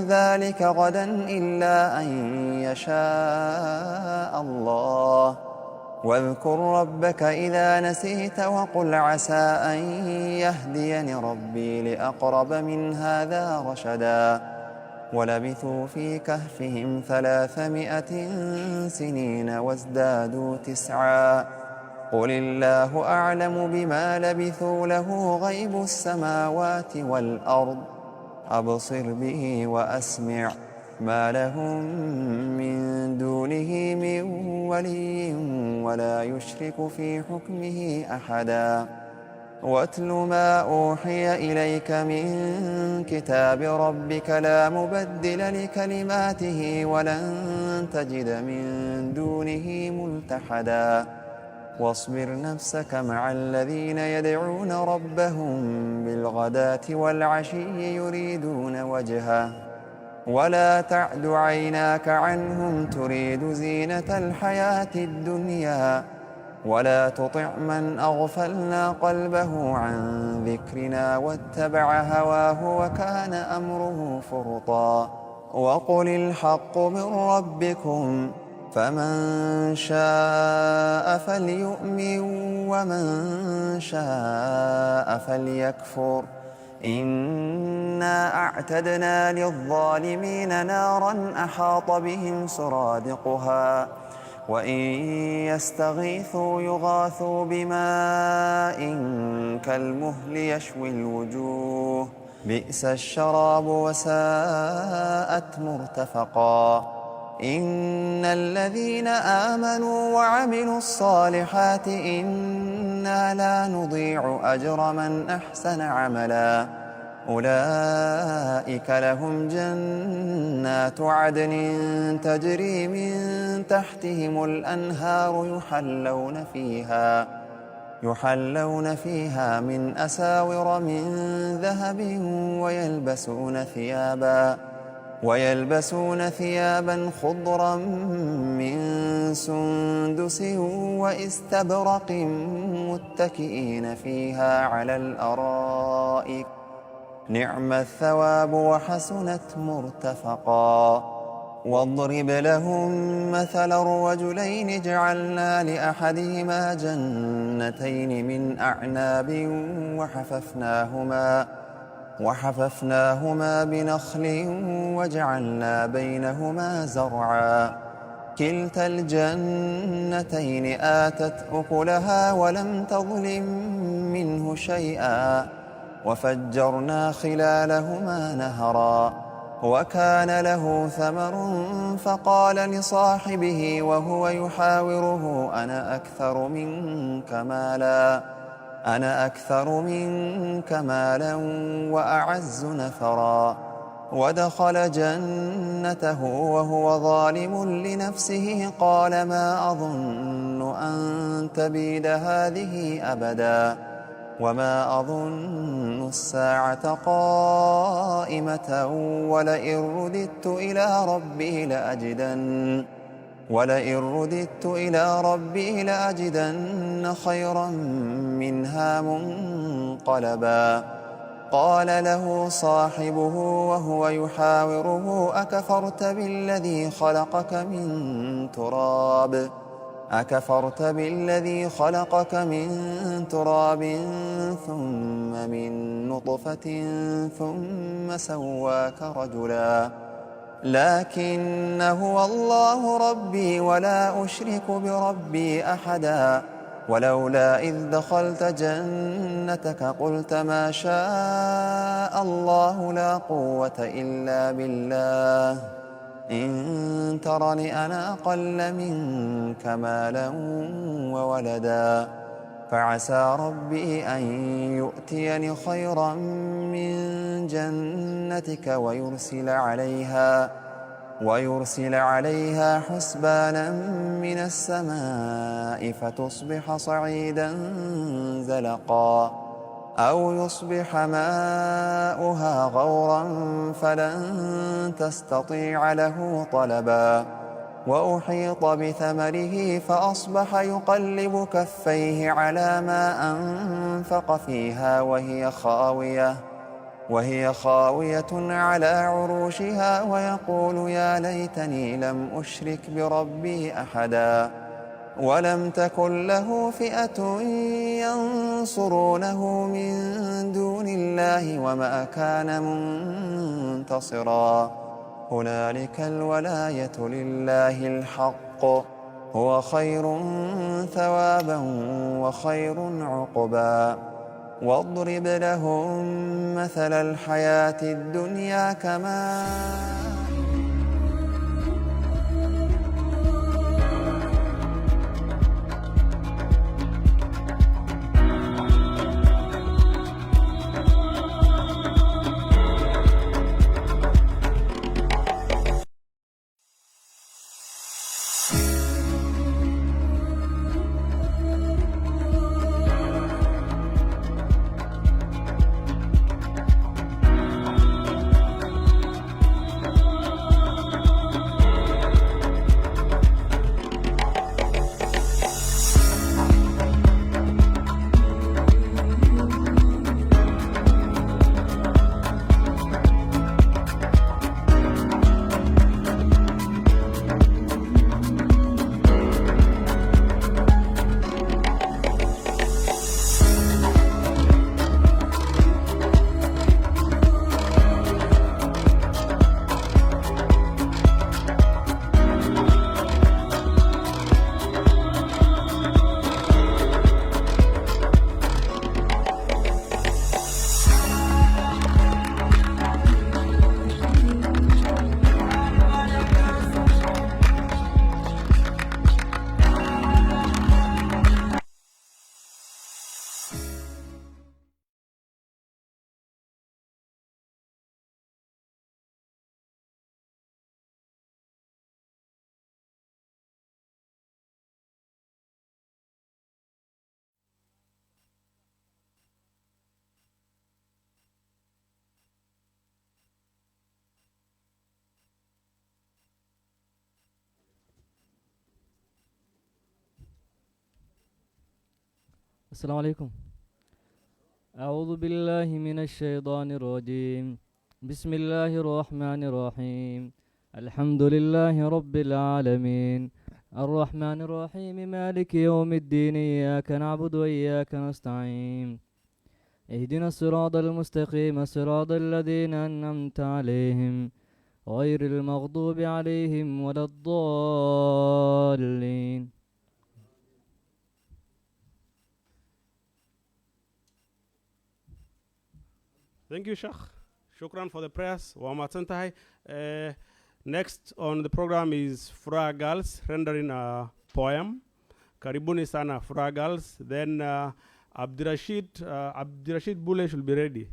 ذلك غدا إلا أن يشاء الله. واذكر ربك إذا نسيت وقل عسى أن يهديني ربي لأقرب من هذا رشدا. ولبثوا في كهفهم 300 سنين وازدادوا 9. قل الله أعلم بما لبثوا له غيب السماوات والأرض أبصر به وأسمع ما لهم من دونه من ولي ولا يشرك في حكمه أحدا. واتل ما أوحي إليك من كتاب ربك لا مبدل لكلماته ولن تجد من دونه ملتحدا. واصبر نفسك مع الذين يدعون ربهم بالغداة والعشي يريدون وجهه ولا تعد عيناك عنهم تريد زينة الحياة الدنيا ولا تطع من أغفلنا قلبه عن ذكرنا واتبع هواه وكان أمره فرطا. وقل الحق من ربكم فمن شاء فليؤمن ومن شاء فليكفر. إنا أعتدنا للظالمين نارا أحاط بهم سرادقها وإن يستغيثوا يغاثوا بماء كالمهل يشوي الوجوه بئس الشراب وساءت مرتفقا. إن الذين آمنوا وعملوا الصالحات إنا لا نضيع أجر من أحسن عملا. أولئك لهم جنات عدن تجري من تحتهم الأنهار يحلون فيها من أساور من ذهب ويلبسون ثيابا خضرا من سندس واستبرق متكئين فيها على الأرائك نعم الثواب وحسنت مرتفقا. واضرب لهم مثل الرجلين جعلنا لأحدهما جنتين من أعناب وحففناهما بنخل وجعلنا بينهما زرعا كلتا الجنتين آتت أكلها ولم تظلم منه شيئا وفجرنا خلالهما نهرا وكان له ثمر فقال لصاحبه وهو يحاوره أنا أكثر منك مالا وأعز نفرا. ودخل جنته وهو ظالم لنفسه قال ما أظن أن تبيد هذه أبدا وما أظن الساعة قائمة ولئن رددت إلى ربي لأجدن خيرا منها منقلبا. قال له صاحبه وهو يحاوره أكفرت بالذي خلقك من تراب ثم من نطفة ثم سواك رجلا لكن هو الله ربي ولا أشرك بربي أحدا. ولولا إذ دخلت جنتك قلت ما شاء الله لا قوة إلا بالله إن ترني أنا أقل منك مالا وولدا فعسى ربي أن يؤتيني خيرا من جنتك ويرسل عليها حسبانا من السماء فتصبح صعيدا زلقا أو يصبح ماؤها غورا فلن تستطيع له طلبا. وأحيط بثمره فأصبح يقلب كفيه على ما أنفق فيها وهي خاوية على عروشها ويقول يا ليتني لم أشرك بربي أحدا ولم تكن له فئة ينصرونه من دون الله وما كان منتصرا هنالك الولاية لله الحق هو خير ثوابا وخير عقبا واضرب لهم مثل الحياة الدنيا كماء السلام عليكم. أعوذ بالله من الشيطان الرجيم. بسم الله الرحمن الرحيم. الحمد لله رب العالمين الرحمن الرحيم مالك يوم الدين إياك نعبد وإياك نستعين اهدنا الصراط المستقيم صراط الذين أنعمت عليهم غير المغضوب عليهم ولا الضالين. Thank you, Sheikh. Shukran for the prayers. Wamatantai. Next on the program is Furaha Girls rendering a poem. Karibuni sana Furaha Girls. Then Abdirashid Bule should be ready.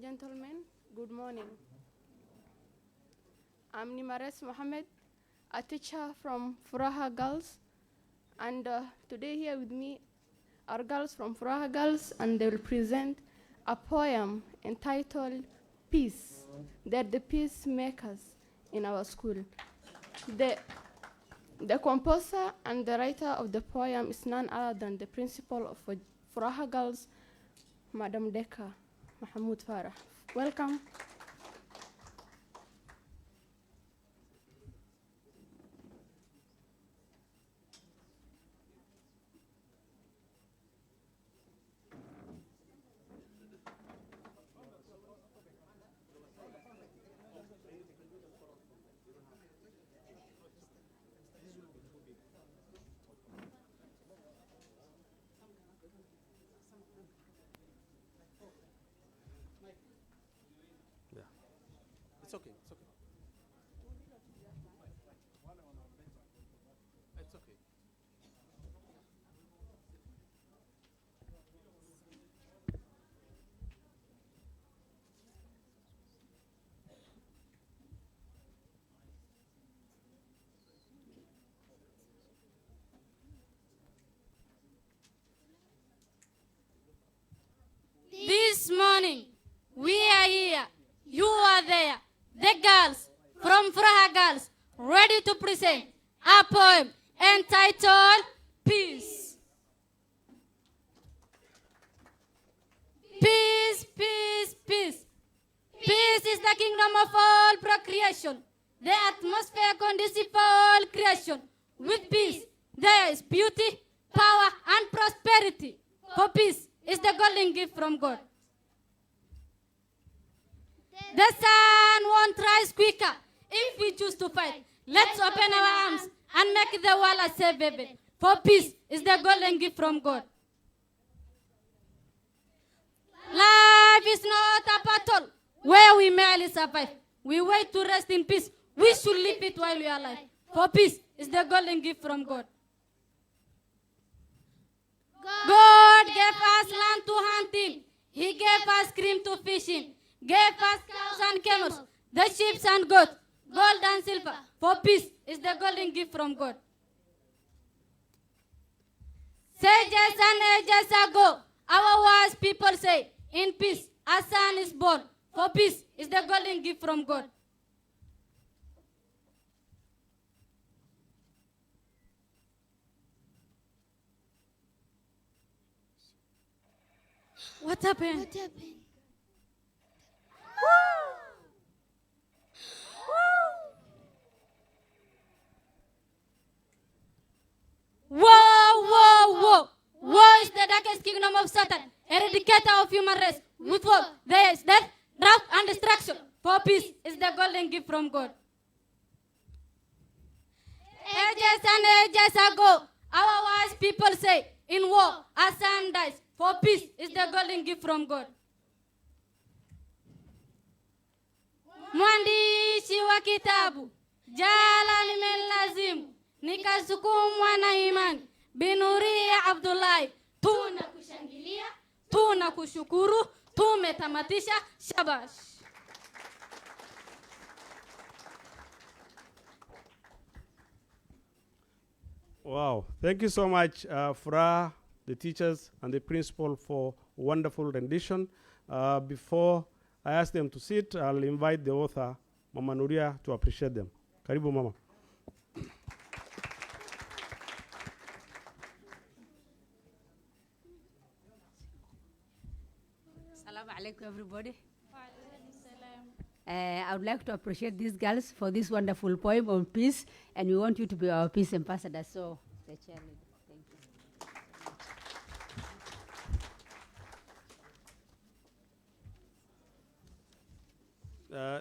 Gentlemen, good morning. I'm Nimares Mohammed, a teacher from Furaha Girls, and today here with me are girls from Furaha Girls, and they will present a poem entitled Peace. They're the peacemakers in our school. The composer and the writer of the poem is none other than the principal of Furaha Girls, Madam Deka Mahmoud Farah. Welcome. It's okay. It's okay. You are there, the girls from Furaha Girls, ready to present a poem entitled Peace. Peace, peace, peace. Peace is the kingdom of all procreation, the atmosphere conducive for all creation. With peace, there is beauty, power, and prosperity. For peace is the golden gift from God. The sun won't rise quicker if we choose to fight. Let's open our arms and make the world a safe haven. For peace is the golden gift from God. Life is not a battle where we merely survive. We wait to rest in peace. We should live it while we are alive. For peace is the golden gift from God. God gave us land to hunt him. He gave us cream to fish him. Gave us cows and camels, the sheep and goats, gold and silver. For peace is the golden gift from God. Sages and ages ago, our wise people say, in peace a son is born. For peace is the golden gift from God. What happened? What happened? Whoa, whoa, whoa. War is the darkest kingdom of Satan, eradicator of human race. With war, there is death, drought, and destruction. For peace is the golden gift from God. Ages and ages ago, our wise people say, in war, a son dies. For peace is the golden gift from God. Mwandishi wa kitabu jala nimelazimu nikasukumwa na imani Nuria Abdullahi. Tunakushangilia, tunakushukuru, tumetamatisha. Shabash. Wow, thank you so much, Fra, the teachers, and the principal for wonderful rendition. Before I ask them to sit, I'll invite the author, Mama Nuria, to appreciate them. Karibu, Mama. Assalamu alaikum, everybody. I would like to appreciate these girls for this wonderful poem on peace, and we want you to be our peace ambassador. So, the chairman, thank you.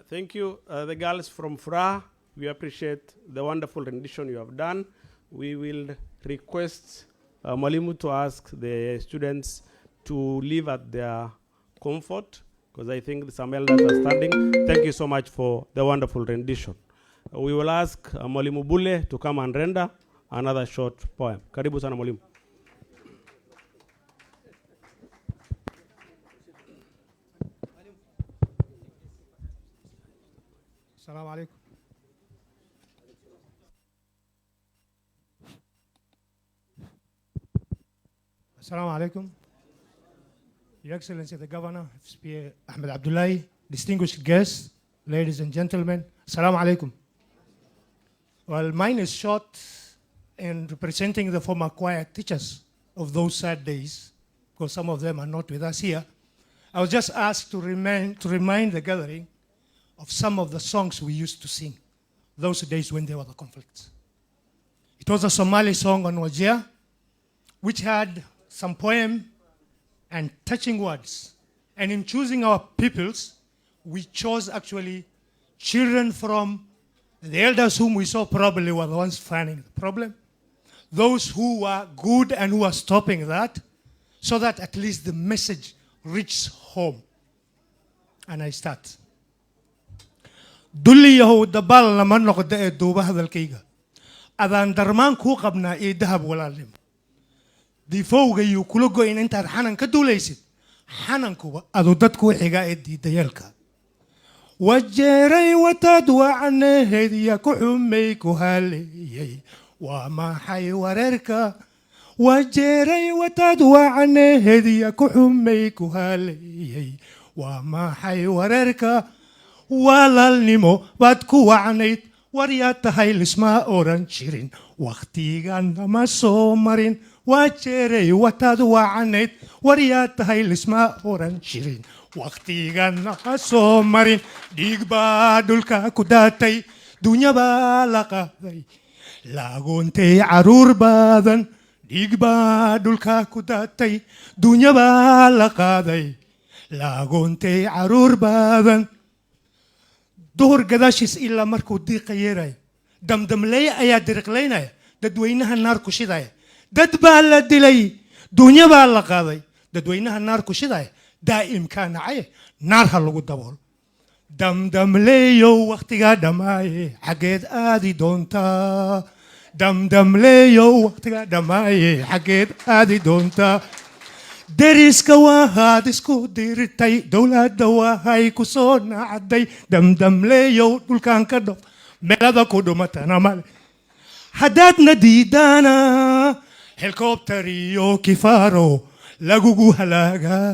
Thank you, the girls from Fra. We appreciate the wonderful rendition you have done. We will request Malimu to ask the students to leave at their comfort, because I think some elders are standing. Thank you so much for the wonderful rendition. We will ask Mwalimu Bule to come and render another short poem. Karibu sana Mwalimu. Assalamu alaikum. Assalamu alaikum. Your Excellency the Governor, FSPA Nuria Abdullahi, distinguished guests, ladies and gentlemen, Assalamu alaikum. Well, mine is short in representing the former choir teachers of those sad days, because some of them are not with us here. I was just asked to remind the gathering of some of the songs we used to sing those days when there were the conflicts. It was a Somali song on Wajir, which had some poem and touching words. And in choosing our peoples, we chose actually children from the elders whom we saw probably were the ones finding the problem, those who were good and who were stopping that, so that at least the message reaches home. And I start. Dulli yahow dabal lama noqda ee duuba hadalkayga. Adaan darmaan kuu qabnaa ee dahab walaalnimo. Difowga yuu kula go'in intaad xanan ka duulaysid. Xanankuba adu dadku xiga ee diidayaalka. Wajeeray wataad wacaneheed ya ku xumay ku haleeyay. Waa maxay wareerka. Wajeeray wataad wacaneheed ya ku xumay ku haleeyay. Waa maxay wareerka. walaalnimo baad ku wacnayd waryaa tahay lisma oran jirin wakhtigan nama soo marin waa jeeray wataad wacnayd waryaa tahay lisma oran jirin wakhtigan nama soo marin dhiig baa dhulka ku daatay dunya baa la qaaday laaguuntay caruur badan dhiig baa dhulka ku daatay dunya baa la qaaday laaguuntay caruur badan duhur gadaashiis ilaa markuu diiqa yeeraya damdamleeye ayaa diriqlaynaya dadweynaha naar ku shidaya dad baa la dilay dunya baa la qaaday dadweynaha naar ku shidaya daa'imkaa nacaye naar ha lagu dabool damdamleeyow wakhtigaa dhammaaye xaggeed aadi doontaa damdamleeyow wakhtigaa dhammaaye xaggeed aadi doontaa deriska waahaad isku dirirtay dowladda waahay ku soo nacday damdamleeyow dhulkaan ka dhof meelada ku dhumatana male haddaadna diidaana helikobtar iyo kifaaro lagugu halaagaa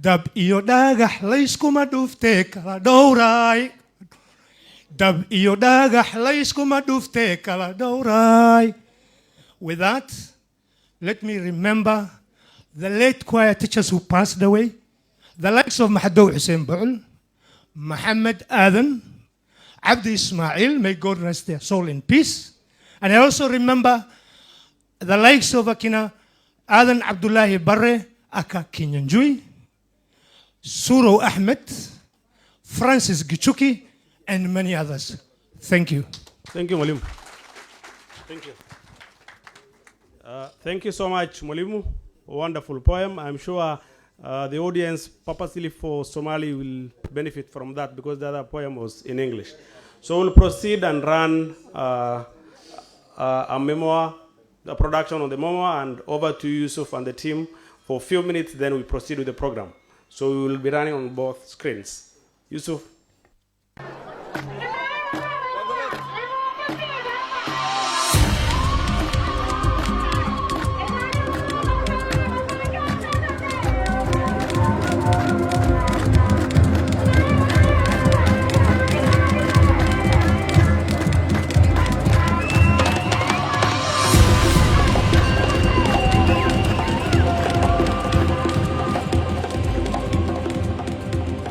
dab iyo dhagax layskuma dhuftee kala dhowraay dab iyo dhagax layskuma dhuftee kala dhowraay. With that, let me remember the late choir teachers who passed away, the likes of Mahadow Hussein Baul, Muhammad Adan, Abdi Ismail, may God rest their soul in peace. And I also remember the likes of Akina Adan Abdullahi Barre, Aka Kinyanjui, Suro Ahmed, Francis Gichuki, and many others. Thank you. Thank you, Mwalimu. Thank you. Thank you so much, Mwalimu. Wonderful poem. I'm sure the audience, purposely for Somali, will benefit from that because the other poem was in English. So we'll proceed and run a memoir, the production of the memoir, and over to Yusuf and the team for a few minutes, then we proceed with the program. So we will be running on both screens. Yusuf.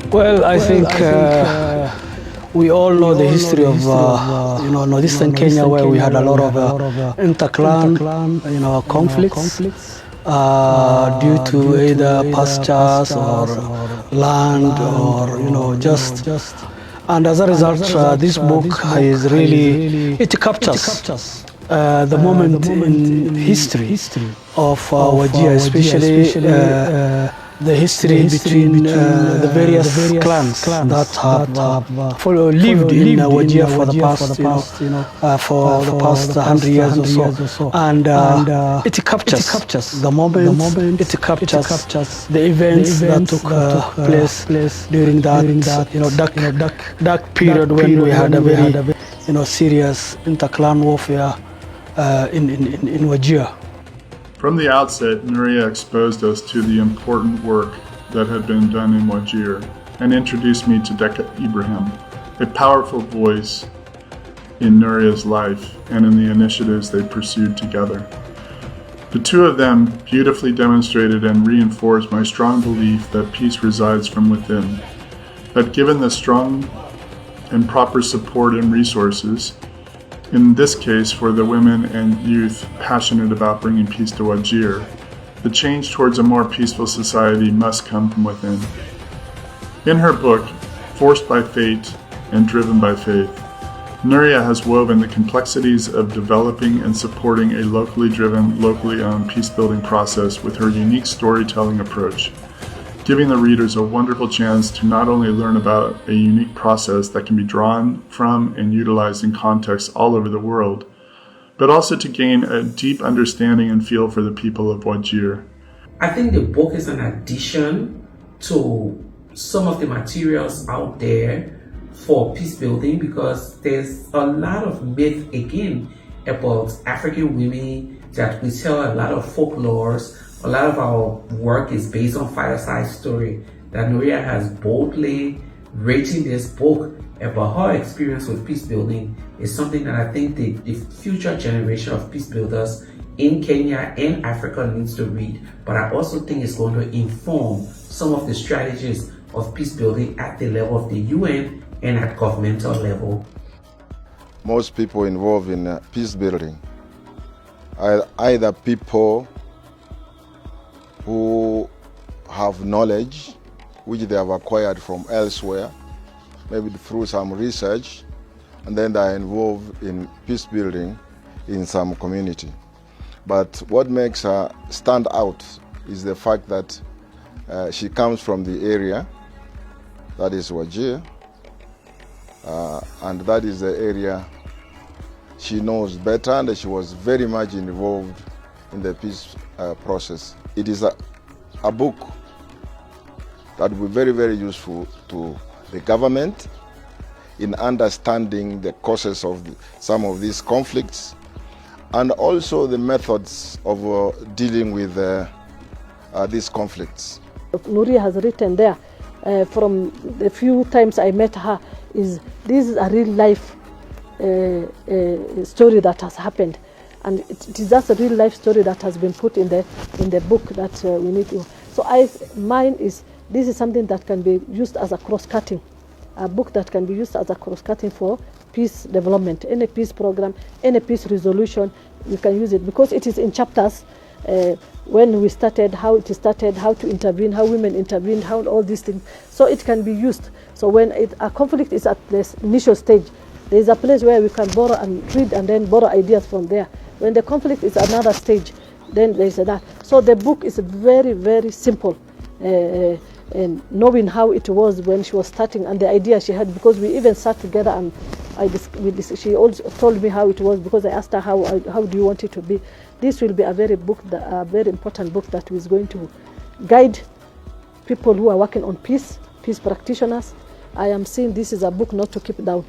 Well, I think we all know the history of northeastern Kenya, where we had a lot of inter-clan conflicts due to either pastures or land or just. And as a result, this book is really, it captures the moment in history of Wajir, especially the history between the various clans that have lived in Wajir for the past 100 years or so, and it captures the moment, it captures the events that took place during that dark period when we had a very serious inter-clan warfare in Wajir. From the outset, Nuria exposed us to the important work that had been done in Wajir and introduced me to Deka Ibrahim, a powerful voice in Nuria's life and in the initiatives they pursued together. The two of them beautifully demonstrated and reinforced my strong belief that peace resides from within, that given the strong and proper support and resources, in this case for the women and youth passionate about bringing peace to Wajir, the change towards a more peaceful society must come from within. In her book, Forced by Fate and Driven by Faith, Nuria has woven the complexities of developing and supporting a locally driven, locally owned peace-building process with her unique storytelling approach, giving the readers a wonderful chance to not only learn about a unique process that can be drawn from and utilized in contexts all over the world, but also to gain a deep understanding and feel for the people of Wajir. I think the book is an addition to some of the materials out there for peace building, because there's a lot of myth again about African women that we tell, a lot of folklores. A lot of our work is based on fireside story that Nuria has boldly writing this book about her experience with peace building is something that I think the future generation of peace builders in Kenya and Africa needs to read. But I also think it's going to inform some of the strategies of peace building at the level of the UN and at governmental level. Most people involved in peace building are either people who have knowledge which they have acquired from elsewhere, maybe through some research, and then they are involved in peace building in some community. But what makes her stand out is the fact that she comes from the area, that is Wajir, and that is the area she knows better, and she was very much involved in the peace process. It is a book that will be very, very useful to the government in understanding the causes of some of these conflicts, and also the methods of dealing with these conflicts. Nuria has written there, from the few times I met her, this is a real life story that has happened, and it is just a real life story that has been put in the book that we need to. So this is something that can be used as a cross-cutting, a book that can be used as a cross-cutting for peace development, any peace program, any peace resolution. You can use it because it is in chapters. When we started, how it started, how to intervene, how women intervened, how all these things. So it can be used. So when a conflict is at this initial stage, there is a place where we can borrow and read and then borrow ideas from there. When the conflict is another stage, then there is that. So the book is very, very simple. And knowing how it was when she was starting and the idea she had, because we even sat together and she also told me how it was, because I asked her how do you want it to be. This will be a very important book that is going to guide people who are working on peace practitioners. I am saying this is a book not to keep down.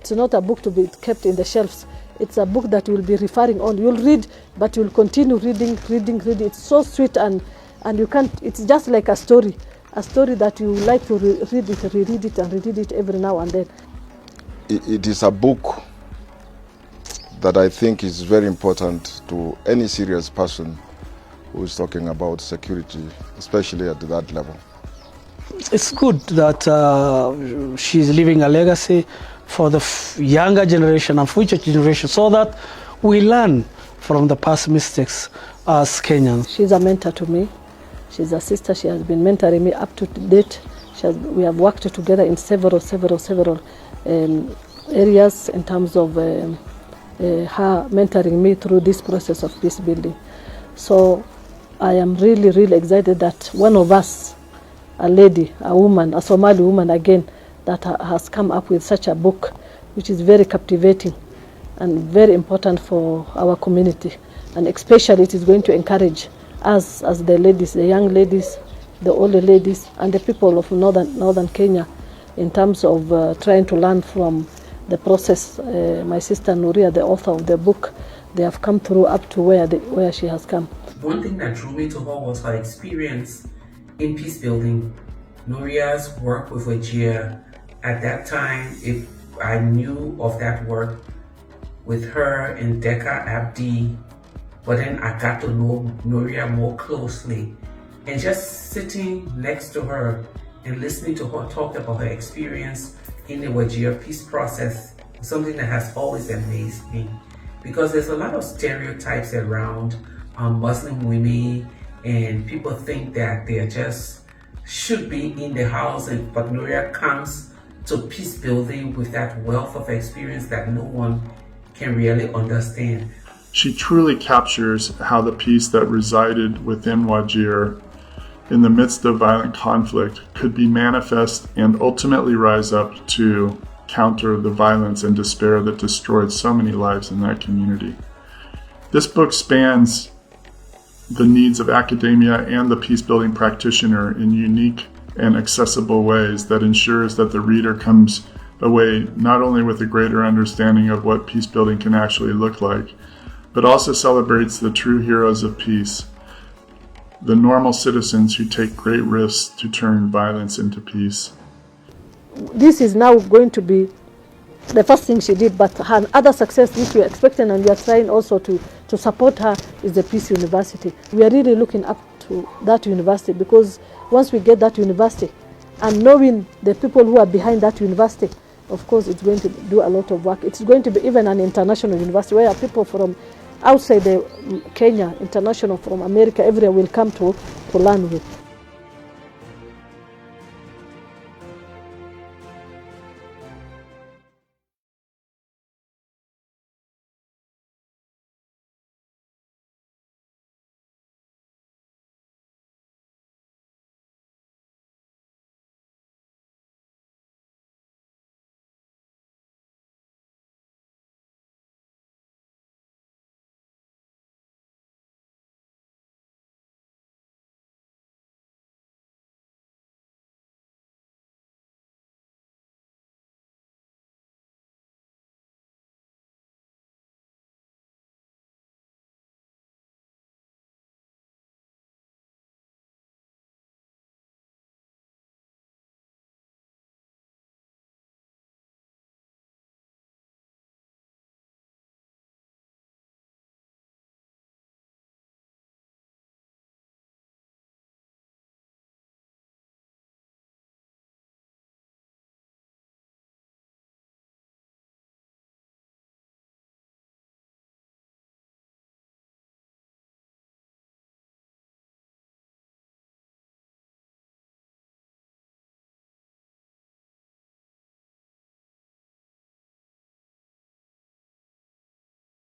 It's not a book to be kept in the shelves. It's a book that you will be referring on. You'll read, but you'll continue reading. It's so sweet and you can't. It's just like a story that you like to reread it every now and then. It is a book that I think is very important to any serious person who is talking about security, especially at that level. It's good that she's leaving a legacy for the younger generation and future generations, so that we learn from the past mistakes as Kenyans. She's a mentor to me. She's a sister. She has been mentoring me up to date. We have worked together in several areas in terms of her mentoring me through this process of peace building. So I am really, really excited that one of us, a lady, a woman, a Somali woman again, that has come up with such a book, which is very captivating and very important for our community. And especially it is going to encourage us as the ladies, the young ladies, the older ladies, and the people of northern Kenya in terms of trying to learn from the process. My sister Nuria, the author of the book, they have come through up to where she has come. One thing that drew me to her was her experience in peace building. Nuria's work with Wajir. At that time, if I knew of that work with her and Nuria Abdi, but then I got to know Nuria more closely, and just sitting next to her and listening to her talk about her experience in the Wajir peace process, something that has always amazed me, because there's a lot of stereotypes around Muslim women, and people think that they just should be in the house, but Nuria comes to peace building with that wealth of experience that no one can really understand. She truly captures how the peace that resided within Wajir in the midst of violent conflict could be manifest and ultimately rise up to counter the violence and despair that destroyed so many lives in that community. This book spans the needs of academia and the peace-building practitioner in unique and accessible ways that ensures that the reader comes away not only with a greater understanding of what peace-building can actually look like, but also celebrates the true heroes of peace, the normal citizens who take great risks to turn violence into peace. this is now going to be the first thing she did, but her other success which we are expecting and we are trying also to support her is the Peace University. We are really looking up to that university, because once we get that university and knowing the people who are behind that university, of course it's going to do a lot of work. It's going to be even an international university where people from outside Kenya, international, from America, everywhere will come to learn with.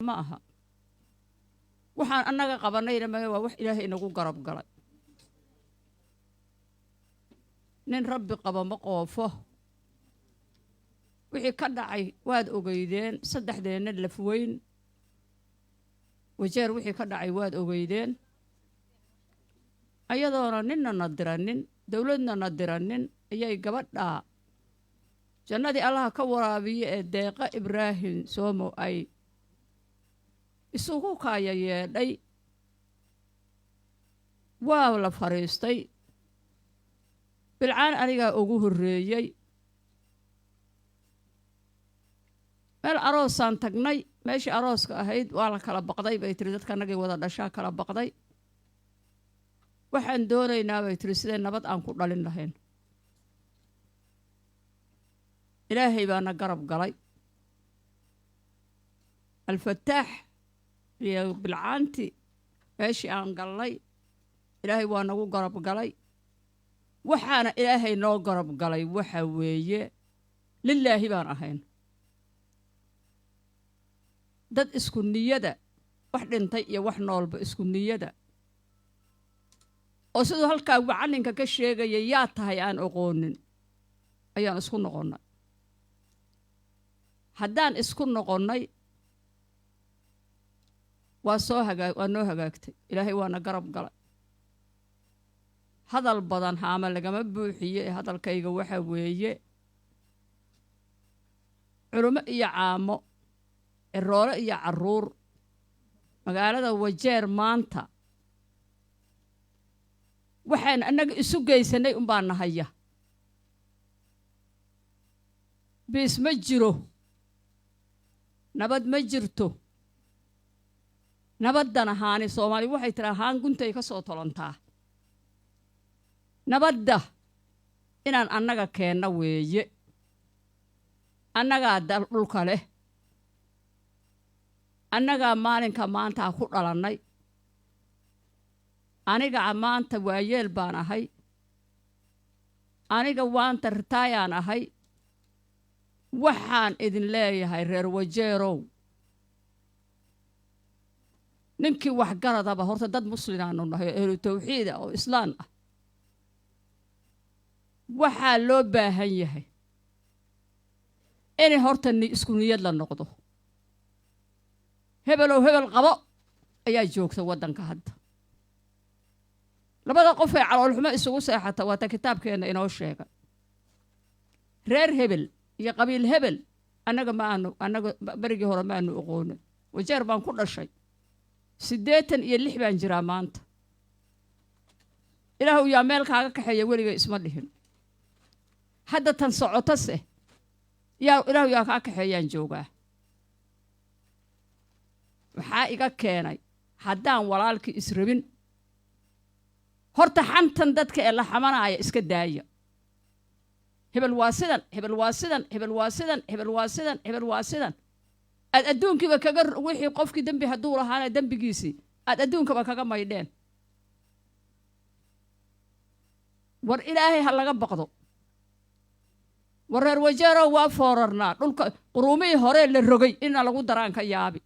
ma aha waxaan annaga qabanayna ma waa wax Ilaahay inagu garab galay nin rabbi qaba ma qoofo wixii ka dhacay waad ogeydeen saddexdeena lafweyn wajeer wixii ka dhacay waad ogeydeen ayadoona ninna nadiranin dawladna nadiranin ayay gabadha jannadii Allah ka waraabiye ee deeqa Ibraahim Soomo ay isugu kaaya yeedhay waa la fariistay bilcaan aniga ugu horeeyay meel aroosaan tagnay meeshii arooska ahayd waa la kala baqday bay tiri dadka nagay wada dhashaa kala baqday waxaan doonaynaa bay tiri sidee nabad aan ku dhalin lahayn Ilaahay baana garab galay الفتاح بالعانتي ماشي aan galnay Ilaahay waa nagu garab galay waxaana Ilaahay noo garab galay waxa weeye lillaahi baan ahayn dad isku niyada wax dhintay iyo wax noolba isku niyada oo sidoo halka wacalinka ka sheegay yaa tahay aan aqoonin ayaan isku noqonnay haddaan isku noqonnay waa noo hagaagtay Ilaahay waana garab galay hadal badan haama lagama buuxiye hadalkayga waxa weeye culimo iyo caamo roole iyo caruur magaalada wajeer maanta waxaan anaga isu geysanay baan nahaya bis ma jiro nabad ma jirto nabadana haani Soomaali waxay tiraahaan guntay ka soo tolantaa nabadda inaan annaga keenna weeye annaga dal dhulka leh annaga maalinka maanta ku dhalannay aniga maanta waayeel baan ahay aniga waanta ritaayaan ahay waxaan idin leeyahay reer wajeerow ninkii wax garadaba horta dad muslimiin ah nahay ehlu tawxiid oo islaam ah waxa loo baahan yahay inay horta isku niyad la noqdo hebel qabo ayaa joogta wadanka hadda labada qof ee calool xumo isugu seexata waa kitaabkeena inoo sheegay reer hebel iyo qabiil hebel anaga barigii hore ma aanu aqoon wajeer baan ku dhashay 86 baan jiraa maanta Ilaahu yaa meel kaaga kaxeeya weliga isma dhihin hadda tan socotase yaa ilaahu yaa kaa kaxeeyaan joogaa waxaa iga keenay haddaan walaalkii israbin horta xantan dadka ee la xamanaya iska daaya hebel waa sidan hebel waa sidan hebel waa sidan hebel waa sidan hebel waa sidan aad adduunkiiba kaga wixii qofkii dembi hadduu lahaana dembigiisii aad adduunkaba kaga maydheen war ilaahay ha laga baqdo war reer wajeerow waa foorarnaa dhulka quruumihii hore la rogay ina lagu daraan ka yaabi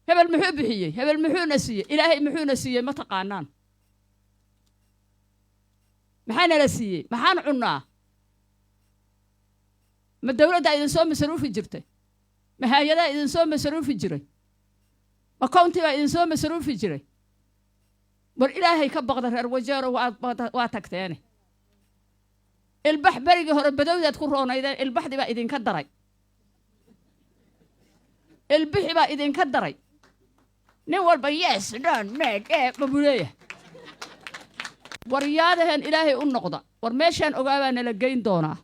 hebel muxuu bixiyey hebel muxuuna siiyey ilaahay muxuuna siiyey ma taqaanaan maxaana la siiyey maxaan cunnaa ma dawladdaa idin soo masruufi jirtay ma hay-adaa idin soo masruufi jiray ma county baa idin soo masruufi jiray war ilaahay ka baqda reer wajeero waa tagteene ilbax berigii hore badowdaad ku roonaydeen ilbaxdii baa idinka daray ilbixi baa idinka daray nin walba yes dhan need mabuleeya war yaadaheen ilaahay u noqda war meeshaan ogaabaa nala geyn doonaa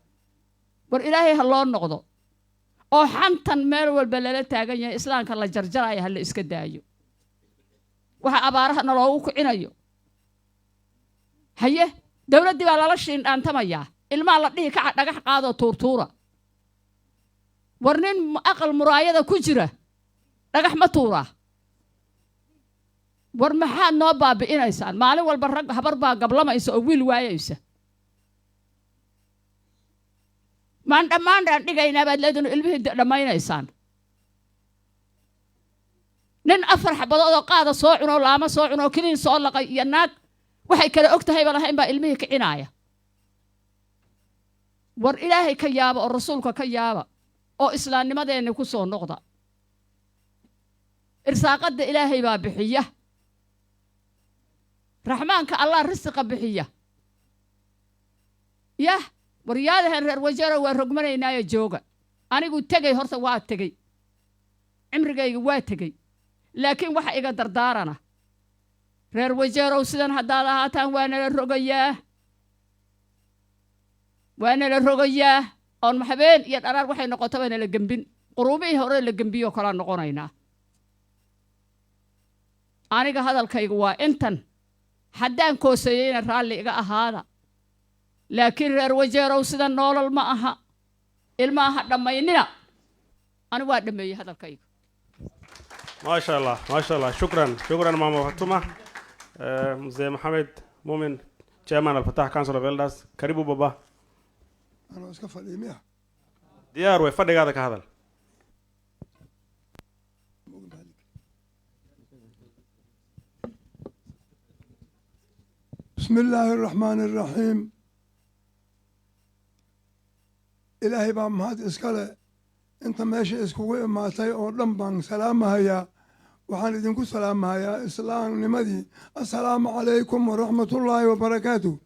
war ilaahay ha loo noqdo oo xantan meel walba lala taagan yahay islaamka la jarjaraya ha la iska daayo waxa abaaraha naloogu kicinayo haye dawladdii baa lala shiindhaantamayaa ilmaha la dhihi kaca dhagax qaadoo tuurtuura war nin aqal muraayada ku jira dhagax ma tuuraa war maxaad noo baabi'inaysaan maalin walba rag habar baa gablamaysa oo wiil waayaysa maan dhammaandhaan dhigaynaa baad leedinu ilmihii dhammaynaysaan nin 4 xabadood oo qaada soo cunoo laama soo cunoo kiniin soo laqay iyo naag waxay kala og tahayba lahayn baa ilmihii kicinaaya war ilaahay ka yaaba oo rasuulka ka yaaba oo islaamnimadeenni ku soo noqda irsaaqadda ilaahay baa bixiya raxmaanka allah risiqa bixiya yah waryaadahan reer wajeero waa rogmanaynaayo jooga anigu tegay horta waa tegay cimrigayga waa tegay laakiin waxa iga dardaarana reer wajeerow sidan haddaad ahaataan waa nala rogayaa oon maxbeen iyo dharaar waxay noqotaba nala gembin quruumihii hore la gembiyoo kalaa noqonaynaa aniga hadalkaygu waa intan haddaan kooseeyeyna raalli iga ahaada laakiin reer wajeerow sida noolal ma aha ilmaha ha dhammaynina ani waa dhammeeyey hadalkayga ما شاء الله ما شاء الله شكرا ماما فاطمة مزي محمد مؤمن chairman الفتاح council of elders karibu baba أنا أسكف الإيميا ديار ويفرق هذا كهذا بسم الله الرحمن الرحيم إلهي بام هاد إسكالة أنت ماشي إسكوي ما تي أو لمبان سلام هيا وحن إذنكو سلام هيا إسلام نمدي السلام عليكم ورحمة الله وبركاته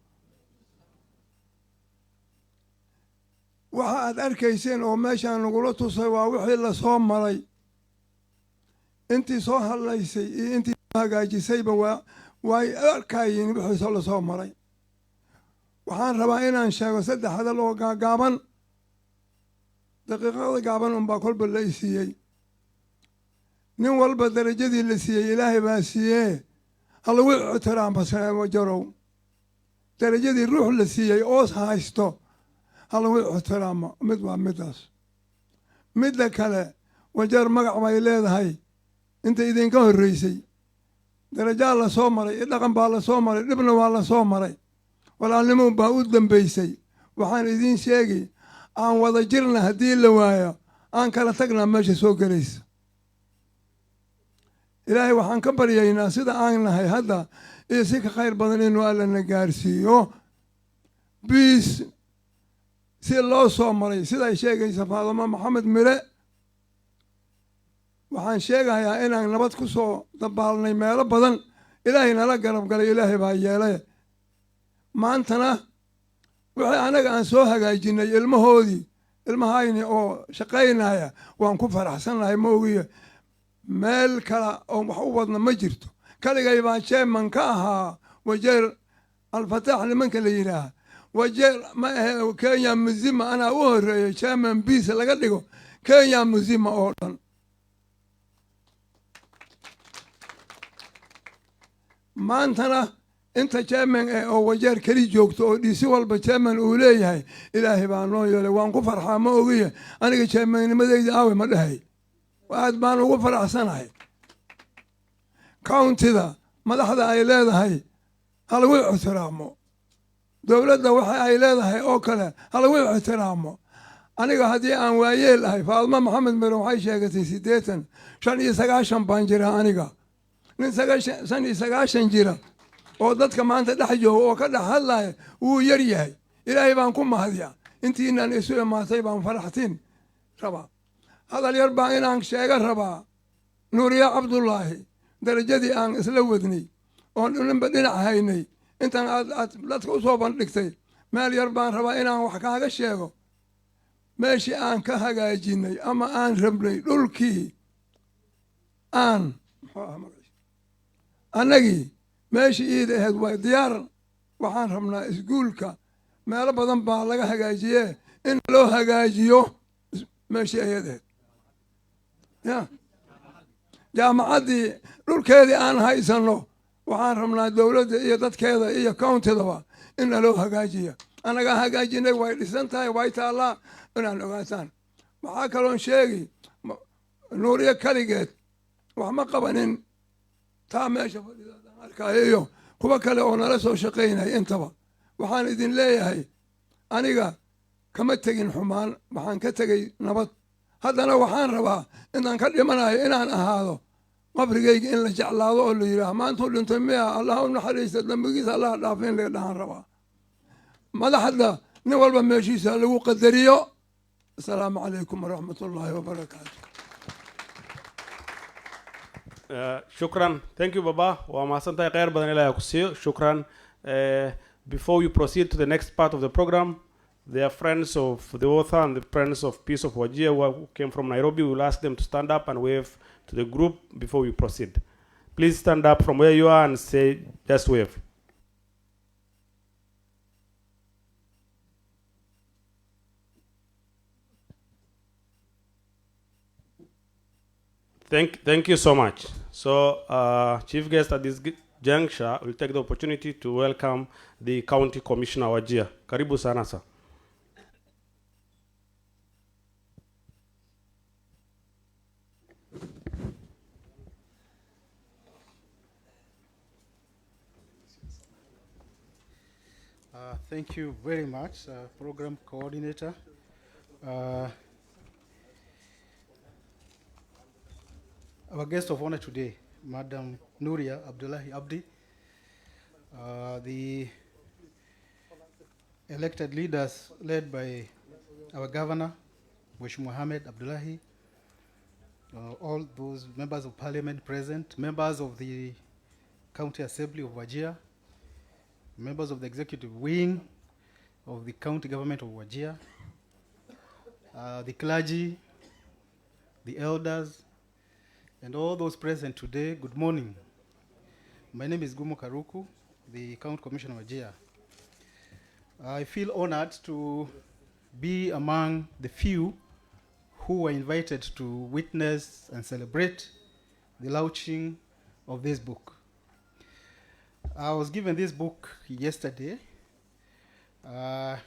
waxaad arkayseen oo meeshaan nagula tusay waa wixii la soo maray intii soo hadlaysay iyo intii hagaajisayba way arkayeen wixii la soo maray waxaan rabaa inaan sheego 3 hadal oo gaaban daqiiqada gaaban unbaa kolba la siiyey nin walba darajadii la siiyey ilaahay baa siiyey halagu ixtiraamo wajarow darajadii ruux la siiyey oos haysto halagu ixtiraamo mid waa midaas midda kale wajar magac bay leedahay inta idinka horreysay darajaa la soo maray dhaqan baa la soo maray dhibna waa la soo maray walaalnimo baa u dambaysay waxaan idiin sheegi aan wada jirna haddii la waayo aan kala tagnaa meesha soo gelaysa ilaahay waxaan ka baryaynaa sida aan nahay hadda iyo si ka khayr badan inuu allana gaarsiiyo biis si loo soo maray sida ay sheegaysa faadama maxamed mire waxaan sheegayaa inaan nabad ku soo dabaalnay meelo badan ilaahay nala garab galay ilaahay baa yeelay maantana wixii anaga aan soo hagaajinay ilmahayni oo shaqaynaya waan ku faraxsanahay ma ogiye meel kale oo wax u wadna ma jirto kaligay baa chairman ka ahaa wajeer alfataax nimanka la yidhaaha wajeer ma ahe kenya muzima anaa u horeeyo chairman biis laga dhigo kenya muzima oo dhan maantana inta chairman oo wajeer keli joogto oo dhiisi walba chairman uu leeyahay ilaahay baa noo yeelay waan ku farxaa ma ogiye aniga chairmannimadayda aawe ma dhahay aad baan ugu faraxsanahay countida madaxda ay leedahay halagu ixtiraamo dowladda waxa ay leedahay oo kale halagu ixtiraamo aniga haddii aan waayeel ahay faadma maxamed mire waxay sheegatay 95 baan jiraa aniga nin 95 jira oo dadka maanta dhex jooga oo ka dhex hadlaya wuu yar yahay ilaahay baan ku mahadiyaa intiinaan isu imaatay baan faraxtiin rabaa hadal yar baan inaan sheega rabaa nuuriya cabdullaahi darajadii aan isla wadnay oon dhinanba dhinac haynay intaan aad dadka u soo bandhigtay meel yar baan rabaa inaan wax kaaga sheego meeshii aan ka hagaajinay ama aan rabnay dhulkii aan annagii meeshii iida ahayd waa diyaar waxaan rabnaa iskuulka meelo badan baa laga hagaajiyee in loo hagaajiyo meeshii ayad ahayd ya jaamacaddii dhulkeedii aan haysanno waxaan rabnaa dowladda iyo dadkeeda iyo countidaba in naloo hagaajiya annagaa hagaajinay way dhisan tahay way taallaa inaan ogaataan waxaa kaloon sheegi nuuriyo kaligeed wax ma qabanin taa meesha fadhidaadaan arkaayo iyo kuwa kale oo nala soo shaqaynaya intaba waxaan idin leeyahay aniga kama tegin xumaan waxaan ka tegey nabad haddana waxaan rabaa inaan ka dhimanayo inaan ahaado qabrigayga in la jeclaado oo la yidhaaha maantuu dhintay miya allah u naxariista dambigiisa allah dhaafo in laga dhahan rabaa madaxda nin walba meeshiisa lagu qadariyo asalaamu calaykum waraxmat ullaahi wabarakaatu shukran thank you baba waa mahadsantahay kheyr badan ilaahay ku siiyo shukran before you proceed to the next part of the program they are friends of the author and the friends of Peace of Wajir who came from Nairobi. We will ask them to stand up and wave to the group before we proceed. Please stand up from where you are and say, just wave. Thank you so much. So, Chief Guest at this juncture will take the opportunity to welcome the County Commissioner Wajir. Karibu sana sir. Thank you very much, Program Coordinator. Our guest of honor today, Madam Nuria Abdullahi Abdi, the elected leaders led by our governor, Mheshimiwa Mohamed Abdullahi, all those members of parliament present, members of the County Assembly of Wajir, members of the executive wing of the county government of Wajir, the clergy, the elders, and all those present today, good morning. My name is Gumo Karuku, the County Commissioner of Wajir. I feel honored to be among the few who were invited to witness and celebrate the launching of this book. I was given this book yesterday. I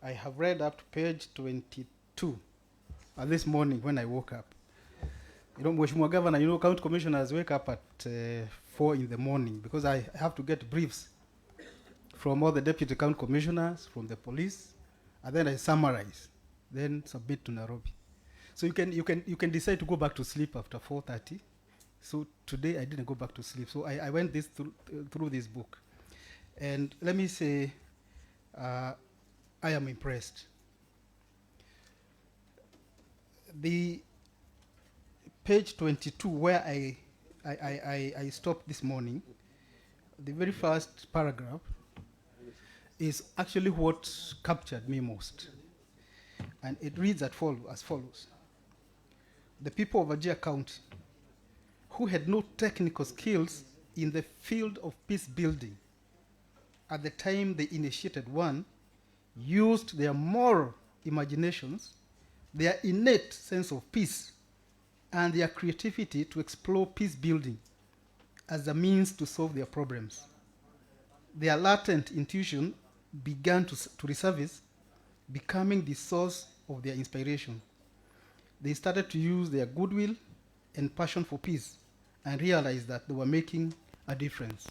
have read up to page 22 this morning when I woke up. You know, Mheshimiwa Governor, you know, county commissioners wake up at 4 in the morning because I have to get briefs from all the deputy county commissioners, from the police, and then I summarize, then submit to Nairobi. So you can decide to go back to sleep after 4:30. So today I didn't go back to sleep. So I went through this book. And let me say, I am impressed. The page 22 where I stopped this morning, the very first paragraph is actually what captured me most. And it reads as follows. The people of Wajir County who had no technical skills in the field of peace building at the time they initiated one, used their moral imaginations, their innate sense of peace, and their creativity to explore peace building as a means to solve their problems. Their latent intuition began to resurface, becoming the source of their inspiration. They started to use their goodwill and passion for peace and realized that they were making a difference.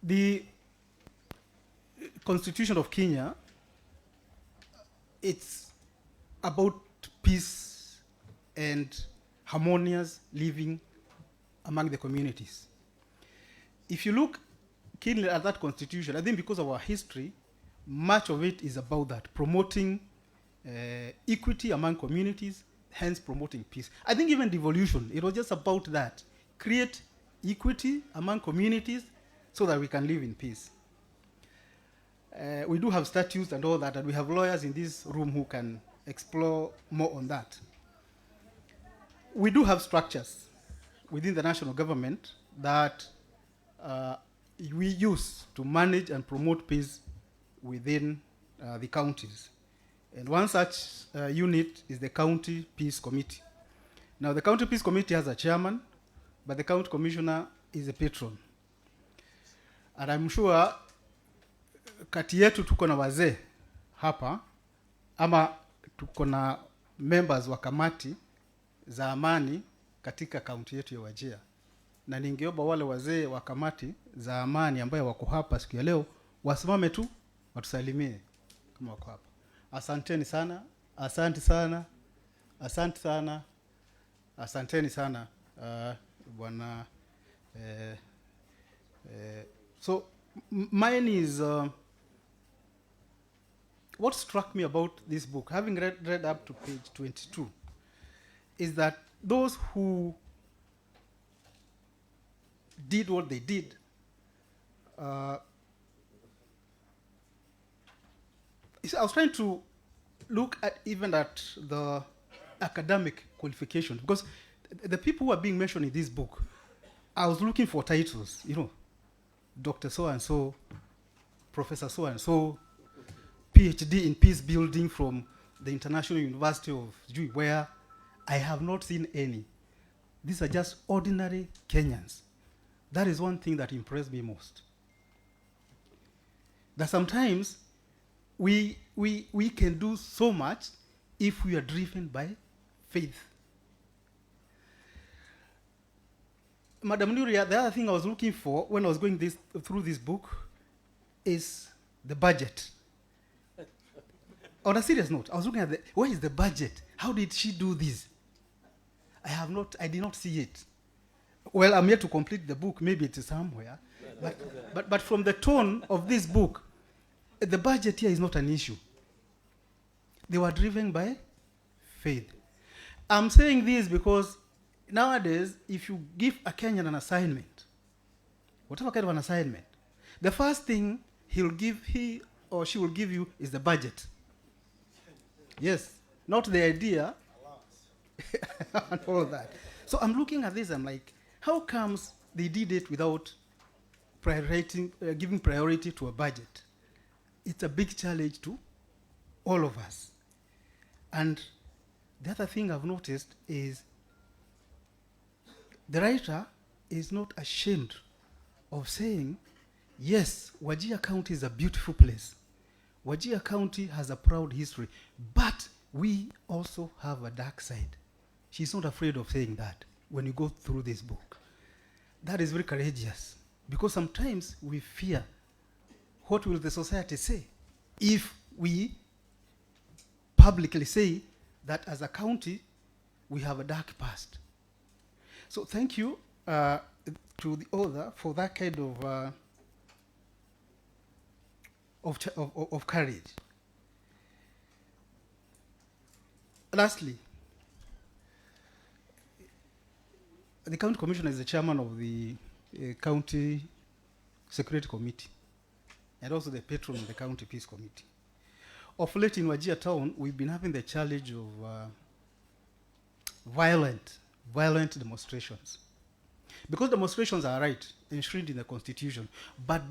The Constitution of Kenya, it's about peace and harmonious living among the communities. If you look keenly at that constitution, I think because of our history, much of it is about that, promoting equity among communities, hence promoting peace. I think even devolution, it was just about that. Create equity among communities so that we can live in peace. We do have statutes and all that, and we have lawyers in this room who can explore more on that. We do have structures within the national government that we use to manage and promote peace within the counties. And one such unit is the County Peace Committee. Now, the County Peace Committee has a chairman, but the county commissioner is a patron. And I'm sure kati yetu tuko na wazee hapa, ama tuko na members wa kamati za amani katika kaunti yetu ya Wajir. Na ningeomba wale wazee wa kamati za amani ambao wako hapa siku ya leo wasimame tu watusalimie kama wako hapa. Asanteni sana, asante sana, asante sana, asanteni sana bwana. So mine is what struck me about this book, having read up to page 22, is that those who did what they did I was trying to look at even at the academic qualifications, because the people who are being mentioned in this book, I was looking for titles, you know, Dr. So-and-so, Professor So-and-so, PhD in peace building from the International University of Jui, where I have not seen any. These are just ordinary Kenyans. That is one thing that impressed me most. That sometimes we can do so much if we are driven by faith. Madam Nuria, the other thing I was looking for when I was going through this book is the budget. On a serious note, I was looking at where is the budget? How did she do this? I did not see it. Well, I'm here to complete the book. Maybe it is somewhere. But from the tone of this book, the budget here is not an issue. They were driven by faith. I'm saying this because nowadays, if you give a Kenyan an assignment, whatever kind of an assignment, the first thing he or she will give you is the budget. Yes, not the idea and all of that. So I'm looking at this, I'm like, how comes they did it without giving priority to a budget? It's a big challenge to all of us. And the other thing I've noticed is the writer is not ashamed of saying, yes, Wajir County is a beautiful place. Wajir County has a proud history, but we also have a dark side. She's not afraid of saying that when you go through this book. That is very courageous, because sometimes we fear, what will the society say if we publicly say that as a county we have a dark past? So thank you to the author for that kind of courage. Lastly, the county commissioner is the chairman of the county security committee and also the patron of the county peace committee. Of late in Wajir town, we've been having the challenge of violent demonstrations. Because demonstrations are right, enshrined in the Constitution, but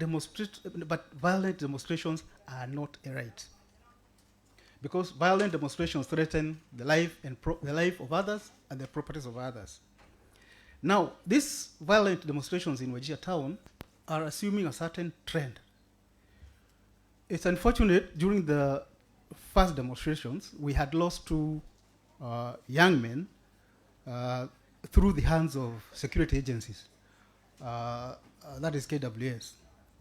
violent demonstrations are not a right. Because violent demonstrations threaten the life the life of others and the properties of others. Now, these violent demonstrations in Wajir town are assuming a certain trend. It's unfortunate, during the first demonstrations, we had lost two young men through the hands of security agencies. That is KWS.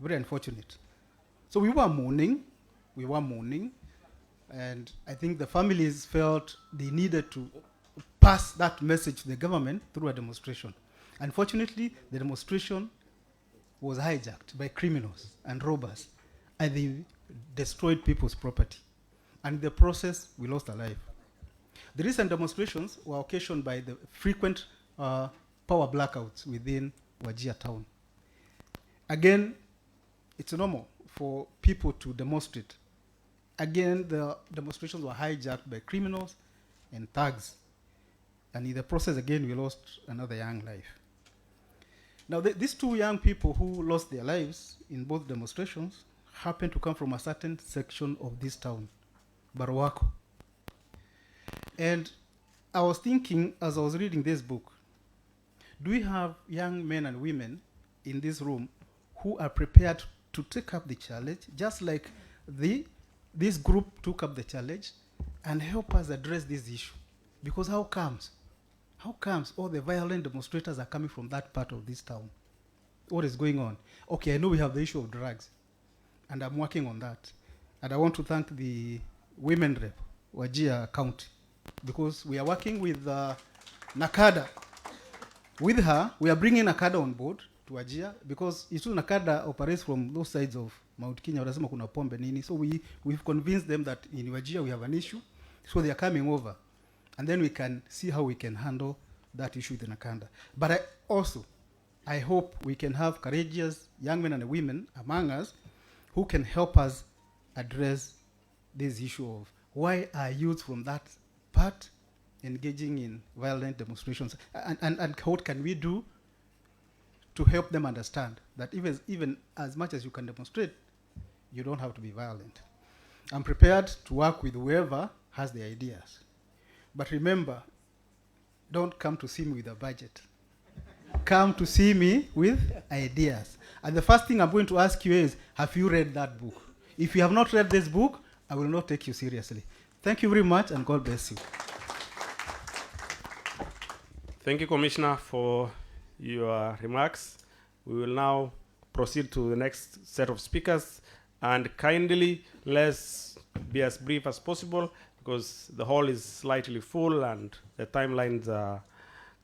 Very unfortunate. So we were mourning, and I think the families felt they needed to pass that message to the government through a demonstration. Unfortunately, the demonstration was hijacked by criminals and robbers, and they destroyed people's property. And in the process, we lost a life. The recent demonstrations were occasioned by the frequent power blackouts within Wajir town. Again, it's normal for people to demonstrate. Again, the demonstrations were hijacked by criminals and thugs. And in the process, again, we lost another young life. Now, these two young people who lost their lives in both demonstrations happened to come from a certain section of this town, Barawako. And I was thinking, as I was reading this book, do we have young men and women in this room who are prepared to take up the challenge, just like this group took up the challenge, and help us address this issue? Because how comes all the violent demonstrators are coming from that part of this town? What is going on? Okay, I know we have the issue of drugs, and I'm working on that. And I want to thank the women rep, Wajir County, because we are working with Nakada. With her, we are bringing Nakada on board to Wajir, because Nakada operates from those sides of Mount Kenya. Wanasema kuna pombe nini. So we've convinced them that in Wajir we have an issue, so they are coming over. And then we can see how we can handle that issue with Nakanda. But I hope we can have courageous young men and women among us who can help us address this issue of why are youth from that part engaging in violent demonstrations, and what can we do to help them understand that even as much as you can demonstrate, you don't have to be violent. I'm prepared to work with whoever has the ideas. But remember, don't come to see me with a budget. Come to see me with ideas. And the first thing I'm going to ask you is, have you read that book? If you have not read this book, I will not take you seriously. Thank you very much, and God bless you. Thank you, Commissioner, for your remarks. We will now proceed to the next set of speakers. And kindly, let's be as brief as possible, because the hall is slightly full and the timelines are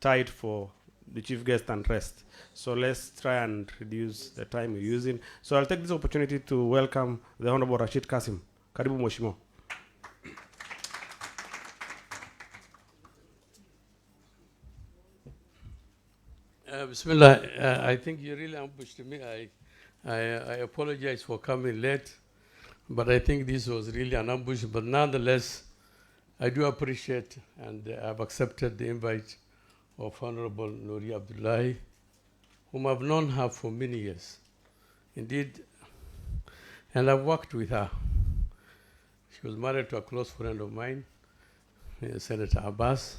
tight for the chief guest and rest. So let's try and reduce the time we're using. So I'll take this opportunity to welcome the Honorable Rashid Kasim. Karibu Mheshimiwa. Bismillah, I think you really ambushed me. I apologize for coming late, but I think this was really an ambush. But nonetheless, I do appreciate, and I've accepted the invite of Honorable Nuria Abdullahi, whom I've known her for many years. Indeed, and I've worked with her. She was married to a close friend of mine, Senator Abbas.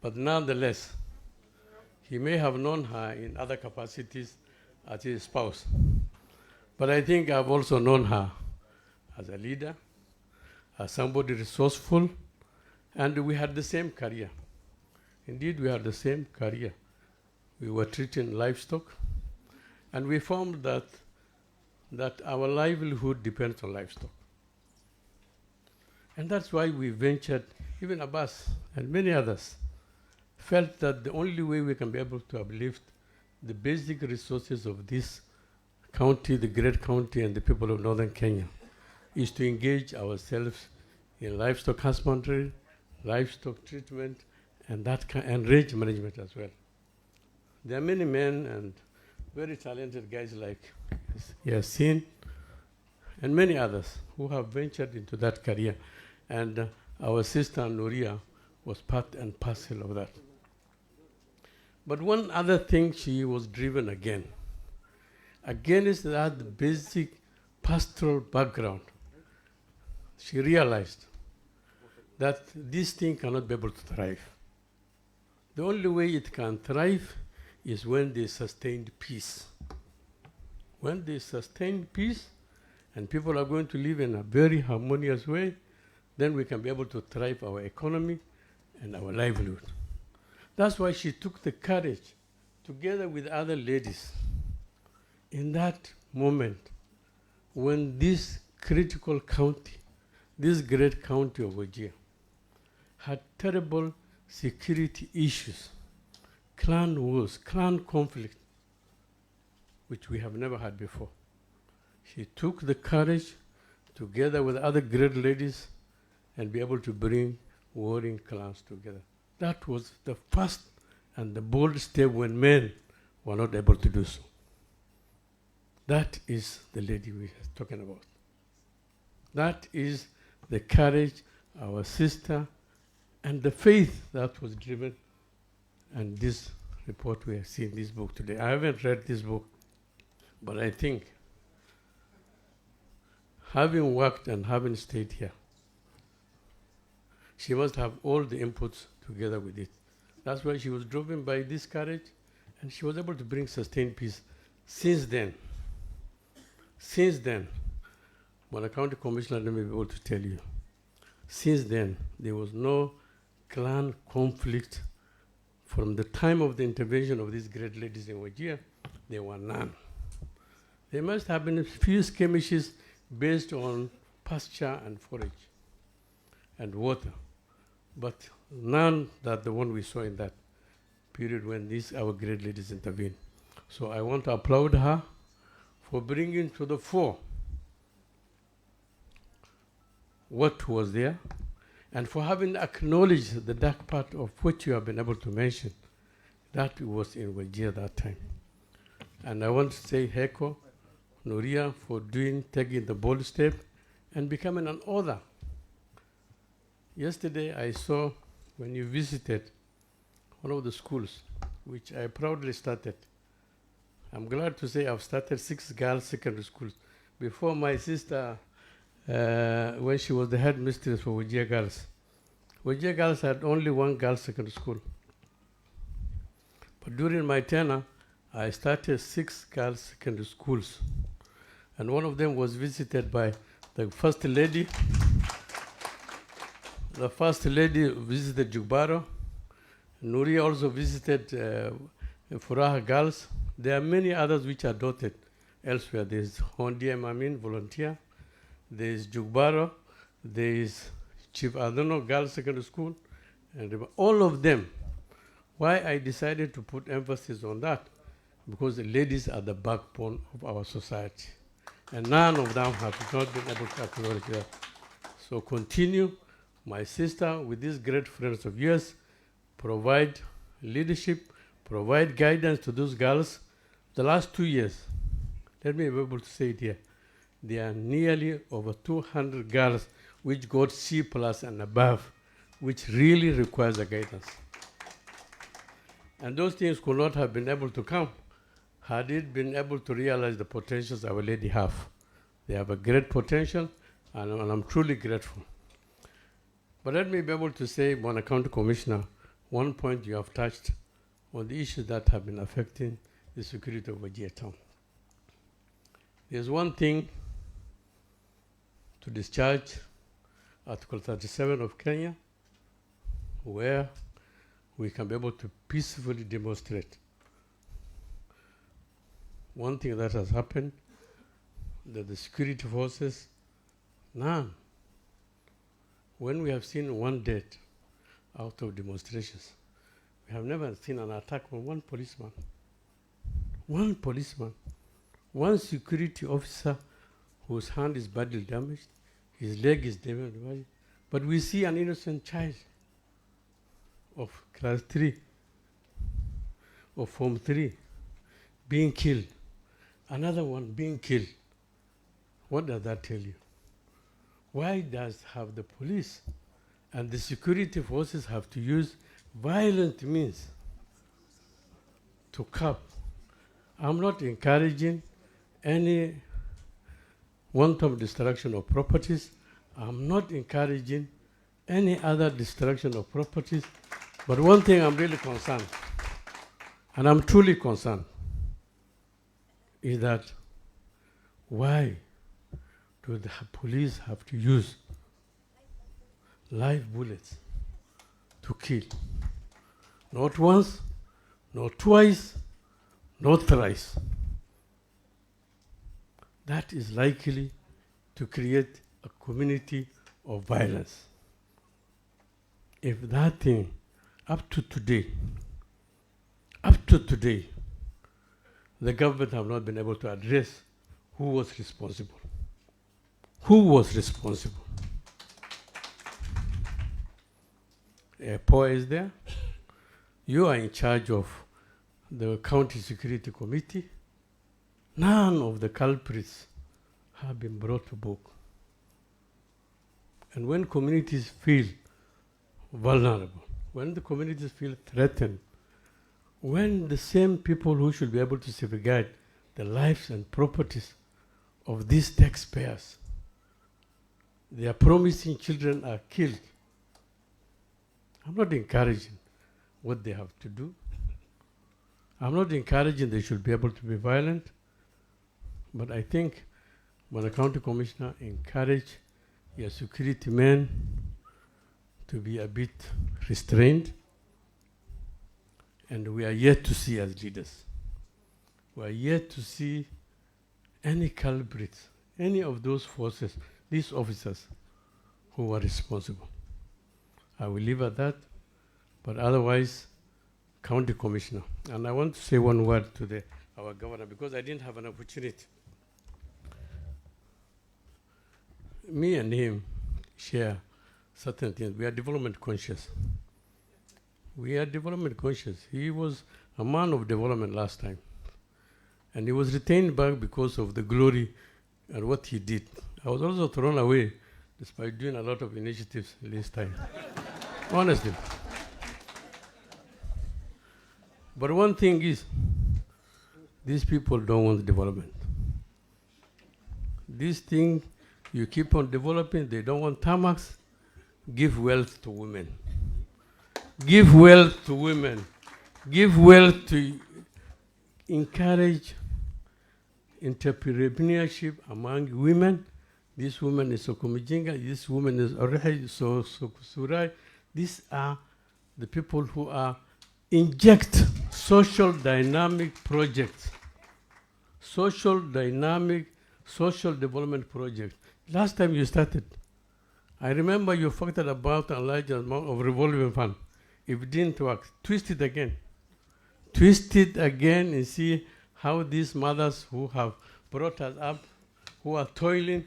But nonetheless, he may have known her in other capacities as his spouse. But I think I've also known her as a leader, as somebody resourceful, and we had the same career. Indeed, we had the same career. We were treating livestock, and we found that our livelihood depends on livestock. And that's why we ventured, even Abbas and many others, felt that the only way we can be able to uplift the basic resources of this county, the great county, and the people of northern Kenya, is to engage ourselves in livestock husbandry, livestock treatment, and range management as well. There are many men and very talented guys like Yasin and many others who have ventured into that career. And our sister Nuria was part and parcel of that. But one other thing she was driven against that basic pastoral background. She realized that this thing cannot be able to thrive. The only way it can thrive is when there's sustained peace. When there's sustained peace and people are going to live in a very harmonious way, then we can be able to thrive our economy and our livelihood. That's why she took the courage, together with other ladies, in that moment when this critical county, this great county of Wajir, had terrible security issues, clan wars, clan conflict, which we have never had before. She took the courage, together with other great ladies, and be able to bring warring clans together. That was the first and the bold step when men were not able to do so. That is the lady we are talking about. That is the courage, our sister, and the faith that was driven. And this report we have seen, this book today. I haven't read this book, but I think having worked and having stayed here, she must have all the inputs together with it. That's why she was driven by this courage, and she was able to bring sustained peace. Since then, when a county commissioner may be able to tell you, since then, there was no clan conflict. From the time of the intervention of these great ladies in Wajir, there were none. There must have been a few skirmishes based on pasture and forage and water, but none that the one we saw in that period when these our great ladies intervened. So I want to applaud her for bringing to the fore what was there, and for having acknowledged the dark part of what you have been able to mention, that was in Wajir that time. And I want to say Heko, Nuria, for taking the bold step and becoming an author. Yesterday I saw when you visited one of the schools, which I proudly started. I'm glad to say I've started 6 girls' secondary schools. Before my sister, when she was the headmistress for Wajir Girls. Wajir Girls had only 1 girls' secondary school. But during my tenure, I started 6 girls' secondary schools. And one of them was visited by the First Lady. The First Lady visited Jugbaro. Nuria also visited Furaha Girls. There are many others which are dotted elsewhere. There's Hondia Mamin, volunteer. There's Jugbaro. There's Chief Adono Girls Secondary School. And all of them. Why I decided to put emphasis on that? Because the ladies are the backbone of our society. And none of them have not been able to acknowledge that. So continue, my sister, with these great friends of yours, provide leadership, provide guidance to those girls. The last 2 years, let me be able to say it here, there are nearly over 200 girls which got C+ and above, which really requires a guidance. And those things could not have been able to come had it been able to realize the potentials our lady have. They have a great potential, and I'm truly grateful. But let me be able to say, Bona County Commissioner, one point you have touched on the issues that have been affecting the security of Wajir town. There's one thing to discharge Article 37 of Kenya, where we can be able to peacefully demonstrate. One thing that has happened, that the security forces, none. When we have seen 1 death out of demonstrations, we have never seen an attack on 1 policeman. 1 policeman. 1 security officer whose hand is badly damaged, his leg is damaged, but we see an innocent child of class 3 or form 3 being killed, another one being killed. What does that tell you? Why does have the police and the security forces have to use violent means to curb. I'm not encouraging any wanton destruction of properties. I'm not encouraging any other destruction of properties. But one thing I'm really concerned, and I'm truly concerned, is that why do the police have to use live bullets to kill? Not once, not twice, not thrice. That is likely to create a community of violence. If that thing, up to today, the government have not been able to address who was responsible. Who was responsible? POA is there. You are in charge of the County Security Committee. None of the culprits have been brought to book. And when communities feel vulnerable, when the communities feel threatened, when the same people who should be able to safeguard the lives and properties of these taxpayers, their promising children are killed, I'm not encouraging what they have to do. I'm not encouraging they should be able to be violent, but I think when the county commissioner encourage your security men to be a bit restrained, and we are yet to see as leaders, we are yet to see any culprits, any of those forces, these officers who are responsible. I will leave at that, but otherwise, county commissioner. And I want to say one word to our governor, because I didn't have an opportunity. Me and him share certain things. We are development conscious. We are development conscious. He was a man of development last time. And he was retained back because of the glory and what he did. I was also thrown away despite doing a lot of initiatives this time. Honestly. But one thing is, these people don't want development. This thing you keep on developing, they don't want tarmacs. Give wealth to women. Give wealth to women. Give wealth to encourage entrepreneurship among women. This woman is Sokomijinga, this woman is Orehe, Surai. These are the people who are inject social dynamic projects. Social dynamic, social development projects. Last time you started, I remember you factored about a large amount of revolving fund. If it didn't work, twist it again. Twist it again and see how these mothers who have brought us up, who are toiling,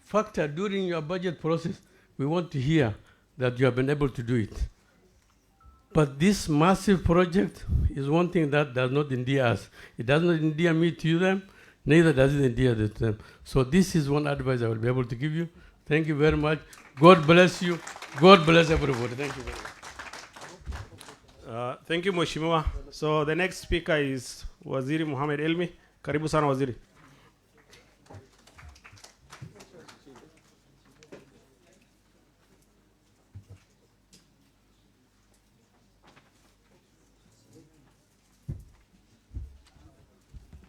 factor during your budget process. We want to hear that you have been able to do it. But this massive project is one thing that does not endear us. It does not endear me to them, neither does it endear them. So this is one advice I will be able to give you. Thank you very much. God bless you. God bless everybody. Thank you very much. Thank you, Mheshimiwa. So the next speaker is Waziri Muhammad Elmi. Karibu sana Waziri.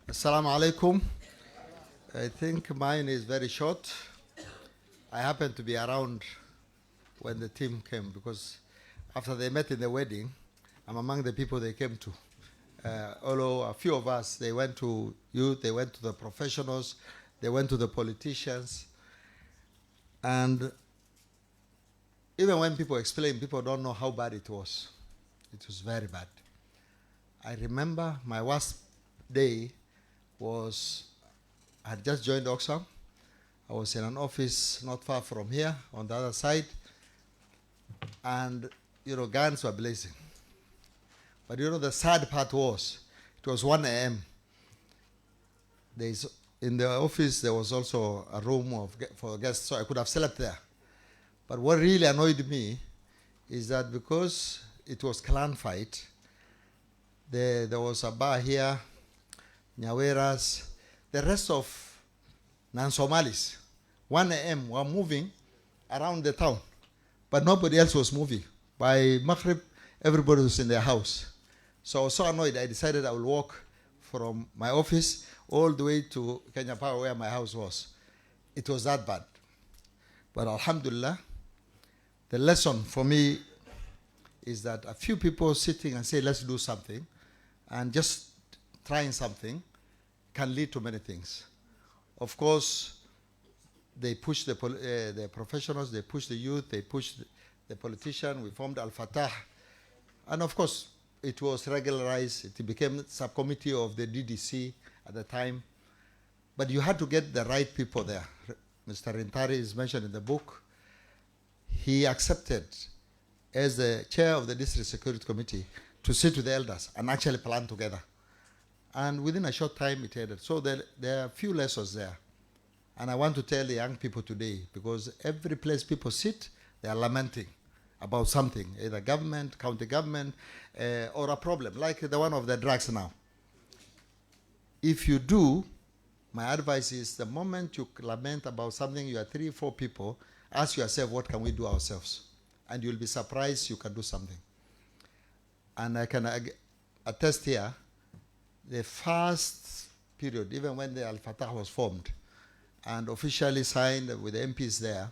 Assalamu alaikum. I think mine is very short. I happened to be around when the team came, because after they met in the wedding, I'm among the people they came to. Although a few of us, they went to youth, they went to the professionals, they went to the politicians. And even when people explain, people don't know how bad it was. It was very bad. I remember my worst day was, I had just joined Oxfam. I was in an office not far from here, on the other side. And, guns were blazing. But the sad part was, it was 1 a.m. In the office, there was also a room for guests, so I could have slept there. But what really annoyed me is that because it was clan fight, There was a bar here, Nyaweras, the rest of non-Somalis. 1 a.m. were moving around the town, but nobody else was moving. By Maghrib, everybody was in their house. So I was so annoyed, I decided I will walk from my office all the way to Kenya Power where my house was. It was that bad. But Alhamdulillah, the lesson for me is that a few people sitting and say, let's do something, and just trying something can lead to many things. Of course, they push the professionals, they push the youth, they push the politician. We formed Al-Fatah. And of course, it was regularized. It became subcommittee of the DDC at the time. But you had to get the right people there. Mr. Rintari is mentioned in the book. He accepted as the chair of the District Security Committee to sit with the elders and actually plan together. And within a short time, it ended. So there are a few lessons there. And I want to tell the young people today, because every place people sit, they are lamenting about something, either government, county government, or a problem, like the one of the drugs now. If you do, my advice is the moment you lament about something, you are 3, 4 people, ask yourself, what can we do ourselves? And you'll be surprised you can do something. And I can attest here, the first period, even when the Al-Fatah was formed and officially signed with the MPs there,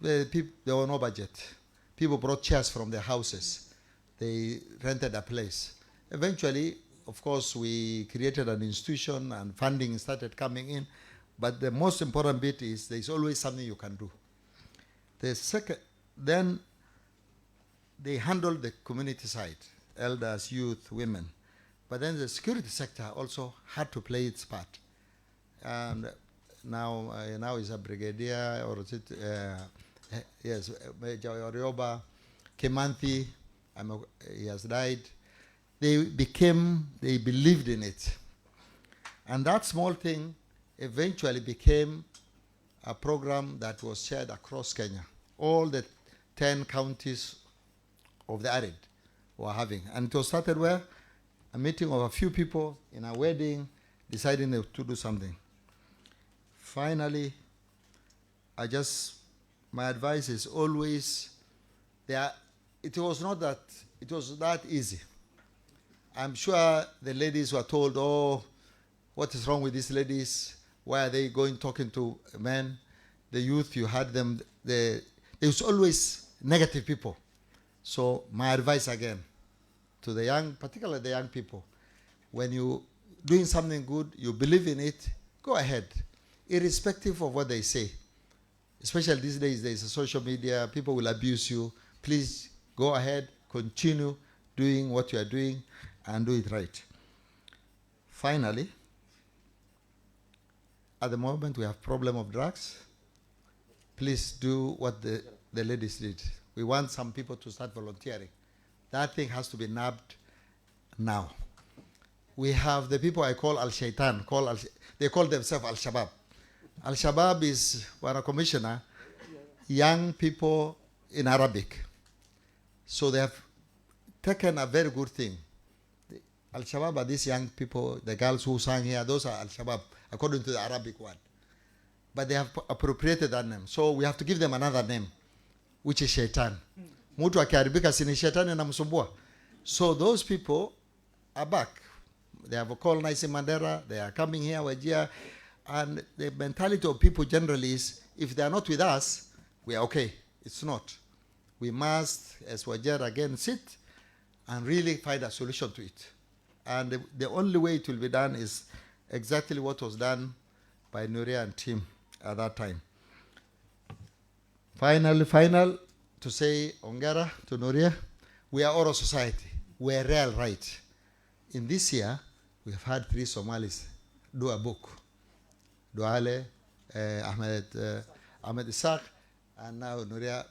there was no budget. People brought chairs from their houses. They rented a place. Eventually, of course, we created an institution and funding started coming in. But the most important bit is there's always something you can do. The second, then they handled the community side, elders, youth, women. But then the security sector also had to play its part. And now is a brigadier, or is it, yes, Major Orioba, Kemanthi, he has died. They believed in it. And that small thing eventually became a program that was shared across Kenya. All the 10 counties of the arid were having. And it was started where? A meeting of a few people in a wedding, deciding to do something. Finally, my advice is always, it was that easy. I'm sure the ladies were told, oh, what is wrong with these ladies? Why are they talking to men? The youth, you had them, there was always negative people. So my advice again, to the young, particularly the young people, when you doing something good, you believe in it, go ahead, irrespective of what they say. Especially these days, there's a social media, people will abuse you. Please go ahead, continue doing what you are doing, and do it right. Finally, at the moment we have problem of drugs. Please do what the ladies did. We want some people to start volunteering. That thing has to be nabbed now. We have the people I call Al-Shaitan, they call themselves Al-Shabaab. Al-Shabaab is, when a commissioner, young people in Arabic. So they have taken a very good thing. Al-Shabaab are these young people, the girls who sang here, those are Al-Shabaab, according to the Arabic one. But they have appropriated that name. So we have to give them another name, which is Shaitan. Mutu akiharibika sini Shaitan inamsumbua. So those people are back. They have colonized in Mandera, they are coming here, Wajir, and the mentality of people generally is, if they are not with us, we are okay. It's not. We must, as Wajir, again sit and really find a solution to it. And the only way it will be done is exactly what was done by Nuria and team at that time. Final to say Ongara to Nuria, we are oral society. We are real right. In this year, we have had 3 Somalis do a book. Duale, Ahmed Isaac, and now Nuria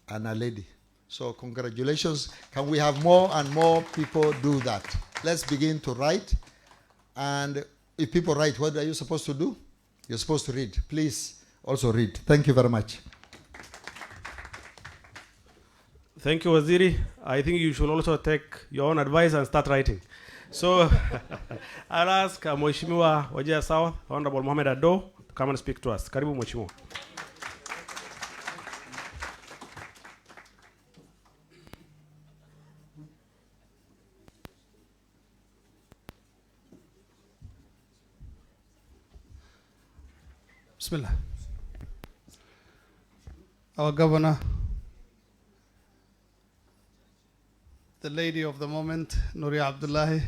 and a lady. So congratulations. Can we have more and more people do that? Let's begin to write. And if people write, what are you supposed to do? You're supposed to read. Please also read. Thank you very much. Thank you, Waziri. I think you should also take your own advice and start writing. So I'll ask Mheshimiwa Wajir South, Honorable Mohamed Ado, to come and speak to us. Karibu Mheshimiwa. Bismillah. Our governor, the lady of the moment, Nuria Abdullahi,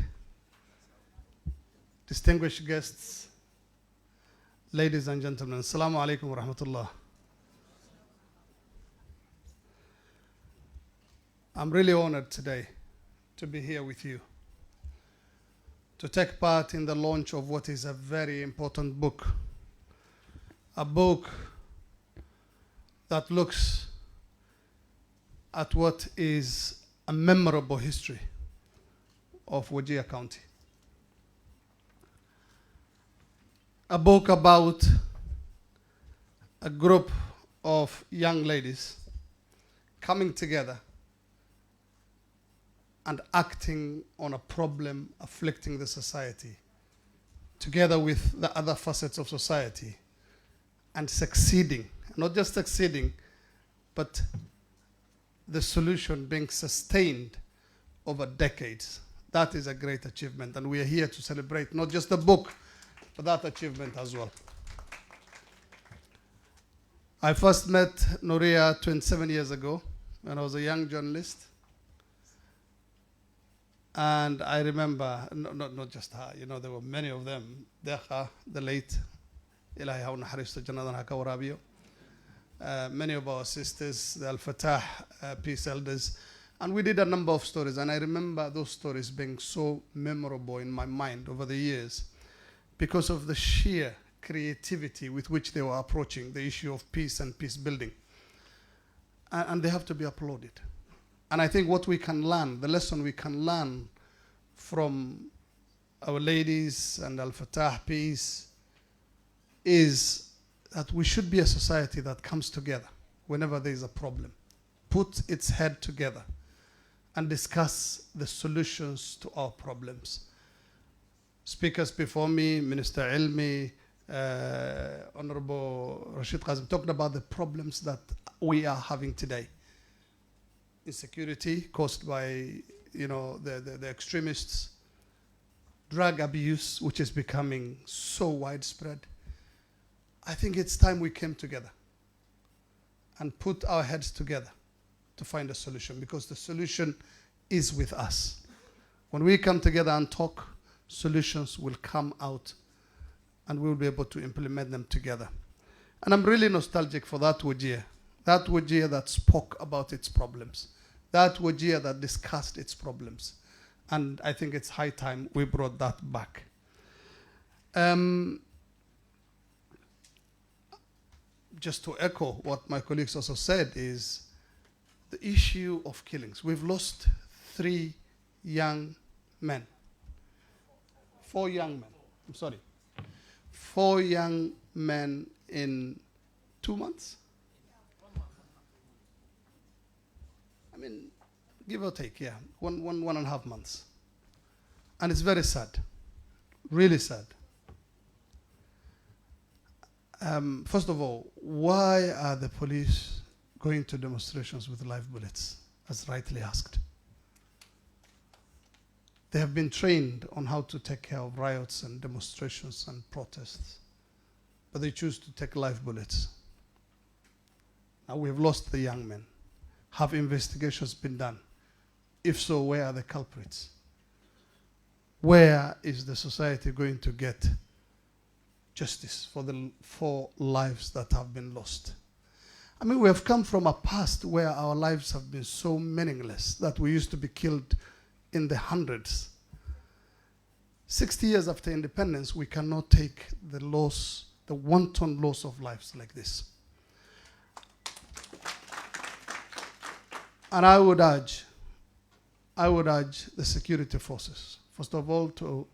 distinguished guests, ladies and gentlemen, Assalamu alaikum wa rahmatullah. I'm really honored today to be here with you, to take part in the launch of what is a very important book, a book that looks at what is a memorable history of Wajir County. A book about a group of young ladies coming together and acting on a problem afflicting the society, together with the other facets of society, and succeeding. Not just succeeding, but the solution being sustained over decades. That is a great achievement, and we are here to celebrate not just the book, but that achievement as well. I first met Nuria 27 years ago when I was a young journalist. And I remember, not just her, you know, there were many of them. Dekha, the late, Ilahi Hauna Harista Janadan Haka Warabiyo. Many of our sisters, the Al-Fatah peace elders, and we did a number of stories, and I remember those stories being so memorable in my mind over the years because of the sheer creativity with which they were approaching the issue of peace and peace building. And they have to be applauded. And I think what we can learn, the lesson we can learn from our ladies and Al-Fatah peace is that we should be a society that comes together whenever there is a problem, put its head together and discuss the solutions to our problems. Speakers before me, Minister Ilmi, Honorable Rashid Qazim, talked about the problems that we are having today. Insecurity caused by, you know, the extremists, drug abuse, which is becoming so widespread. I think it's time we came together and put our heads together to find a solution, because the solution is with us. When we come together and talk, solutions will come out and we'll be able to implement them together. And I'm really nostalgic for that Wajir that spoke about its problems, that Wajir that discussed its problems. And I think it's high time we brought that back. Just to echo what my colleagues also said, is the issue of killings. We've lost 3 young men. 4 young men. I'm sorry. 4 young men in 2 months? I mean, give or take, yeah. 1.5 months. And it's very sad. Really sad. First of all, why are the police going to demonstrations with live bullets, as rightly asked? They have been trained on how to take care of riots and demonstrations and protests, but they choose to take live bullets. Now we have lost the young men. Have investigations been done? If so, where are the culprits? Where is the society going to get justice for the 4 lives that have been lost? I mean, we have come from a past where our lives have been so meaningless that we used to be killed in the hundreds. 60 years after independence, we cannot take the loss, the wanton loss of lives like this. And I would urge the security forces, first of all, to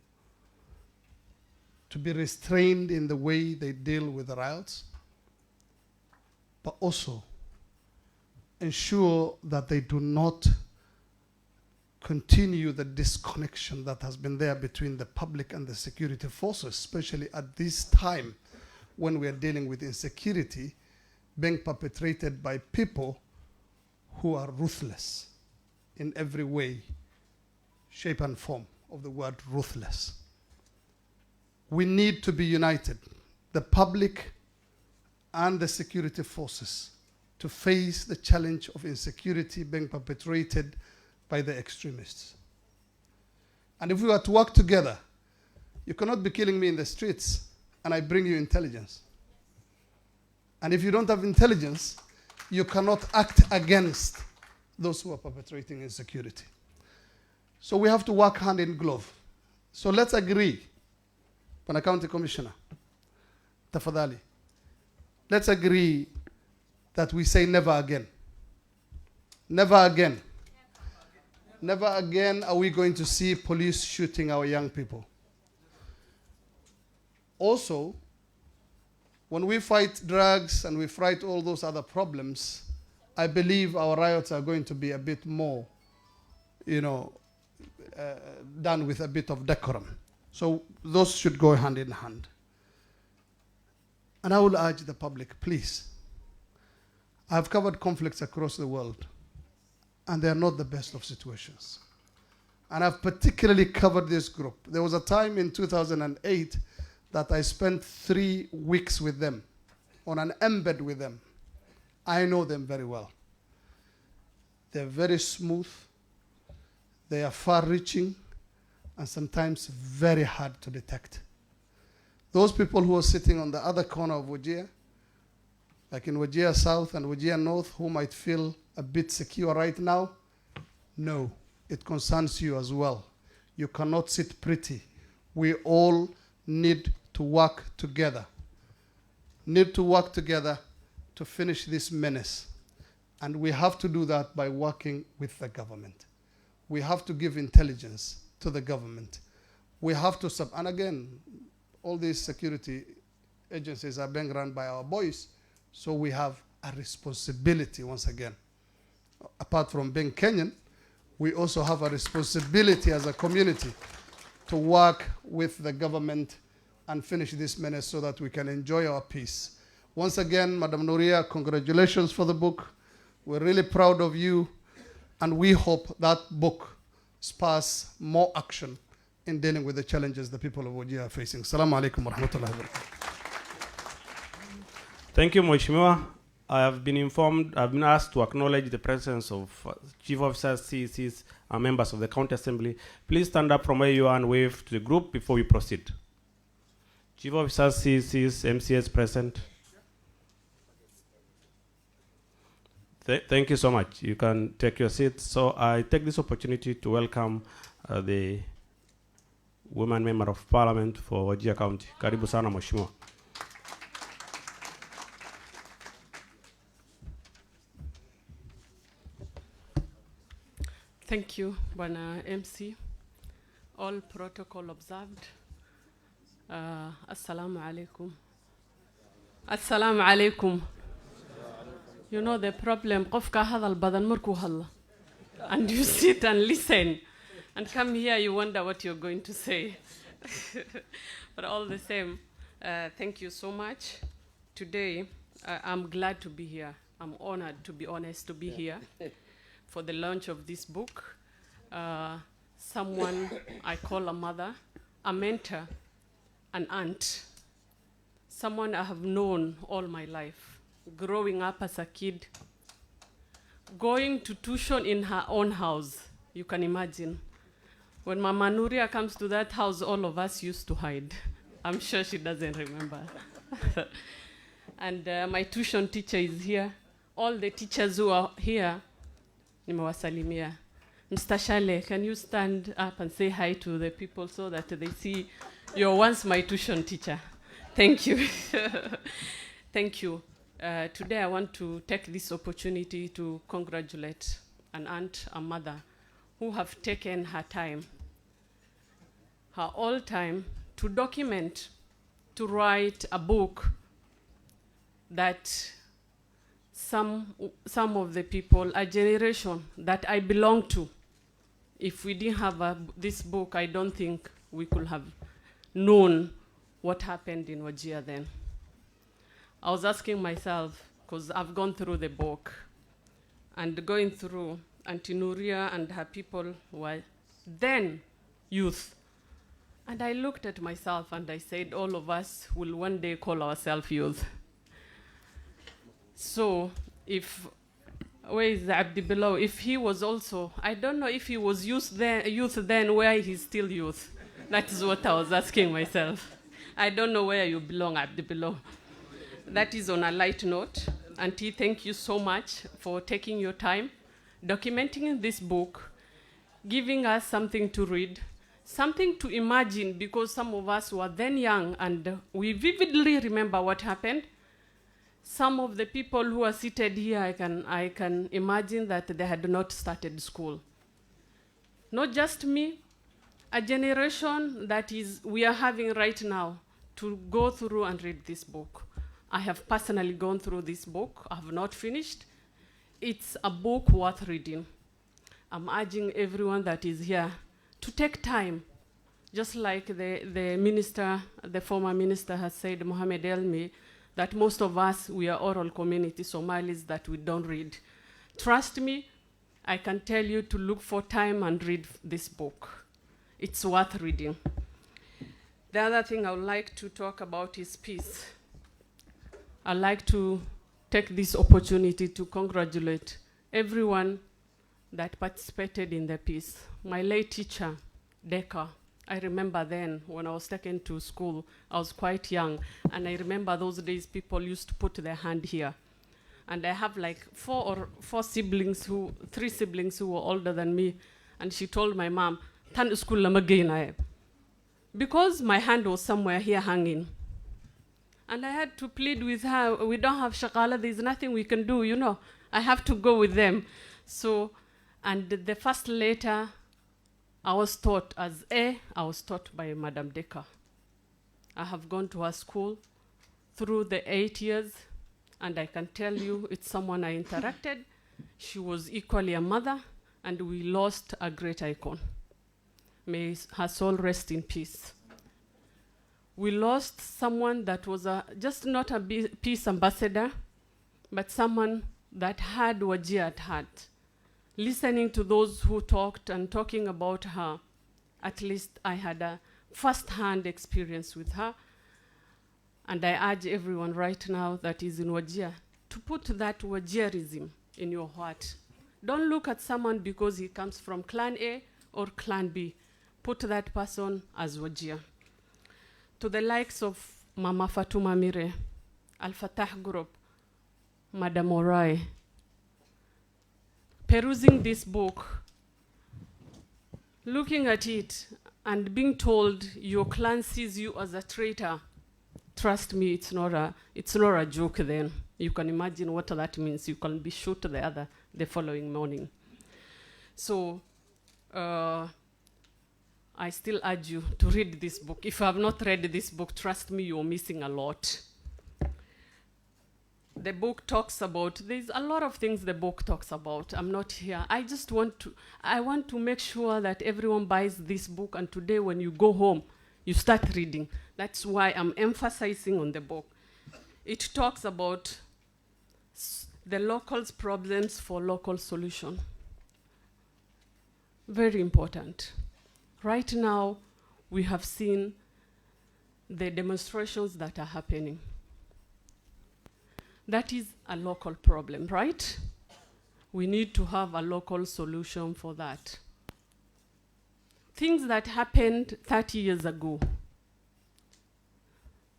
be restrained in the way they deal with the riots, but also ensure that they do not continue the disconnection that has been there between the public and the security forces, especially at this time when we are dealing with insecurity being perpetrated by people who are ruthless in every way, shape and form of the word ruthless. We need to be united, the public and the security forces, to face the challenge of insecurity being perpetrated by the extremists. And if we are to work together, you cannot be killing me in the streets and I bring you intelligence. And if you don't have intelligence, you cannot act against those who are perpetrating insecurity. So we have to work hand in glove. So let's agree, Pana County Commissioner, tafadhali, let's agree that we say never again. Never again. Never again are we going to see police shooting our young people. Also, when we fight drugs and we fight all those other problems, I believe our riots are going to be a bit more, done with a bit of decorum. So those should go hand in hand. And I will urge the public, please. I've covered conflicts across the world, and they are not the best of situations. And I've particularly covered this group. There was a time in 2008 that I spent 3 weeks with them, on an embed with them. I know them very well. They're very smooth, they are far-reaching, and sometimes very hard to detect. Those people who are sitting on the other corner of Wajir, like in Wajir South and Wajir North, who might feel a bit secure right now, no, it concerns you as well. You cannot sit pretty. We all need to work together. Need to work together to finish this menace. And we have to do that by working with the government. We have to give intelligence to the government. We have to and again, all these security agencies are being run by our boys, so we have a responsibility once again. Apart from being Kenyan, we also have a responsibility as a community to work with the government and finish this menace so that we can enjoy our peace. Once again, Madam Nuria, congratulations for the book. We're really proud of you, and we hope that book spurs more action in dealing with the challenges the people of Wajir are facing. Assalamu alaikum wa rahmatullahi wa barakatuh. Thank you, Mheshimiwa. I have been informed, I've been asked to acknowledge the presence of Chief Officers, CECs, and members of the County Assembly. Please stand up from where you are and wave to the group before we proceed. Chief Officers, CECs, MCS present. Thank you so much. You can take your seats. So I take this opportunity to welcome the Women Member of Parliament for Wajir County. Karibu sana Mheshimiwa. Thank you, Bwana MC. All protocol observed. Assalamu alaikum. Assalamu alaikum. You know the problem, qofka hadal badan marku hadla. And you sit and listen. And come here, you wonder what you're going to say. But all the same, thank you so much. Today, I'm glad to be here. I'm honored, to be honest, to be here for the launch of this book. Someone I call a mother, a mentor, an aunt, someone I have known all my life, growing up as a kid, going to tuition in her own house. You can imagine. When Mama Nuria comes to that house, all of us used to hide. I'm sure she doesn't remember. And my tuition teacher is here. All the teachers who are here, nimewasalimia. Mr. Shale, can you stand up and say hi to the people so that they see you're once my tuition teacher? Thank you. Thank you. Today I want to take this opportunity to congratulate an aunt, a mother, who have taken her time, her all time, to document, to write a book that some of the people, a generation that I belong to, If we didn't have this book, I don't think we could have known what happened in Wajir then. I was asking myself, because I've gone through the book, and going through, Auntie Nuria and her people were then youth. And I looked at myself and I said, all of us will one day call ourselves youth. So where is Abdi below? If he was also, I don't know if he was youth then, where he's still youth. That is what I was asking myself. I don't know where you belong, Abdi below. That is on a light note. Auntie, thank you so much for taking your time, documenting this book, giving us something to read, something to imagine, because some of us were then young and we vividly remember what happened. Some of the people who are seated here, I can imagine that they had not started school. Not just me, a generation that we are having right now to go through and read this book. I have personally gone through this book. I have not finished. It's a book worth reading. I'm urging everyone that is here to take time, just like the former minister has said, Mohamed Elmi, that most of us, we are oral community Somalis that we don't read. Trust me, I can tell you to look for time and read this book. It's worth reading. The other thing I would like to talk about is peace. I'd like to take this opportunity to congratulate everyone that participated in the peace. My late teacher, Deka, I remember then when I was taken to school, I was quite young, and I remember those days people used to put their hand here. And I have like three siblings who were older than me, and she told my mom, "Tan school lama geynayo," because my hand was somewhere here hanging. And I had to plead with her, we don't have shakala, there's nothing we can do, I have to go with them. So, and the first letter I was taught I was taught by Madam Deka. I have gone to her school through the 8 years, and I can tell you it's someone I interacted. She was equally a mother, and we lost a great icon. May her soul rest in peace. We lost someone that was just not a peace ambassador, but someone that had Wajir at heart. Listening to those who talked and talking about her, at least I had a first-hand experience with her. And I urge everyone right now that is in Wajir to put that Wajirism in your heart. Don't look at someone because he comes from Clan A or Clan B. Put that person as Wajir. To the likes of Mama Fatuma Mire, Al-Fatah Group, Madam Orai, perusing this book, looking at it and being told your clan sees you as a traitor, trust me, it's not a joke then. You can imagine what that means. You can be shot the following morning. So, I still urge you to read this book. If you have not read this book, trust me, you're missing a lot. The book talks about, there's a lot of things the book talks about. I'm not here. I want to make sure that everyone buys this book, and today when you go home, you start reading. That's why I'm emphasizing on the book. It talks about the locals' problems for local solution. Very important. Right now, we have seen the demonstrations that are happening. That is a local problem, right? We need to have a local solution for that. Things that happened 30 years ago.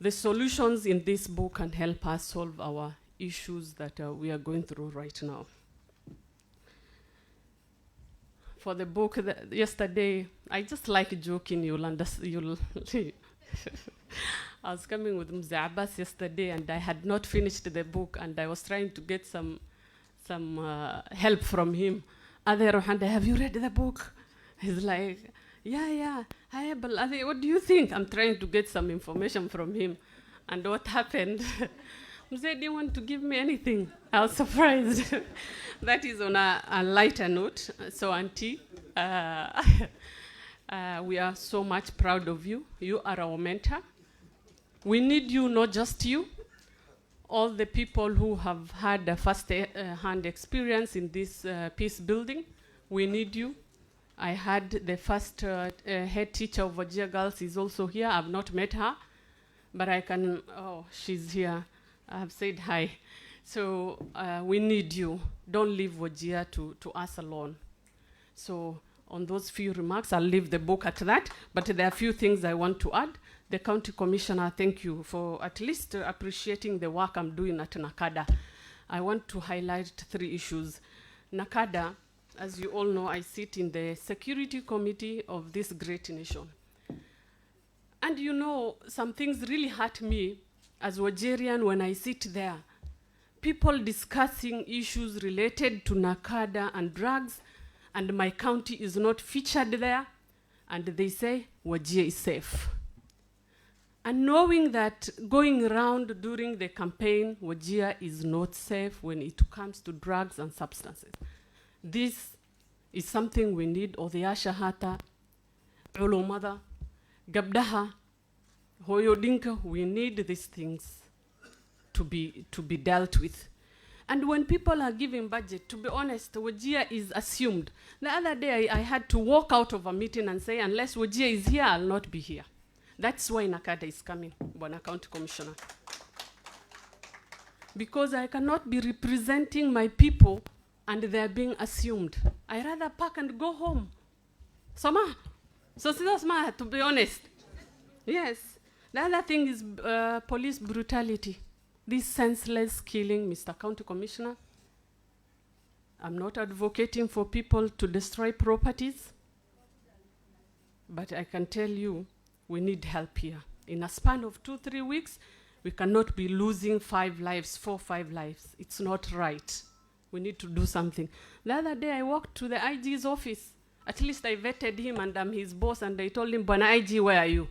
The solutions in this book can help us solve our issues that we are going through right now. For the book yesterday, I just like joking, I was coming with Mzee Abbas yesterday, and I had not finished the book, and I was trying to get some help from him. Have you read the book? He's like, yeah. What do you think? I'm trying to get some information from him. And what happened? Mzee didn't want to give me anything. I was surprised. That is on a lighter note. So, Auntie, we are so much proud of you. You are our mentor. We need you, not just you. All the people who have had a first-hand experience in this peace building, we need you. I had the first head teacher of Wajir Girls is also here. I've not met her, but I can, oh, she's here. I have said hi. So we need you. Don't leave Wajir to us alone. So on those few remarks, I'll leave the book at that, but there are a few things I want to add. The County Commissioner, thank you for at least appreciating the work I'm doing at NACADA. I want to highlight 3 issues. NACADA, as you all know, I sit in the Security Committee of this great nation. And you know, some things really hurt me as Wajirian when I sit there. People discussing issues related to NACADA and drugs, and my county is not featured there, and they say Wajir is safe. And knowing that going around during the campaign, Wajir is not safe when it comes to drugs and substances. This is something we need. Odhiya Shahata, Ulumada, Gabdaha, Hoyodinka, we need these things to be dealt with. And when people are giving budget, to be honest, Wajir is assumed. The other day I had to walk out of a meeting and say, unless Wajir is here, I'll not be here. That's why NACADA is coming, Bwana County Commissioner. Because I cannot be representing my people and they're being assumed. I rather pack and go home. Sama. So Sama, to be honest. Yes. The other thing is police brutality. This senseless killing, Mr. County Commissioner. I'm not advocating for people to destroy properties, but I can tell you, we need help here. In a span of 2-3 weeks, we cannot be losing 5 lives, 4-5 lives. It's not right. We need to do something. The other day, I walked to the IG's office. At least I vetted him and I'm his boss, and I told him, Bwana IG, where are you?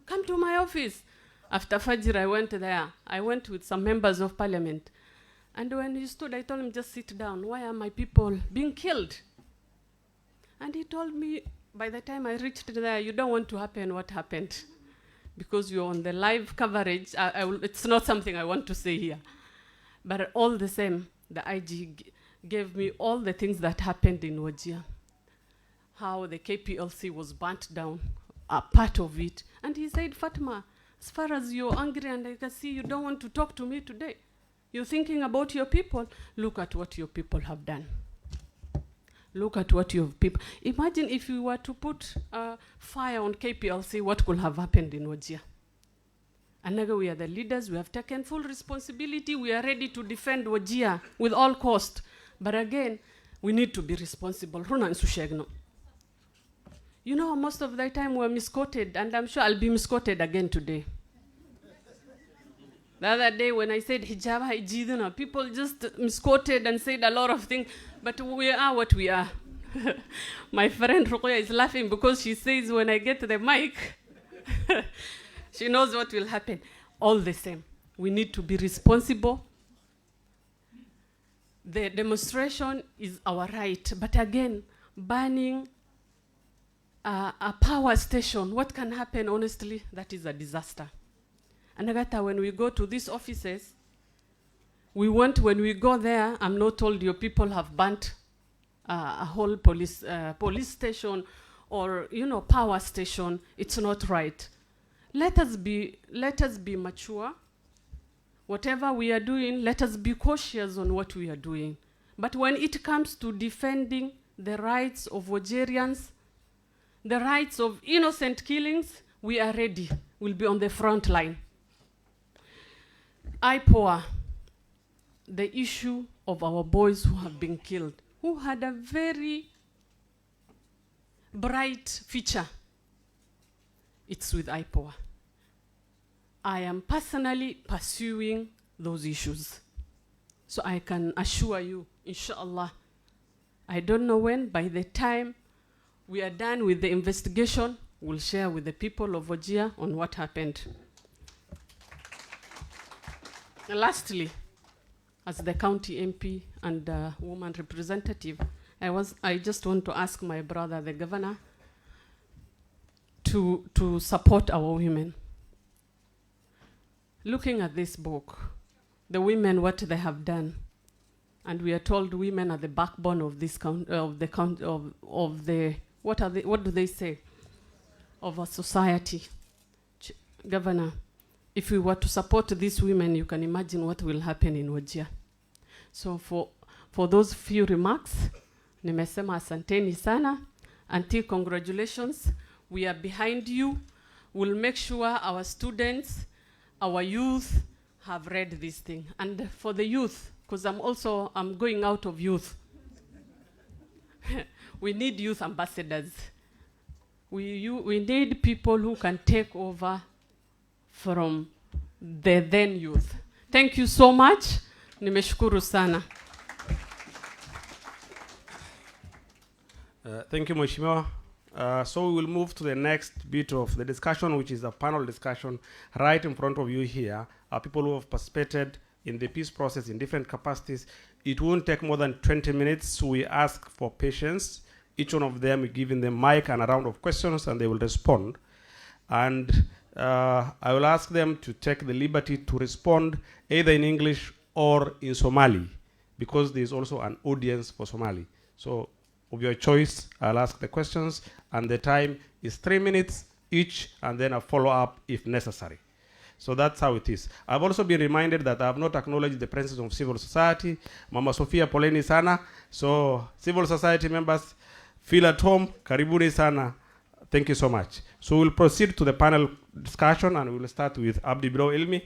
Come to my office. After Fajr, I went there. I went with some members of parliament. And when he stood, I told him, just sit down. Why are my people being killed? And he told me, by the time I reached there, you don't want to happen what happened. Because you're on the live coverage. It's not something I want to say here. But all the same, the IG gave me all the things that happened in Wajir. How the KPLC was burnt down, a part of it. And he said, Fatima, as far as you're angry and I can see you don't want to talk to me today, you're thinking about your people, look at what your people have done. Look at what your people... Imagine if you were to put fire on KPLC, what could have happened in Wajir? And now we are the leaders, we have taken full responsibility, we are ready to defend Wajir with all cost. But again, we need to be responsible. You know, most of the time we're misquoted, and I'm sure I'll be misquoted again today. The other day when I said hijab, hijiduna, people just misquoted and said a lot of things, but we are what we are. My friend Ruqya is laughing because she says when I get the mic, she knows what will happen. All the same, we need to be responsible. The demonstration is our right, but again, banning a power station, what can happen, honestly? That is a disaster. And Agata, when we go to these offices, when we go there, I'm not told your people have burnt a whole police station or, power station. It's not right. Let us be mature. Whatever we are doing, let us be cautious on what we are doing. But when it comes to defending the rights of Wajirians, the rights of innocent killings, we are ready. We'll be on the front line. IPOA, the issue of our boys who have been killed, who had a very bright future. It's with IPOA. I am personally pursuing those issues. So I can assure you, inshallah, I don't know when, by the time we are done with the investigation, we'll share with the people of Wajir on what happened. Lastly, as the county MP and woman representative, I just want to ask my brother, the governor, to support our women. Looking at this book, the women, what they have done, and we are told women are the backbone of this what do they say, of a society. Governor, if we were to support these women, you can imagine what will happen in Wajir. So for those few remarks, nimesema asanteni sana. Auntie, congratulations. We are behind you. We'll make sure our students, our youth have read this thing. And for the youth, because I'm going out of youth. We need youth ambassadors. We need people who can take over from the then youth. Thank you so much. Nimeshukuru sana. Thank you, Mheshimiwa. So we will move to the next bit of the discussion, which is a panel discussion. Right in front of you here are people who have participated in the peace process in different capacities. It won't take more than 20 minutes, so we ask for patience. Each one of them, we give them mic and a round of questions, and they will respond. And I will ask them to take the liberty to respond either in English or in Somali, because there is also an audience for Somali. So of your choice, I'll ask the questions, and the time is 3 minutes each, and then a follow-up if necessary. So that's how it is. I've also been reminded that I have not acknowledged the presence of civil society. Mama Sofia, poleni sana. So civil society members, feel at home. Karibuni sana. Thank you so much. So we'll proceed to the panel discussion, and we'll start with Abdi Bilo Ilmi.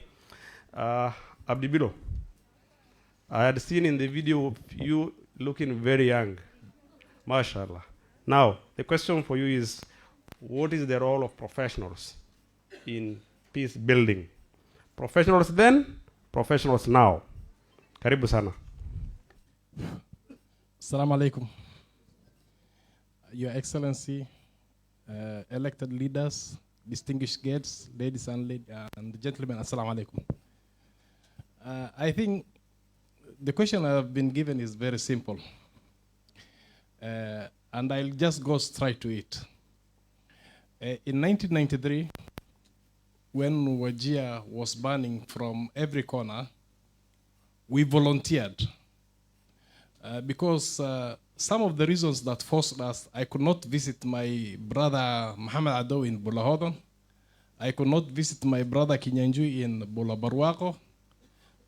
Abdi Bilo, I had seen in the video of you looking very young. MashaAllah. Now, the question for you is, what is the role of professionals in peace building? Professionals then, professionals now. Karibu sana. Assalamu alaikum. Your Excellency, elected leaders, distinguished guests, ladies and gentlemen, assalamu alaikum. I think the question I've been given is very simple. And I'll just go straight to it. In 1993, when Wajir was burning from every corner, we volunteered. Because some of the reasons that forced us, I could not visit my brother Muhammad Ado in Bulahodon. I could not visit my brother Kinyanjui in Bulabarwako.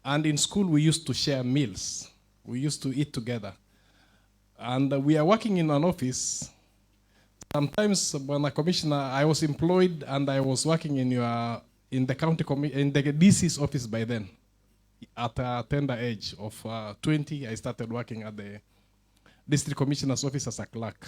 And in school, we used to share meals. We used to eat together. And we are working in an office. Sometimes when a commissioner, I was employed and I was working in the county in the DC's office by then. At a tender age of 20, I started working at the district commissioner's office as a clerk.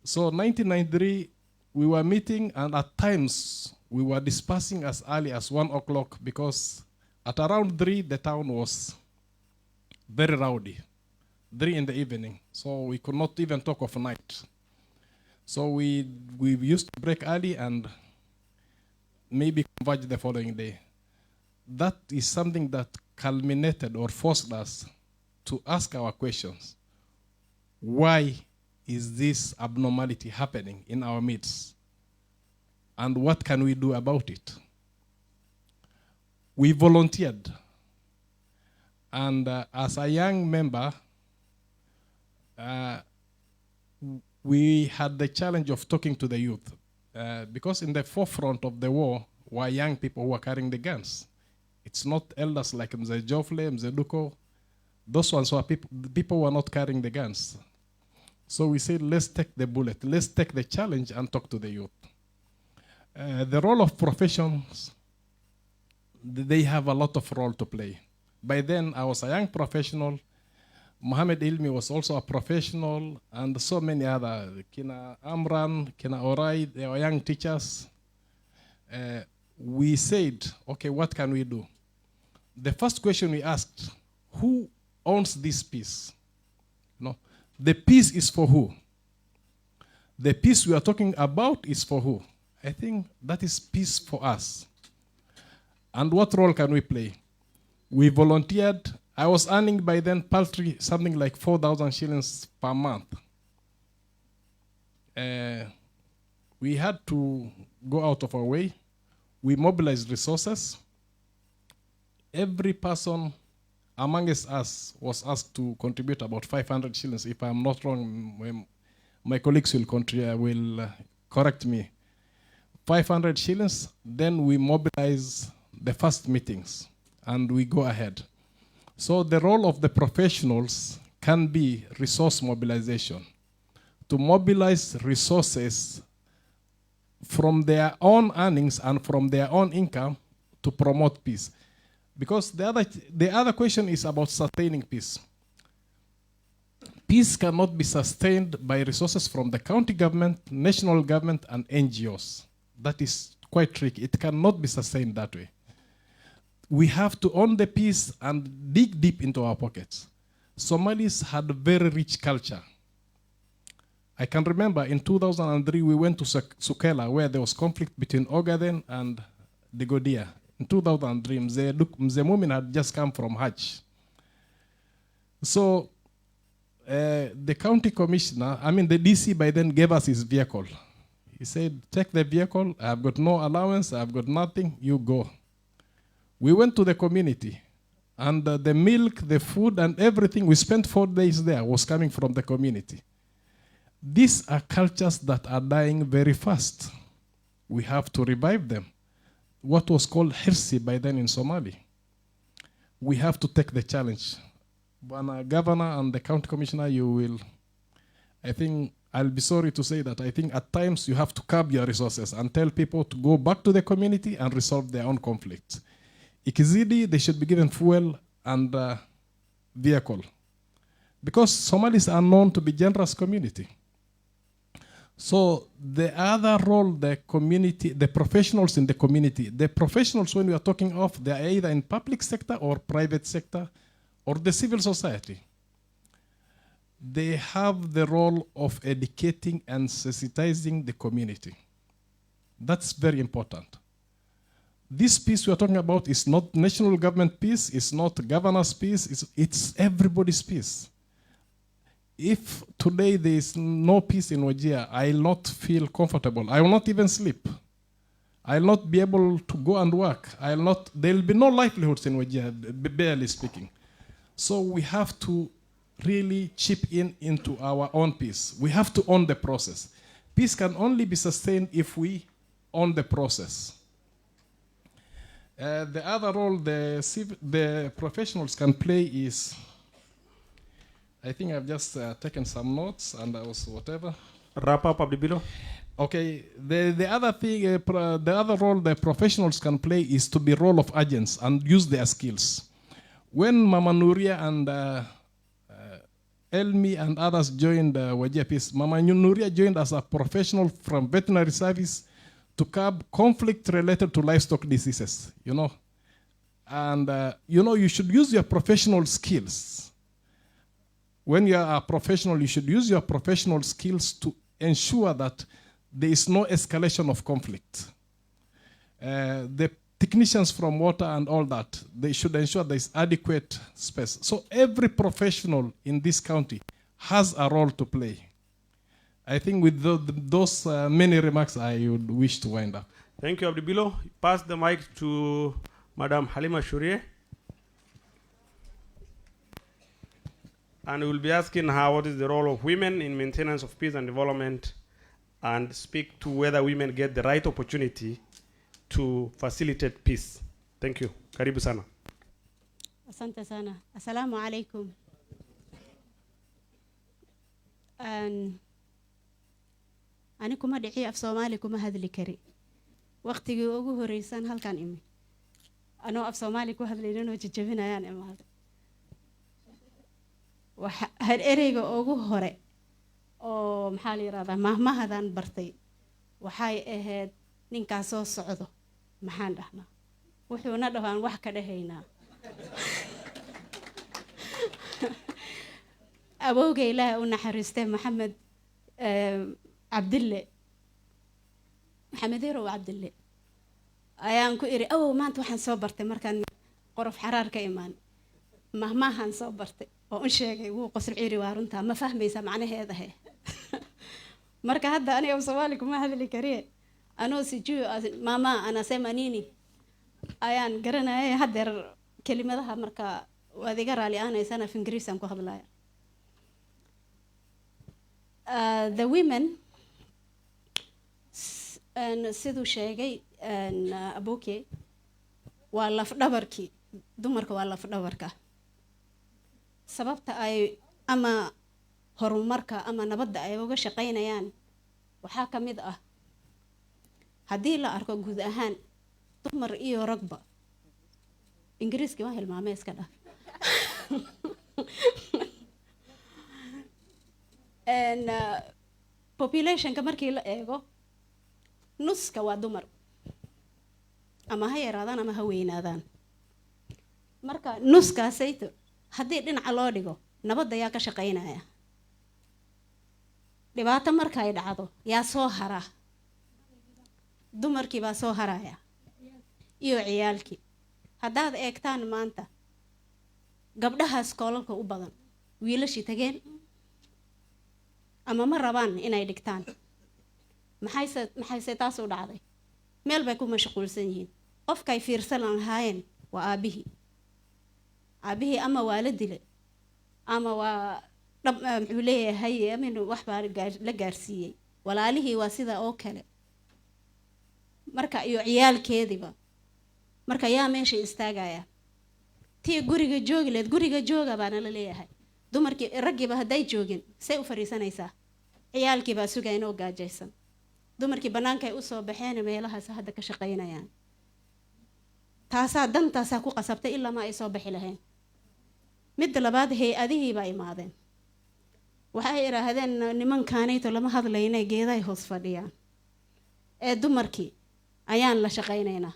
So 1993, we were meeting, and at times we were dispersing as early as 1 o'clock, because at around 3, the town was very rowdy. 3 in the evening, so we could not even talk of night. So we used to break early and maybe converge the following day. That is something that culminated or forced us to ask our questions. Why is this abnormality happening in our midst? And what can we do about it? We volunteered. And as a young member, we had the challenge of talking to the youth, because in the forefront of the war were young people who were carrying the guns. It's not elders like Mzee Jofle, Mzee Duko. Those ones were people who were not carrying the guns. So we said, let's take the bullet, let's take the challenge and talk to the youth. The role of professions, they have a lot of role to play. By then, I was a young professional. Mohammed Ilmi was also a professional, and so many other, Kina Amran, Kina Orai, they were young teachers. We said, okay, what can we do? The first question we asked, who owns this peace? No, the peace is for who? The peace we are talking about is for who? I think that is peace for us. And what role can we play? We volunteered. I was earning by then paltry something like 4,000 shillings per month. We had to go out of our way. We mobilized resources. Every person amongst us was asked to contribute about 500 shillings. If I'm not wrong, my colleagues will correct me. 500 shillings, then we mobilize the first meetings and we go ahead. So the role of the professionals can be resource mobilization, to mobilize resources from their own earnings and from their own income to promote peace. Because the other question is about sustaining peace. Peace cannot be sustained by resources from the county government, national government, and NGOs. That is quite tricky. It cannot be sustained that way. We have to own the peace and dig deep into our pockets. Somalis had a very rich culture. I can remember in 2003 we went to Sukela where there was conflict between Ogaden and the Godia. In 2003, Mzee Mumin had just come from Hajj. So the county commissioner, the DC by then gave us his vehicle. He said, take the vehicle, I've got no allowance, I've got nothing, you go. We went to the community and the milk, the food and everything, we spent 4 days there, was coming from the community. These are cultures that are dying very fast. We have to revive them. What was called Hirsi by then in Somali. We have to take the challenge. When governor and the county commissioner, you will, I think, I'll be sorry to say that I think at times you have to curb your resources and tell people to go back to the community and resolve their own conflicts. Ikizidi, they should be given fuel and vehicle. Because Somalis are known to be generous community. So the other role, the community, the professionals in the community, the professionals when we are talking of, they are either in public sector or private sector or the civil society. They have the role of educating and sensitizing the community. That's very important. This peace we are talking about is not national government peace, it's not governor's peace, it's everybody's peace. If today there is no peace in Wajir, I will not feel comfortable. I will not even sleep. I will not be able to go and work. There will be no livelihoods in Wajir, barely speaking. So we have to really chip into our own peace. We have to own the process. Peace can only be sustained if we own the process. The other role the professionals can play is, I think I've just taken some notes and I was whatever. Wrap up, Abdibilo. Okay, the other thing, the other role the professionals can play is to be role of agents and use their skills. When Mama Nuria and Elmi and others joined Wajir Peace, Mama Nuria joined as a professional from veterinary service to curb conflict related to livestock diseases, And, you should use your professional skills. When you are a professional, you should use your professional skills to ensure that there is no escalation of conflict. The technicians from water and all that, they should ensure there is adequate space. So every professional in this county has a role to play. I think with those many remarks, I would wish to wind up. Thank you, Abdibilo. Pass the mic to Madam Halima Shurie. And we will be asking her what is the role of women in maintenance of peace and development, and speak to whether women get the right opportunity to facilitate peace. Thank you. Karibu sana. Asante sana. Assalamu alaikum. Ani kuma dhici af Soomaali kuma hadli kari. Waqtigii ugu horeysan halkan imi. Anoo af Soomaali ku hadlaynin oo jajabinayaan imaaday. Har ereyga ugu hore oo maxaa la yiraahdaa mahmahadan bartay waxay ahayd ninkaas soo socdo maxaan dhahnaa wuxuuna dhahaan wax ka dhahaynaa abowga ilaahay u naxariistay maxamed Abdulle Maxamed Abdulle ayaan ku iri maanta waxaan soo bartay markaan qorof xaraar ka imaan mahmaahan soo bartay oo u sheegay wuu qosol ciiri waa runtaa ma fahmaysa macnaheeda he marka hadda aniga Soomaali kuma hadli kariye anoo sijuu mama ana sema nini ayaan garanayay hadeer kelimadaha marka waad iga raali aanaysana af Ingiriis aan ku hadlaya. The women and siduu sheegay abuke waa laf dhabarkii dumarka waa laf dhabarka sababta ay ama horumarka ama nabadda ay uga shaqeynayaan waxaa ka mid ah haddii la arko guud ahaan dumar iyo ragba Ingiriiska waa hilmaamay iska dhaaf and populationka markii la eego nuska waa dumar ama ha yaraadaan ama ha weynaadaan marka nuskaasayto haddii dhinaca loo dhigo nabadda yaa ka shaqeynaya dhibaato marka ay dhacdo yaa soo hara dumarkii baa soo haraya iyo ciyaalkii haddaad eegtaan maanta gabdhahaas koolalka u badan wiilashii tageen ama ma rabaan inay dhigtaan maxayse taas u dhacday meel bay ku mashquulsan yihiin qofkay fiirsan lahaayeen waa aabihii ama waa la dilay ama waa muxuu leeyahay amin wax baa la gaarsiiyey walaalihii waa sida oo kale marka iyo ciyaalkeediba marka yaa meesha istaagaya tii guriga joogileed guriga jooga baana la leeyahay dumarkii raggiiba hadday joogin say u fariisanaysaa ciyaalkii baa sugaya inoo gaajaysan dumarkii bannaanka ay u soo baxeen meelahaas hadda ka shaqeynayaan taasaa dantaasaa ku qasabtay ilaa ma ay soo baxi lahayn midda labaad hay-adihii baa imaadeen waxay idhaahdeen nimankaanayto lama hadlayna geedahay hoos fadhiyaan ee dumarkii ayaan la shaqaynaynaa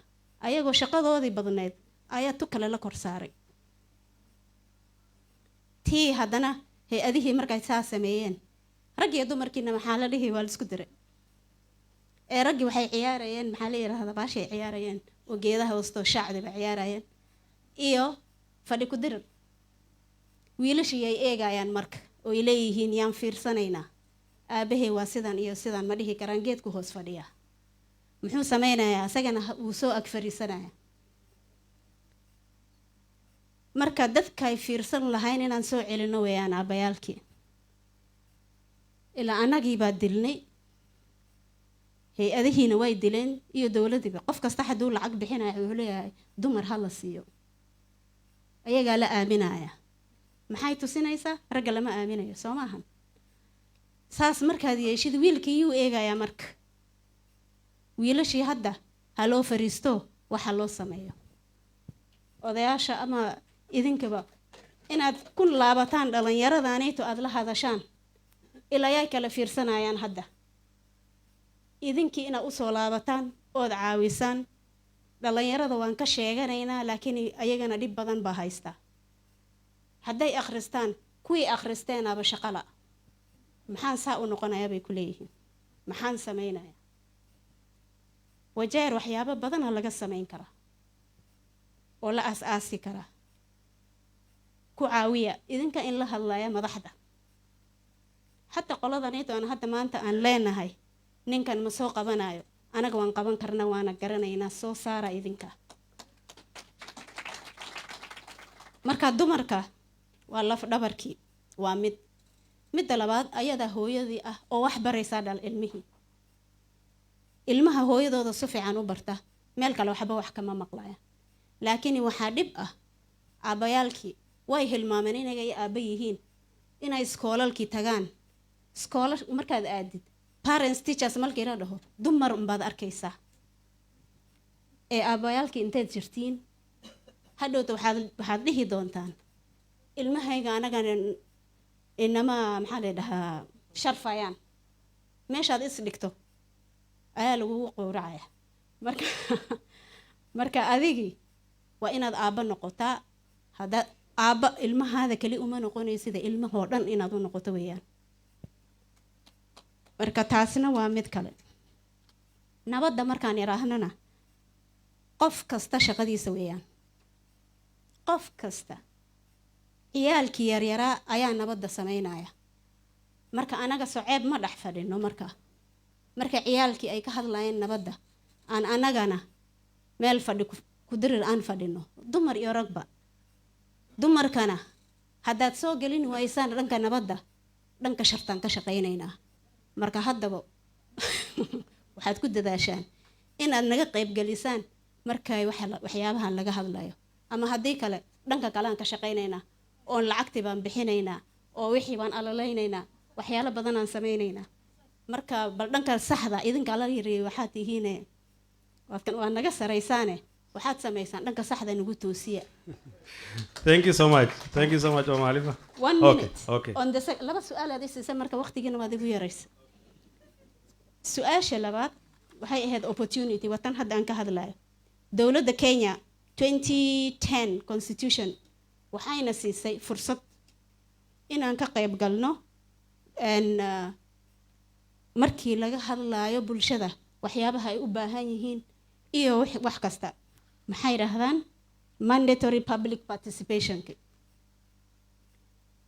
ayagoo shaqadoodii badneed ayaa tu kale la kor saaray tii haddana hay-adihii markay saa sameeyeen raggiyo dumarkiina maxaa la dhihi waa la isku diray ee raggii waxay ciyaarayeen maxaa la yidhaahdaa baashay ciyaarayeen oo geedaha hoostoo shaacdi bay ciyaarayeen iyo fadhi ku dirir wiilashii ay eegayaan marka oo ay leeyihiin yaan fiirsanaynaa aabahay waa sidan iyo sidan ma dhihi karaan geedku hoos fadhiya muxuu sameynayaa isagana wuu soo ag fariisanaya marka dadkay fiirsan lahayn inaan soo celino weeyaan aabayaalkii ilaa annagii baa dilnay hay-adihiina way dileen iyo dowladiiba qof kasta hadduu lacag bixinaya wuxuu leeyahay dumar ha la siiyo ayagaa la aaminaya maxay tusinaysaa ragga lama aaminayo soo maahan saas markaad yeeshid wiilkii yuu eegayaa marka wiilashii hadda ha loo fariisto waxa loo sameeyo odayaasha ama idinkaba inaad ku laabataan dhallinyaradaanayto aada la hadashaan ilaa yay kala fiirsanayaan hadda idinkii inaad usoo laabataan ood caawisaan dhallinyarada waan ka sheeganaynaa laakiin ayagana dhib badan baa haystaa hadday akhristaan kuwii akhristeenaba shaqala maxaan saa u noqonayaa bay ku leeyihiin maxaan samaynayaa wajeer waxyaabo badana laga samayn karaa oo la aas-aasi karaa ku caawiya idinka in la hadlaya madaxda حتى قلدا نيتو أنا حتى ما أنت أن لينهاي نينكن مسوق بنايو أنا كمان قبنا كرنا وأنا كرنا ينا سو سارة إذنك مركا دو مركا والله فدبركي وامد مد لبعض أيدا هو يدي أو وحبر رسالة العلمه علمها هو يدو صفي عنو برته ملك لو حبوا حكما مقلايا لكن وحادب أبيالكي واي هالمامنين جاي أبيهين إنا إسكولالكي تجان سكولر مركز أديد parents teachers مالكي رادهو دمر بعد أركيسا أبيالكي أنت جرتين هادو توحد ليه دونتان المها أنا كان إنما محل ده شرفيان مش هذا إسلكتو قالوا قراية مركا أذيجي وإن هذا أبا نقطة هذا أبا المها هذا كلي أما نقول سيدا المها هردن إن هذا نقطة ويان مركا تاسنا وامد كله نبض مركاني راهنا قف كستش قدي سويان qof kasta ciyaalkii yaryaraa ayaa nabadda samaynaya marka anaga soceeb ma dhex fadhino marka ciyaalkii ay ka hadlayeen nabadda aan anagana meel fadhi ku dirir aan fadhino dumar iyo ragba dumarkana haddaad soo gelin waysaan dhanka nabadda dhanka shartaan ka shaqaynaynaa marka haddaba waxaad ku dadaashaan inaad naga qayb gelisaan markay waxyaabahan laga hadlayo ama haddii kale dhanka kale aan ka shaqaynaynaa oon lacagtii baan bixinaynaa oo wixii baan alalaynaynaa waxyaalo badan aan samaynaynaa marka bal dhanka saxda idinka la yiri waxaad tihiin waa naga saraysaane waxaad samaysaan dhanka saxda nagu toosiya. Thank you so much. Thank you so much, Mama Alifa. 1 minute. Okay. On the laba su'aal aad isii marka waqtigiina waad igu yaraysa. Su'aasha labaad waxay ahayd opportunity watan hadda aan ka hadlayo. Dawladda Kenya 2010 constitution waxayna siisay fursad inaan ka qayb galno markii laga hadlayo bulshada waxyaabaha ay u baahan yihiin iyo wax kasta maxay yiraahdaan mandatory public participation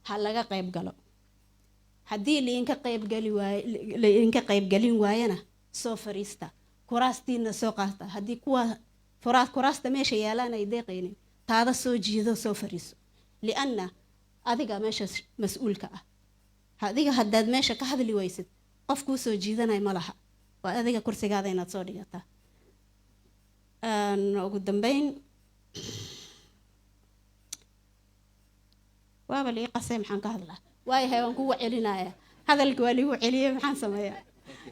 ha laga qayb galo haddii liinka qayb galin waayana soo fariista kuraastiina soo qaata haddii kuwa kuraasta meesha yaalaan ay deeqaynin taada soo jiido soo fariiso lianna adiga meesha mas'uulka ah adiga haddaad meesha ka hadli waysid qof kuu soo jiidanay ma laha waa adiga kursigaada inaad soo dhigataa ugu dambeyn waaba lii qasay maxaan ka hadlaa waayahay waan kugu celinayaa hadalka waa liigu celiyey maxaan sameeyaa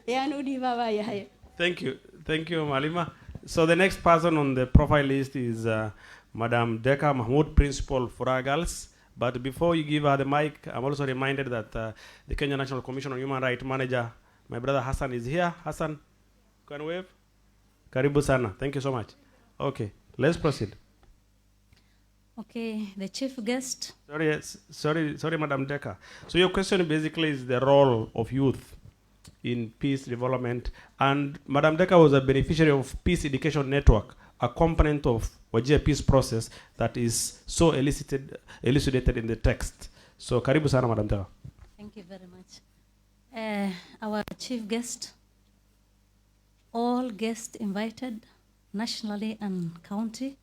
yaan u dhiibaa waayahay. Thank you Malima. So the next person on the profile list is Madam Deka Mahmood, Principal Fura Girls. But before you give her the mic, I'm also reminded that the Kenya National Commission on Human Rights Manager, my brother Hassan, is here. Hassan, can wave? Karibu sana. Thank you so much. Okay, let's proceed. Okay, the chief guest. Sorry, Madam Deka. So your question basically is the role of youth in peace development. And Madam Deka was a beneficiary of Peace Education Network, a component of Wajir peace process that is so elucidated in the text. So karibu sana Madam Deka. Thank you very much. Our chief guest, all guests invited, nationally and county,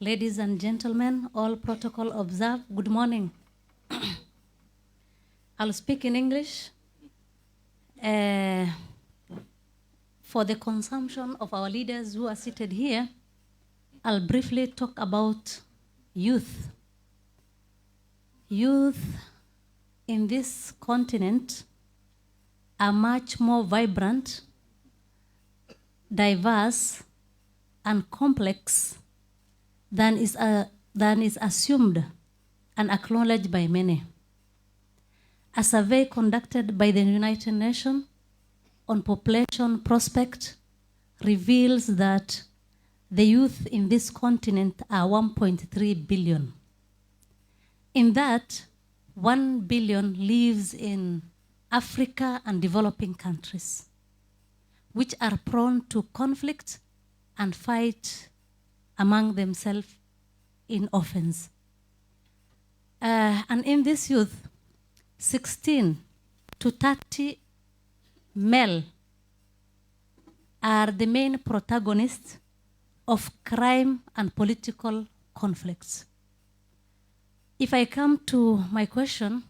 ladies and gentlemen, all protocol observed, good morning. I'll speak in English. For the consumption of our leaders who are seated here, I'll briefly talk about youth. Youth in this continent are much more vibrant, diverse, and complex than is assumed and acknowledged by many. A survey conducted by the United Nations on population prospect reveals that the youth in this continent are 1.3 billion. In that, 1 billion lives in Africa and developing countries, which are prone to conflict and fight among themselves in offense. And in this youth, 16 to 30 male are the main protagonists of crime and political conflicts. If I come to my question,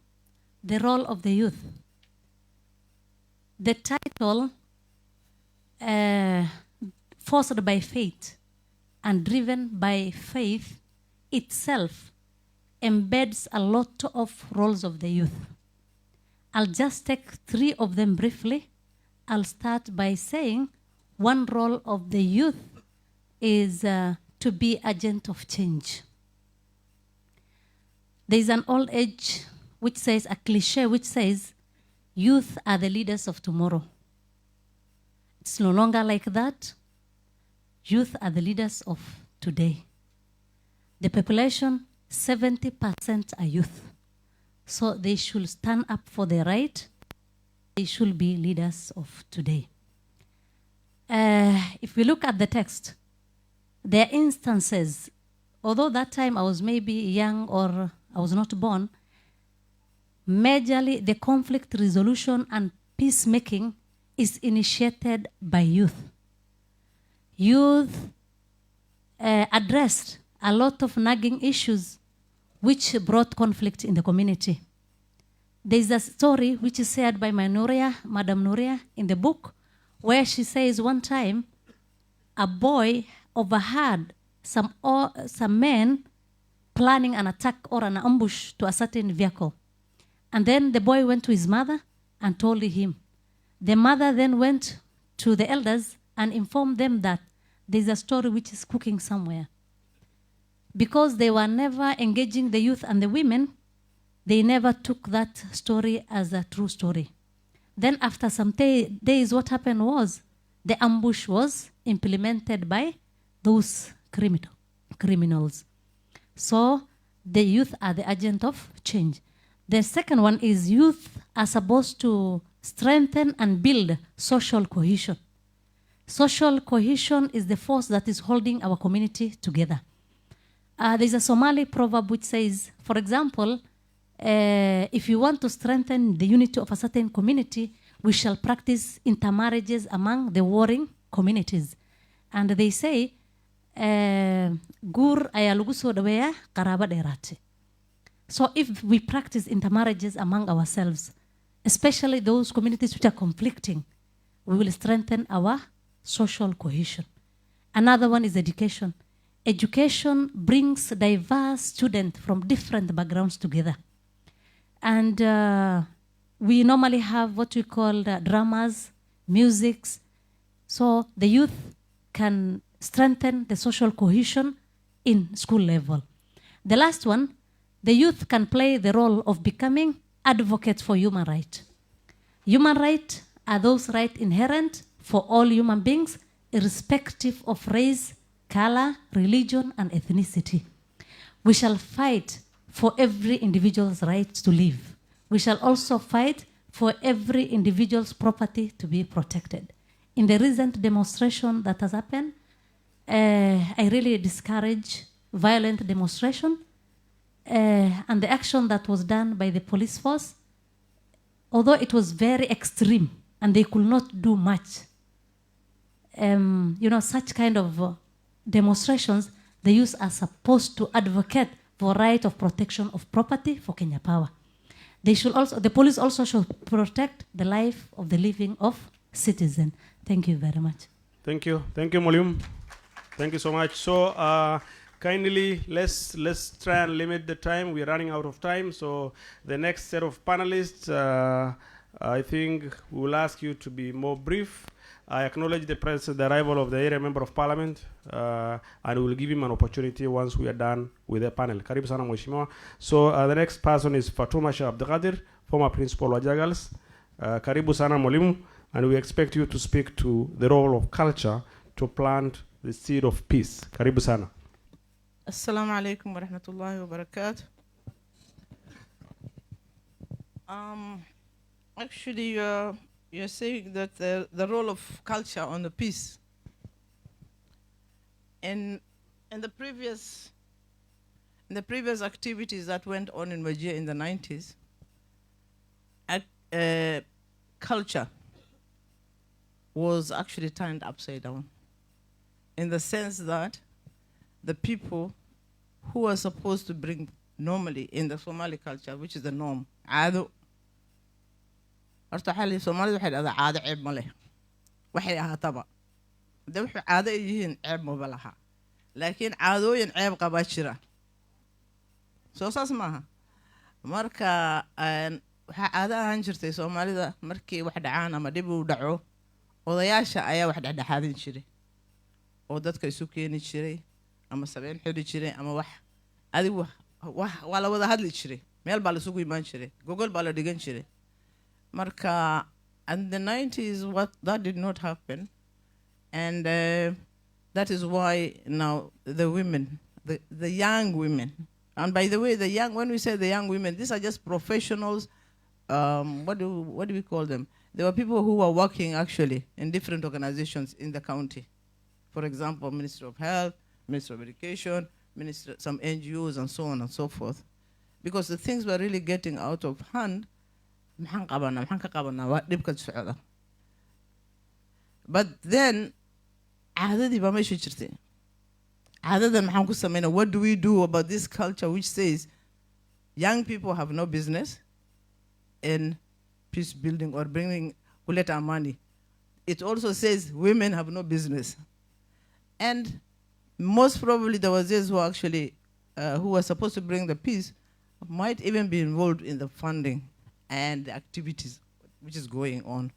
the role of the youth. The title, forced by faith and driven by faith itself, embeds a lot of roles of the youth. I'll just take 3 of them briefly. I'll start by saying one role of the youth is to be agent of change. There's an old age which says, a cliche which says, youth are the leaders of tomorrow. It's no longer like that. Youth are the leaders of today. The population, 70% are youth. So they should stand up for their right. They should be leaders of today. If we look at the text, there are instances although that time I was maybe young or I was not born, majorly the conflict resolution and peacemaking is initiated by youth. Youth addressed a lot of nagging issues which brought conflict in the community. There is a story which is shared by my Madam Nuria, in the book, where she says one time a boy overheard some men planning an attack or an ambush to a certain vehicle. And then the boy went to his mother and told him. The mother then went to the elders and informed them that there's a story which is cooking somewhere. Because they were never engaging the youth and the women, they never took that story as a true story. Then after some days, what happened was the ambush was implemented by those criminals. So the youth are the agent of change. The second one is youth are supposed to strengthen and build social cohesion. Social cohesion is the force that is holding our community together. There's a Somali proverb which says, for example, if you want to strengthen the unity of a certain community, we shall practice intermarriages among the warring communities. And they say, gur ayaa lagu soo dhaweeyaa qaraabo dheeraate. So if we practice intermarriages among ourselves, especially those communities which are conflicting, we will strengthen our social cohesion. Another one is education. Education brings diverse students from different backgrounds together. And we normally have what we call dramas, musics. So the youth can strengthen the social cohesion in school level. The last one, the youth can play the role of becoming advocates for human rights. Human rights are those rights inherent for all human beings, irrespective of race, color, religion, and ethnicity. We shall fight for every individual's right to live. We shall also fight for every individual's property to be protected. In the recent demonstration that has happened, I really discourage violent demonstration, and the action that was done by the police force, although it was very extreme and they could not do much. Such kind of demonstrations, the youth are supposed to advocate for right of protection of property for Kenya Power. The police also should protect the life of the living of citizen. Thank you very much. Thank you, Molium. Thank you so much. So kindly let's try and limit the time. We're running out of time. So the next set of panelists, I think we will ask you to be more brief. I acknowledge the arrival of the area member of parliament, and we will give him an opportunity once we are done with the panel. Karibu sana mheshimiwa. So the next person is Fatuma Shah Abdulkadir, former principal wa Jagals. Karibu sana mwalimu, and we expect you to speak to the role of culture to plant the seed of peace. Karibu sana. Assalamu alaikum wa rahmatullahi wa barakatuh. Actually, you're saying that the role of culture on the peace. In the previous activities that went on in Wajir in the 90s, culture was actually turned upside down, in the sense that the people who are supposed to bring normally in the Somali culture, which is the norm, عادو horta xalli Soomaalida waxay dhahdaa caado ceeb ma leh waxay ahaataba de wuxuu caado ay yihiin ceeb ma laha laakiin caadooyin ceeb qaba jira soo saas maaha marka waxa caado ahaan jirtay Soomaalida markii wax dhacaan ama dib u dhaco odayaasha ayaa wax dhexdhexaadin jiray oo dadka isu keeni jiray ama sabeen xiri jiray ama wax adigu waa la wada hadli jiray meel baa la isugu imaan jiray gogol baa la dhigan jiray marka in the 90s that did not happen, and that is why now the women, the young women, and by the way, when we say the young women, these are just professionals. What do we call them? There were people who were working actually in different organizations in the county. For example, Ministry of Health, Ministry of Education, some NGOs and so on and so forth, because the things were really getting out of hand. But then, what do we do about this culture which says young people have no business in peace building or bringing kuleta money? It also says women have no business. And most probably the wazirs who actually, who were supposed to bring the peace, might even be involved in the funding and the activities which is going on.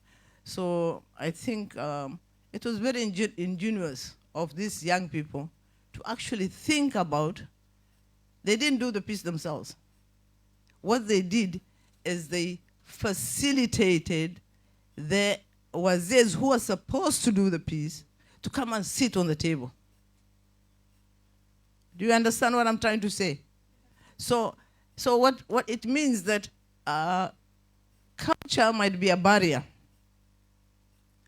So I think it was very ingenious of these young people to actually think about, they didn't do the peace themselves. What they did is they facilitated the wazirs who were supposed to do the peace to come and sit on the table. Do you understand what I'm trying to say? So what it means that culture might be a barrier,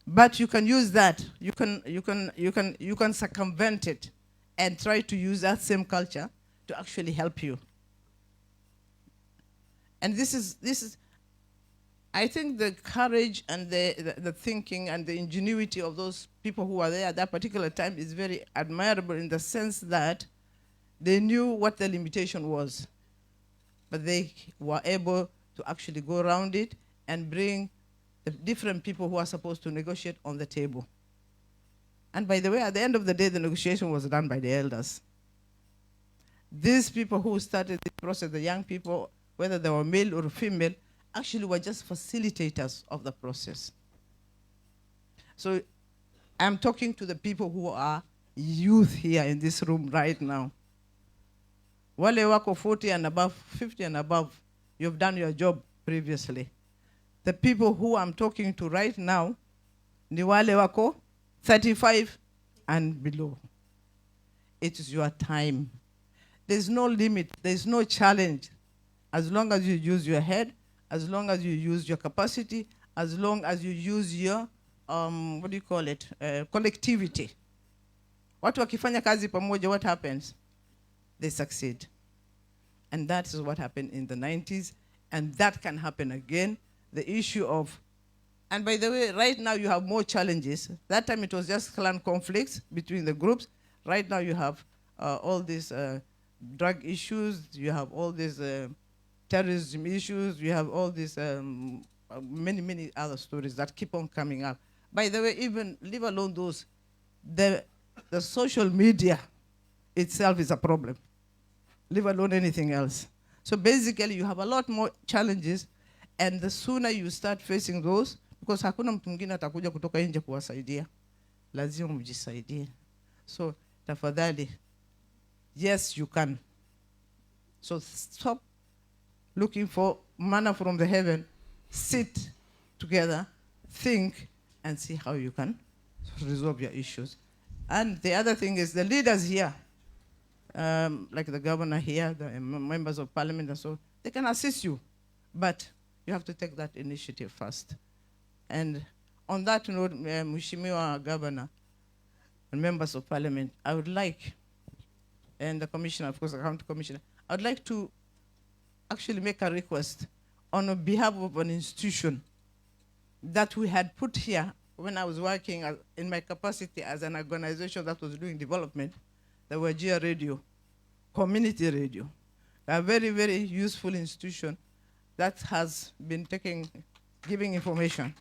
but you can use that. You can circumvent it and try to use that same culture to actually help you. And this is I think the courage and the thinking and the ingenuity of those people who were there at that particular time is very admirable, in the sense that they knew what the limitation was, but they were able to actually go around it and bring the different people who are supposed to negotiate on the table. And by the way, at the end of the day, the negotiation was done by the elders. These people who started the process, the young people, whether they were male or female, actually were just facilitators of the process. So I'm talking to the people who are youth here in this room right now. Wale wako 40 and above, 50 and above, you've done your job previously. The people who I'm talking to right now, ni wale wako 35 and below. It is your time. There's no limit, there's no challenge. As long as you use your head, as long as you use your capacity, as long as you use your, what do you call it, collectivity. Watu wakifanya kazi pamoja, what happens? They succeed. And that is what happened in the 90s, and that can happen again. The issue of, and by the way, right now you have more challenges. That time it was just clan conflicts between the groups. Right now you have all these drug issues, you have all these terrorism issues, you have all these many other stories that keep on coming up. By the way, even leave alone those, the social media itself is a problem, leave alone anything else. So basically you have a lot more challenges, and the sooner you start facing those, because hakuna mtu mwingine atakuja kutoka nje kuwasaidia, lazima mjisaidie. So tafadhali, yes you can. So stop looking for manna from the heaven, sit together, think, and see how you can resolve your issues. And the other thing is the leaders here, like the governor here, the members of parliament and so, they can assist you, but you have to take that initiative first. And on that note, Mheshimiwa Governor and members of parliament, I would like, and the commissioner, of course, the county commissioner, I would like to actually make a request on behalf of an institution that we had put here when I was working in my capacity as an organization that was doing development, the Wajir Radio, community radio, a very, very useful institution that has been giving information.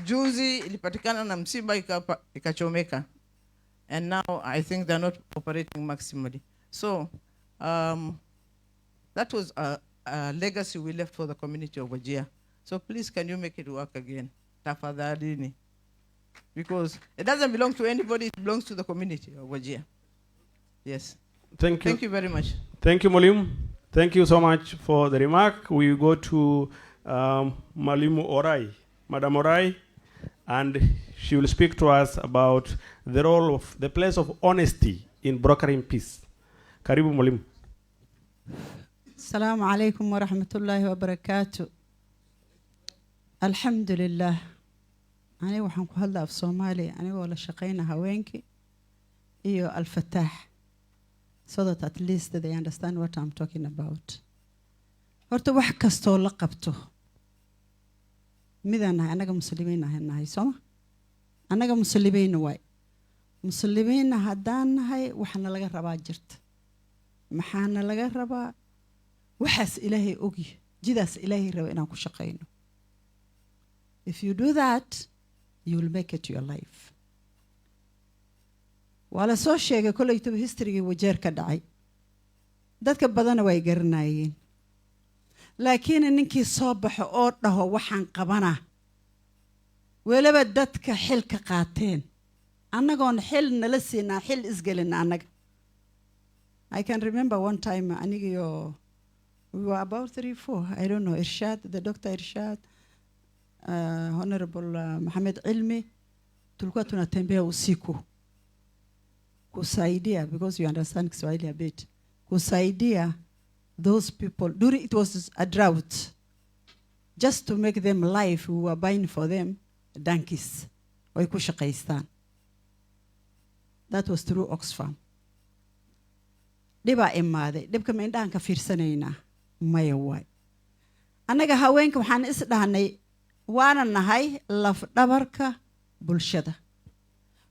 Juzi ilipatikana na msiba ikachomeka, and now I think they're not operating maximally. So that was a legacy we left for the community of Wajir. So please, can you make it work again? Tafadhalini. Because it doesn't belong to anybody, it belongs to the community of Wajir. Yes. Thank you. Thank you very much. Thank you, Mwalimu. Thank you so much for the remark. We go to Mwalimu Orai, Madam Orai, and she will speak to us about the role of, the place of honesty in brokering peace. Karibu Mwalimu. Assalamu alaikum wa rahmatullahi wa barakatuh. Alhamdulillah. Ani waxaan ku hadlaa af Soomaali, aniga wala shaqeyna haweenki iyo Al-Fatah. so that at least they understand what I'm talking about. Horta wax kastoo la qabto midaan nahay anaga muslimiin nahay sooma anaga muslimiin waay muslimiin haddaan nahay waxna laga rabaa jirta maxaana laga rabaa waxaas ilaahay ogi jidaas ilaahay raba inaan ku shaqeyno. If you do that, you will make it your life. Wala soo sheegay kolleytaba history wajeer ka dhacay dadka badana way garanayeen laakiin ninkii soo baxo oo dhaho waxaan qabanaa weliba dadka xilka qaateen annagoon xil nala siinaa xil isgelina annaga. I can remember one time anigiyo we were about 3-4 I don't know Irshad the Dr. Irshad Honorable Mohammed Ilmi tulikuwa tunatembea usiku kusaidia because you understand Kiswahili a bit kusaidia those people during it was a drought just to make them live we were buying for them donkeys way ku shaqaystaan. That was through Oxfam. Dhiba imaaday dhibka ma indhahan ka fiirsanaynaa maya waay annaga haweenka waxaan is dhahnay waana nahay laf dhabarka bulshada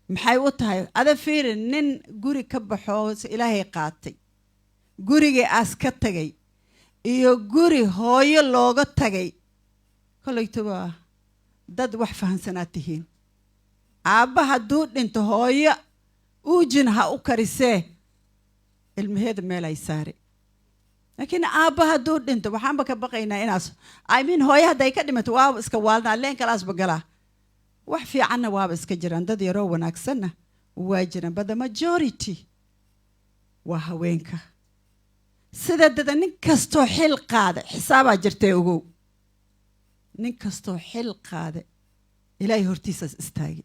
maxay u tahay ada fiirin nin guri ka baxo ilaahay qaatay gurigii aas ka tagay iyo guri hooyo looga tagay kolleytuba dad wax fahansanaa tihiin aabba hadduu dhinto hooyo uujin ha u karisee ilmaheeda meel ay saare laakiin aabba hadduu dhinto waxaanba ka baqaynaa inaas hooyo hadday ka dhimato waaba iska waalnaa leen kalaasba galaa wax fiicanna waaba iska jiraan dad yaroo wanaagsanna waa jiraan but the majority waa haweenka sida dada nin kastoo xil qaada xisaabaa jirtay ogow nin kastoo xil qaada ilaahay hortiisaas istaagi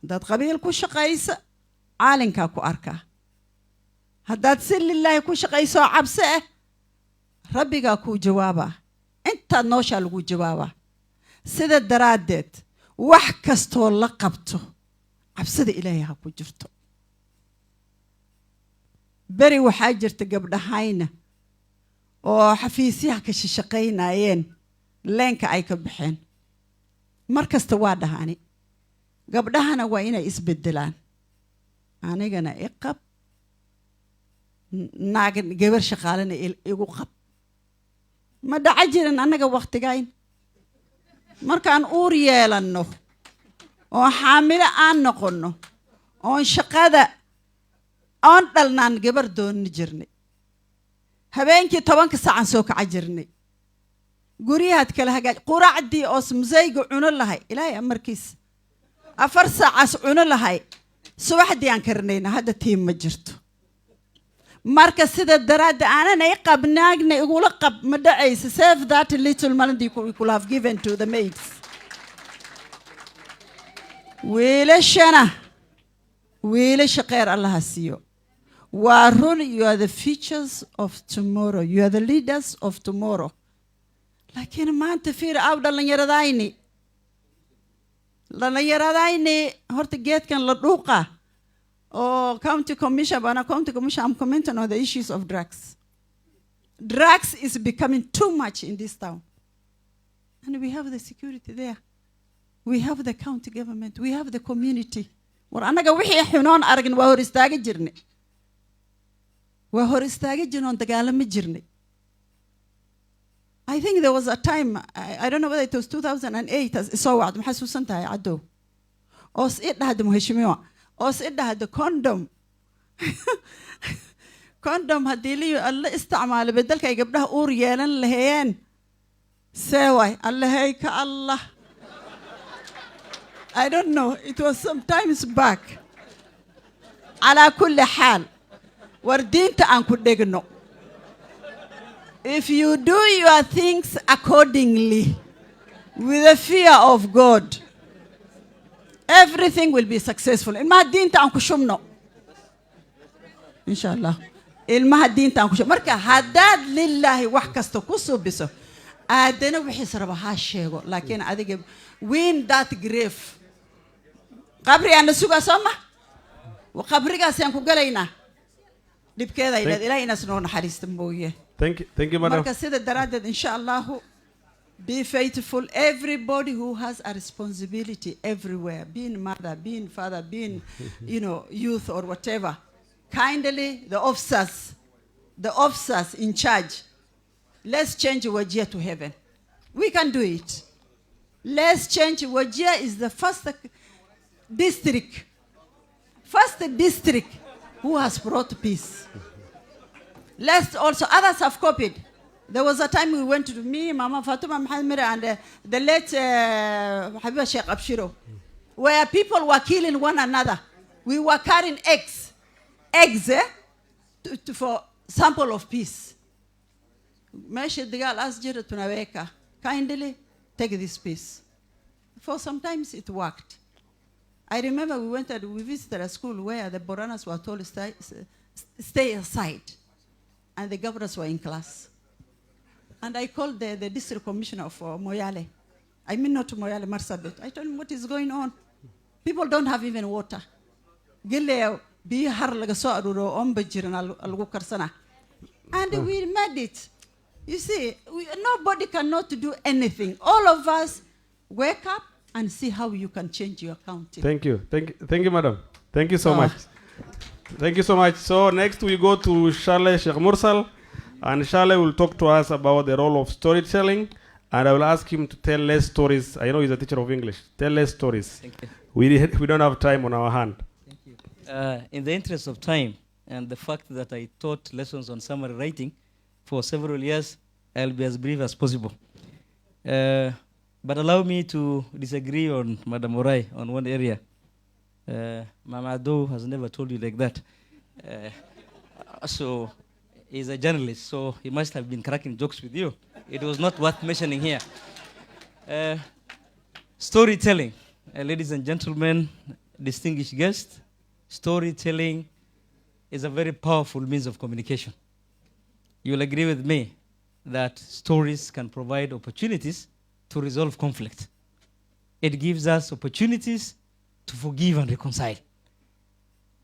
haddaad qabiil ku shaqaysa caalinkaa ku arkaa haddaad si lilaahi ku shaqayso cabsi ah rabbigaa kuu jawaabaa intaad nooshaa lagu jawaabaa sida daraaddeed wax kastoo la qabto cabsida ilaahay ha ku jirto. beri waxaa jirta gabdhahayna oo xafiisyaha ka shaqaynayeen leenka ay ka baxeen markasta waa dhahani gabdhahana waa inay isbedelaan anigana iqab naag gabar shaqaalana igu qab ma dhaca jirin annaga waqtigayn markaan uur yeelanno oo xaamilo aan noqonno oon shaqada aan dhalnaan gabar doonni jirnay habeenkii 10 saacan soo kaca jirnay guriyaad kala hagaaj quraacdii oo musayga cuno lahay ilaahay amarkiis 4 saacaas cuno lahay subaxdii aan karnayna hadda tiim ma jirto marka sida daraad aanan ay qabnaagna igula qab ma dhacaysa save that little money you could have given to the maids wiilasha qeer Allah siiyo waa run you are the features of tomorrow you are the leaders of tomorrow laakiin maanta fiir aw dhalinyaradayni horta geedkan la dhuuqa Oh, county commission, I'm commenting on the issues of drugs. Drugs is becoming too much in this town. And we have the security there. We have the county government. We have the community. Anaga wixii xunoon aragn waa hor istaaga jirnay. Waa hor istaaga jirnay dagaalama jirnay. I think there was a time, I don't know whether it was 2008, as soo wacd ma xasuusan tahay cadow. Oo si dhahdo muheshimiwa. oo sidahada condom hadii la isticmaalo bedalka ay gabdhaha uur yeelan lahayeen seeway allahay ka Allah I don't know it was sometimes back ala kulli xaal war diinta aan ku dhegno if you do your things accordingly with the fear of God everything will be successful. Ilmaha diinta aan ku shubno. Inshallah. Ilmaha diinta aan ku shubno. Marka haddaad lillahi wax kasta ku suubiso aadana wixii saraba ha sheego laakiin adiga win that grave. Qabri aan suga sama. Wa qabrigaas aan ku galaynaa. dhibkeeda ay Thank- leed ilaahay inaas noo naxariista mooye Thank you, madam. marka sida daraaddeed insha allahu be faithful. Everybody who has a responsibility everywhere, being mother, being father, being, youth or whatever, kindly, the officers in charge, let's change Wajir to heaven. We can do it. Let's change. Wajir is the first district who has brought peace. Let's also, others have copied. There was a time we went to me, Mama Fatuma Muhammad, and the late Habiba Sheikh Abshiro, where people were killing one another. We were carrying eggs for sample of peace. Kindly take this peace. For sometimes it worked. I remember we visited a school where the Boranas were told to stay aside, and the governors were in class. And I called the district commissioner of Moyale. I mean not Moyale, Marsabit. I told him what is going on. People don't have even water. And we made it. You see, nobody cannot do anything. All of us wake up and see how you can change your county. Thank you, madam. Thank you so much. Thank you so much. So next we go to Charles Sheikh Mursal, and Charles will talk to us about the role of storytelling, and I will ask him to tell less stories. I know he's a teacher of English. Tell less stories. Thank you. We don't have time on our hand. Thank you. In the interest of time and the fact that I taught lessons on summary writing for several years, I'll be as brief as possible. But allow me to disagree on Madam Morai on one area. Mama Ado has never told you like that. So he's a journalist, so he must have been cracking jokes with you. It was not worth mentioning here. Storytelling, ladies and gentlemen, distinguished guests, storytelling is a very powerful means of communication. You'll agree with me that stories can provide opportunities to resolve conflict. It gives us opportunities to forgive and reconcile.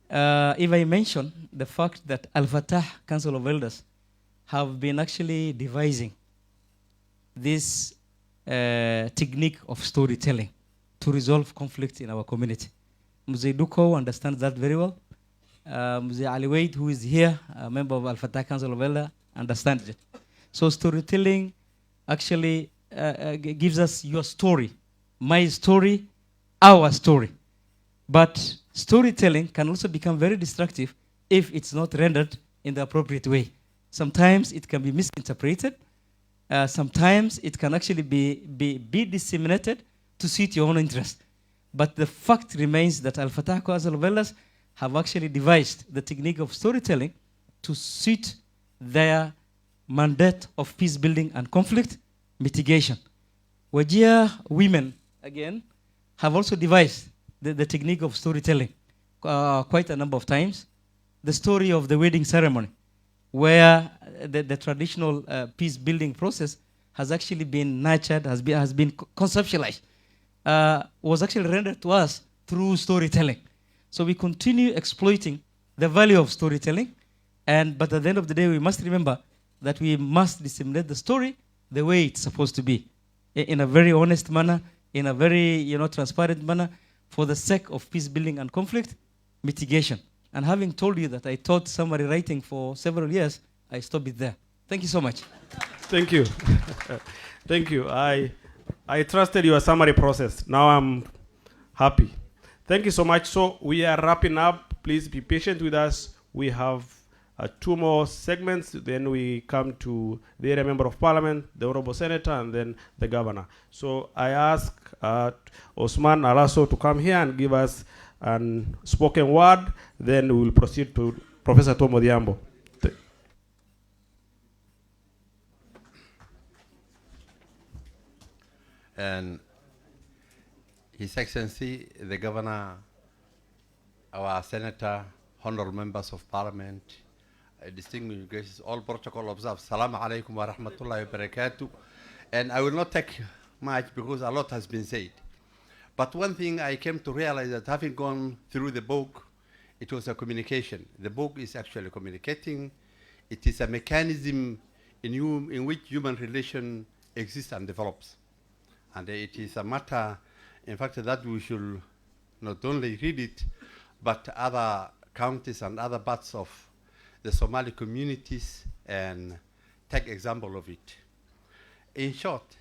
If I mention the fact that Al-Fatah Council of Elders have been actually devising this technique of storytelling to resolve conflict in our community. Mzee Duko understands that very well. Mzee Ali Wade, who is here, a member of Al-Fatah Council of Elders, understands it. So storytelling actually gives us your story, my story, our story. But storytelling can also become very destructive if it's not rendered in the appropriate way. Sometimes it can be misinterpreted. Sometimes it can actually be disseminated to suit your own interest. But the fact remains that Al-Fatah Council of Elders have actually devised the technique of storytelling to suit their mandate of peace building and conflict mitigation. Wajir women, again, have also devised the technique of storytelling quite a number of times. The story of the wedding ceremony, where the traditional peace building process has actually been nurtured, has been conceptualized, was actually rendered to us through storytelling. So we continue exploiting the value of storytelling, but at the end of the day, we must remember that we must disseminate the story the way it's supposed to be, in a very honest manner, in a very transparent manner, for the sake of peace building and conflict mitigation. And having told you that I taught summary writing for several years, I stop it there. Thank you so much. Thank you. Thank you. I trusted your summary process. Now I'm happy. Thank you so much. So we are wrapping up. Please be patient with us. We have 2 more segments. Then we come to the area member of parliament, the honorable senator, and then the governor. So I ask Osman Alaso to come here and give us a spoken word. Then we will proceed to Professor Tom Odhiambo. And His Excellency, the Governor, our Senator, honorable members of Parliament, distinguished guests, all protocol observed. Assalamu alaikum wa rahmatullahi wa barakatuh. And I will not take much because a lot has been said. But one thing I came to realize that having gone through the book it was a communication. The book is actually communicating. It is a mechanism in which human relation exists and develops. And it is a matter, in fact, that we should not only read it, but other counties and other parts of the Somali communities and take example of it. In short,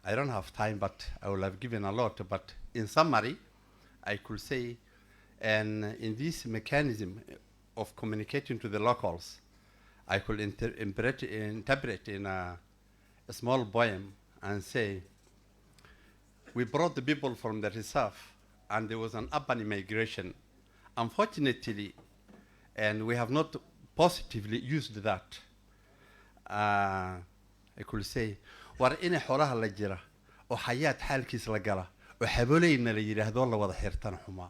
I don't have time, but I will have given a lot, but in summary, I could say, and in this mechanism of communicating to the locals, I could interpret in a small poem and say, we brought the people from the reserve and there was an urban migration. Unfortunately, and we have not positively used that. I could say, war ina xoolaha la jira oo xayaat xaalkiis la gala oo xabooleyna la yiraahdo la wada xirtan xuma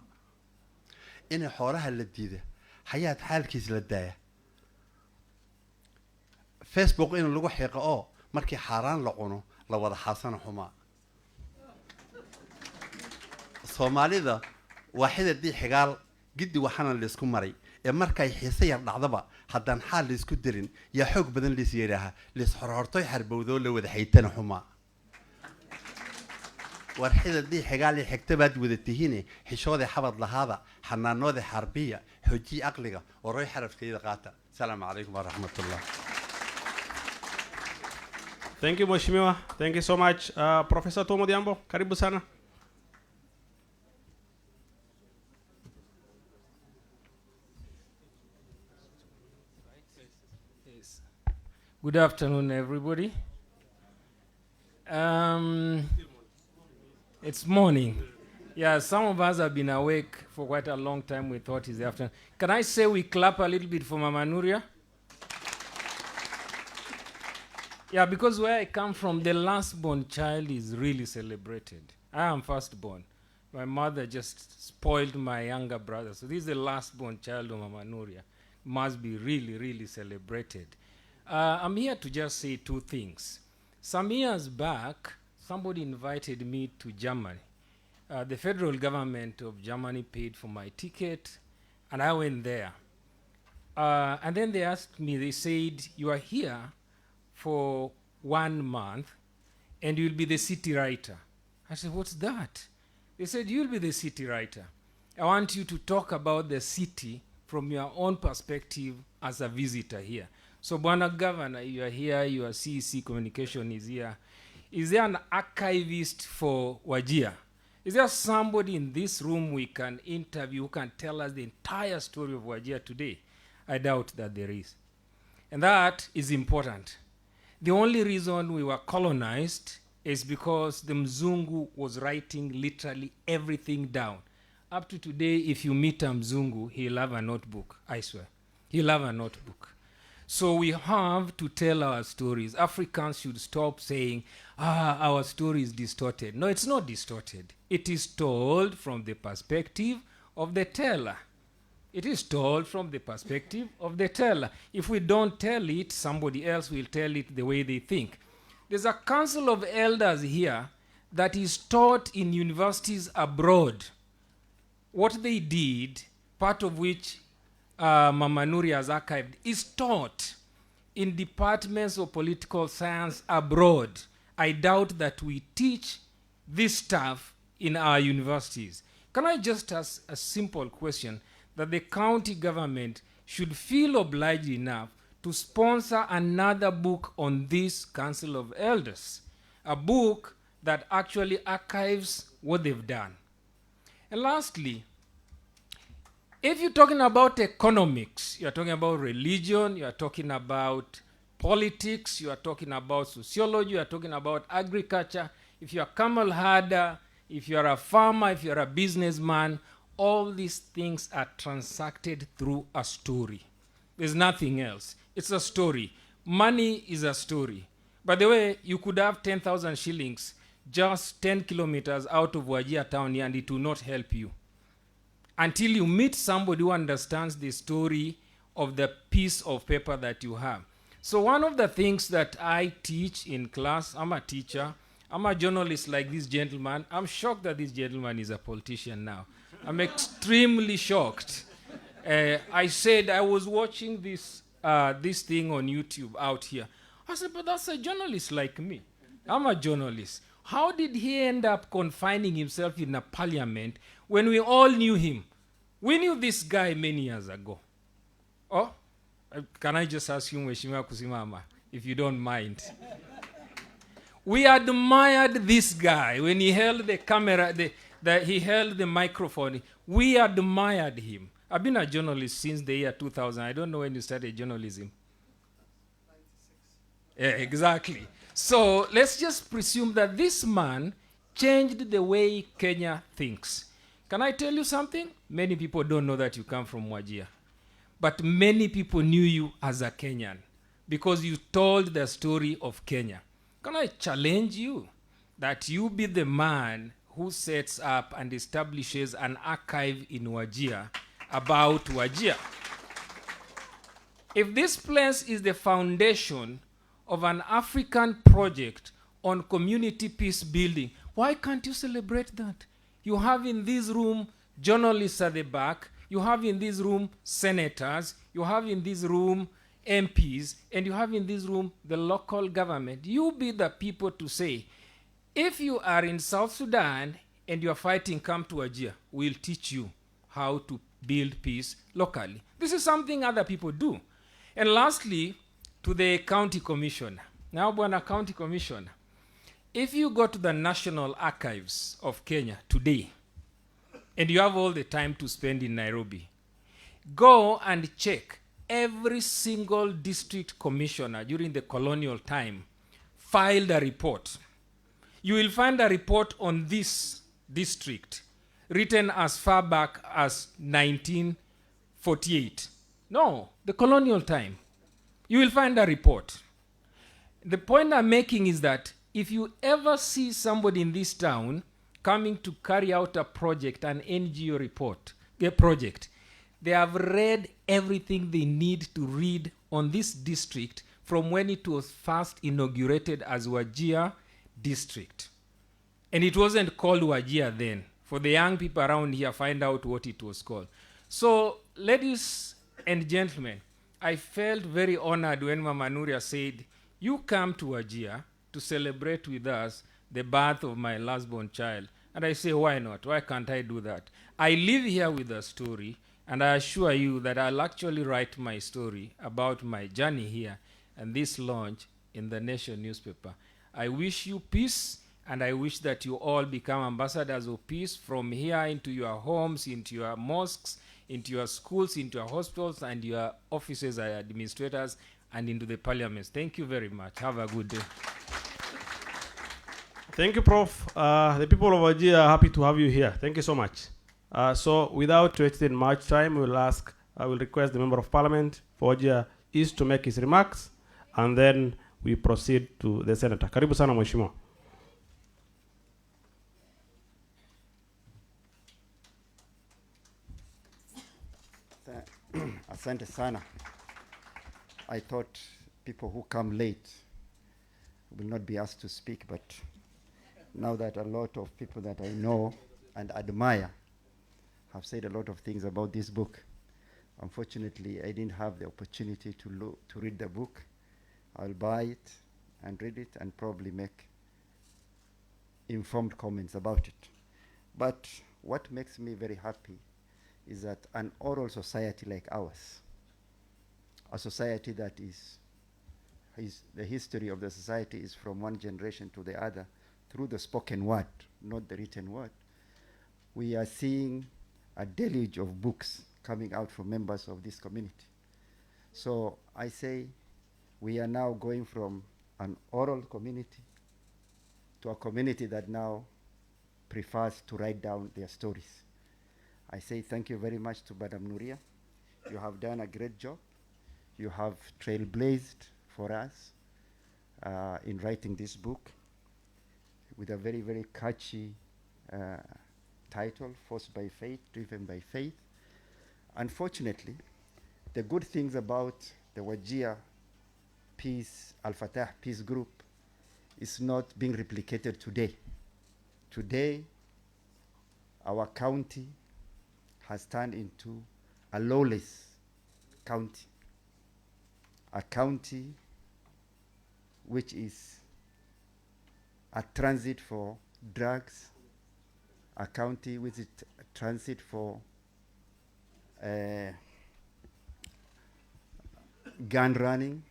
ina xoolaha la diida xayaat xaalkiis la daaya Facebook in lagu xiiqo oo markii xaraan la cuno la wada xaasana xuma Soomaalida waaxidii xigaal gidi waxana la isku maray ee markay xiise yar dhacdaba haddaan xaal la isku dirin yaa xoog badan liis yeeraha liis xorxortoy xarbowdo la wada xaytana xuma warxidii xigaal ee xigtabaad wada tihiin xishooda xabad lahaada xanaanooda xarbiya xoji aqliga oo roy xarafkeeda qaata salaamu calaykum wa rahmatullah. Thank you, Mheshimiwa. Thank you so much. Professor Tomo Diambo, karibu sana. Good afternoon, everybody. It's morning. Yeah, some of us have been awake for quite a long time. We thought it's the afternoon. Can I say we clap a little bit for Mama Nuria? Yeah, because where I come from, the last-born child is really celebrated. I am first-born. My mother just spoiled my younger brother. So this is the last-born child of Mama Nuria. Must be really, really celebrated. I'm here to just say two things. Some years back, somebody invited me to Germany. The federal government of Germany paid for my ticket, and I went there. And then they asked me, they said, you are here for 1 month, and you'll be the city writer. I said, what's that? They said, you'll be the city writer. I want you to talk about the city from your own perspective as a visitor here. So, Bwana Governor, you are here, your CEC communication is here. Is there an archivist for Wajir? Is there somebody in this room we can interview who can tell us the entire story of Wajir today? I doubt that there is. And that is important. The only reason we were colonized is because the Mzungu was writing literally everything down. Up to today, if you meet a Mzungu, he'll have a notebook, I swear. He'll have a notebook. So we have to tell our stories. Africans should stop saying, our story is distorted. No, it's not distorted. It is told from the perspective of the teller. It is told from the perspective of the teller. If we don't tell it, somebody else will tell it the way they think. There's a council of elders here that is taught in universities abroad. What they did, part of which Mama Nuria has archived, is taught in departments of political science abroad. I doubt that we teach this stuff in our universities. Can I just ask a simple question that the county government should feel obliged enough to sponsor another book on this Council of Elders, a book that actually archives what they've done. And lastly, if you're talking about economics, you're talking about religion, you're talking about politics, you are talking about sociology, you are talking about agriculture, if you're a camel herder, if you're a farmer, if you're a businessman, all these things are transacted through a story. There's nothing else. It's a story. Money is a story. By the way, you could have 10,000 shillings just 10 kilometers out of Wajir town here, and it will not help you until you meet somebody who understands the story of the piece of paper that you have. So one of the things that I teach in class, I'm a teacher, I'm a journalist like this gentleman. I'm shocked that this gentleman is a politician now. I'm extremely shocked. I said I was watching this thing on YouTube out here. I said, but that's a journalist like me. I'm a journalist. How did he end up confining himself in a parliament when we all knew him? We knew this guy many years ago. Oh, can I just ask you, Mheshimiwa Kusimama, if you don't mind? We admired this guy when he held the camera, he held the microphone. We admired him. I've been a journalist since the year 2000. I don't know when you started journalism. 96. Yeah, exactly. So let's just presume that this man changed the way Kenya thinks. Can I tell you something? Many people don't know that you come from Wajir. But many people knew you as a Kenyan because you told the story of Kenya. Can I challenge you that you be the man who sets up and establishes an archive in Wajir about Wajir? If this place is the foundation of an African project on community peace building, why can't you celebrate that? You have in this room journalists at the back, you have in this room senators, you have in this room MPs, and you have in this room the local government. You be the people to say, if you are in South Sudan and you are fighting, come to Wajir. We'll teach you how to build peace locally. This is something other people do. And lastly, to the county commissioner. Now, Bwana County Commissioner, if you go to the National Archives of Kenya today, and you have all the time to spend in Nairobi, go and check every single district commissioner during the colonial time filed a report. You will find a report on this district written as far back as 1948. No, the colonial time. You will find a report. The point I'm making is that if you ever see somebody in this town coming to carry out a project, an NGO report, a project, they have read everything they need to read on this district from when it was first inaugurated as Wajir district. And it wasn't called Wajir then. For the young people around here, find out what it was called. So, ladies and gentlemen, I felt very honored when Mama Nuria said, you come to Wajir to celebrate with us the birth of my last-born child. And I say, why not? Why can't I do that? I live here with a story, and I assure you that I'll actually write my story about my journey here and this launch in the Nation newspaper. I wish you peace, and I wish that you all become ambassadors of peace from here into your homes, into your mosques, into your schools, into your hospitals, and your offices and administrators, and into the parliaments. Thank you very much. Have a good day. Thank you, Prof. The people of Wajir are happy to have you here. Thank you so much. So without wasting much time, I will request the Member of Parliament for Wajir East to make his remarks, and then we proceed to the Senator. Karibu sana Mheshimiwa. Asante sana. I thought people who come late will not be asked to speak, but now that a lot of people that I know and admire have said a lot of things about this book, unfortunately, I didn't have the opportunity to read the book. I'll buy it and read it and probably make informed comments about it. But what makes me very happy is that an oral society like ours, a society that is the history of the society is from one generation to the other through the spoken word, not the written word. We are seeing a deluge of books coming out from members of this community. So I say we are now going from an oral community to a community that now prefers to write down their stories. I say thank you very much to Madam Nuria. You have done a great job. You have trailblazed for us in writing this book with a very, very catchy title, Forced by Faith, Driven by Faith. Unfortunately, the good things about the Wajir Peace, Al-Fatah Peace Group is not being replicated today. Today, our county has turned into a lawless county, a county which is a transit for drugs, a county which is a transit for gun running,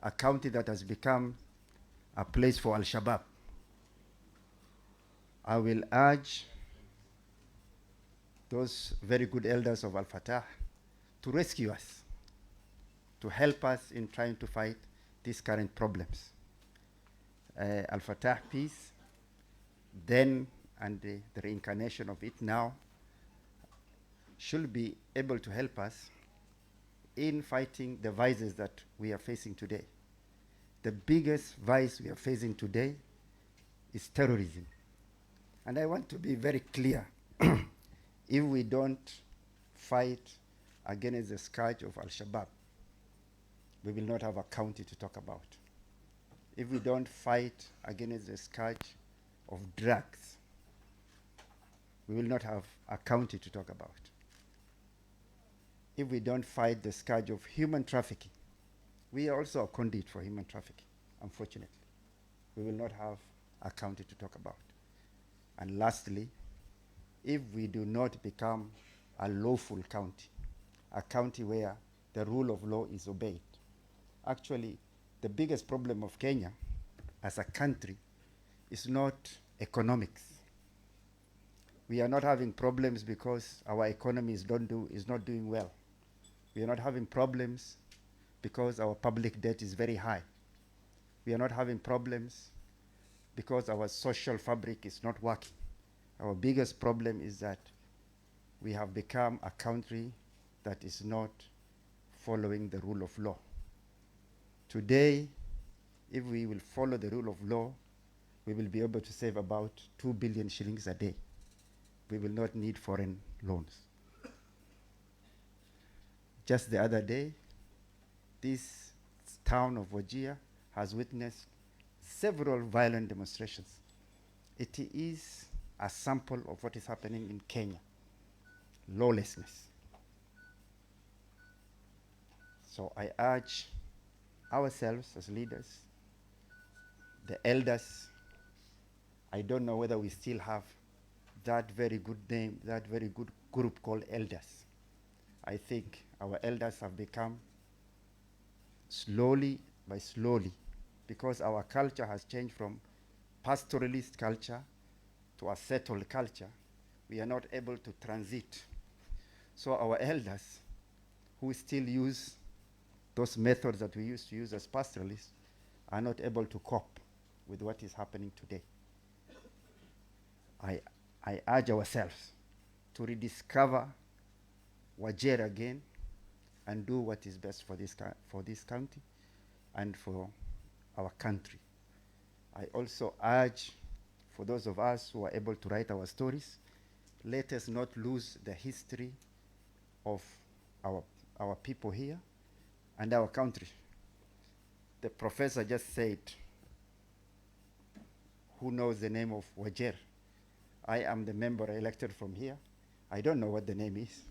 a county that has become a place for Al-Shabaab. I will urge those very good elders of Al-Fatah to rescue us, to help us in trying to fight these current problems. Al-Fatah peace, then and the reincarnation of it now, should be able to help us in fighting the vices that we are facing today. The biggest vice we are facing today is terrorism. And I want to be very clear. If we don't fight against the scourge of Al-Shabaab, we will not have a county to talk about. If we don't fight against the scourge of drugs, we will not have a county to talk about. If we don't fight the scourge of human trafficking, we are also a conduit for human trafficking, unfortunately. We will not have a county to talk about. And lastly, if we do not become a lawful county, a county where the rule of law is obeyed. Actually, the biggest problem of Kenya as a country is not economics. We are not having problems because our economy is not doing well. We are not having problems because our public debt is very high. We are not having problems because our social fabric is not working. Our biggest problem is that we have become a country that is not following the rule of law. Today, if we will follow the rule of law, we will be able to save about 2 billion shillings a day. We will not need foreign loans. Just the other day, this town of Wajir has witnessed several violent demonstrations. It is a sample of what is happening in Kenya, lawlessness. So I urge ourselves as leaders, the elders, I don't know whether we still have that very good name, that very good group called elders. I think our elders have become slowly by slowly, because our culture has changed from pastoralist culture to a settled culture, we are not able to transit. So our elders who still use those methods that we used to use as pastoralists are not able to cope with what is happening today. I urge ourselves to rediscover Wajir again and do what is best for this county and for our country. I also urge, for those of us who are able to write our stories, let us not lose the history of our people here and our country. The professor just said, who knows the name of Wajir? I am the member elected from here. I don't know what the name is.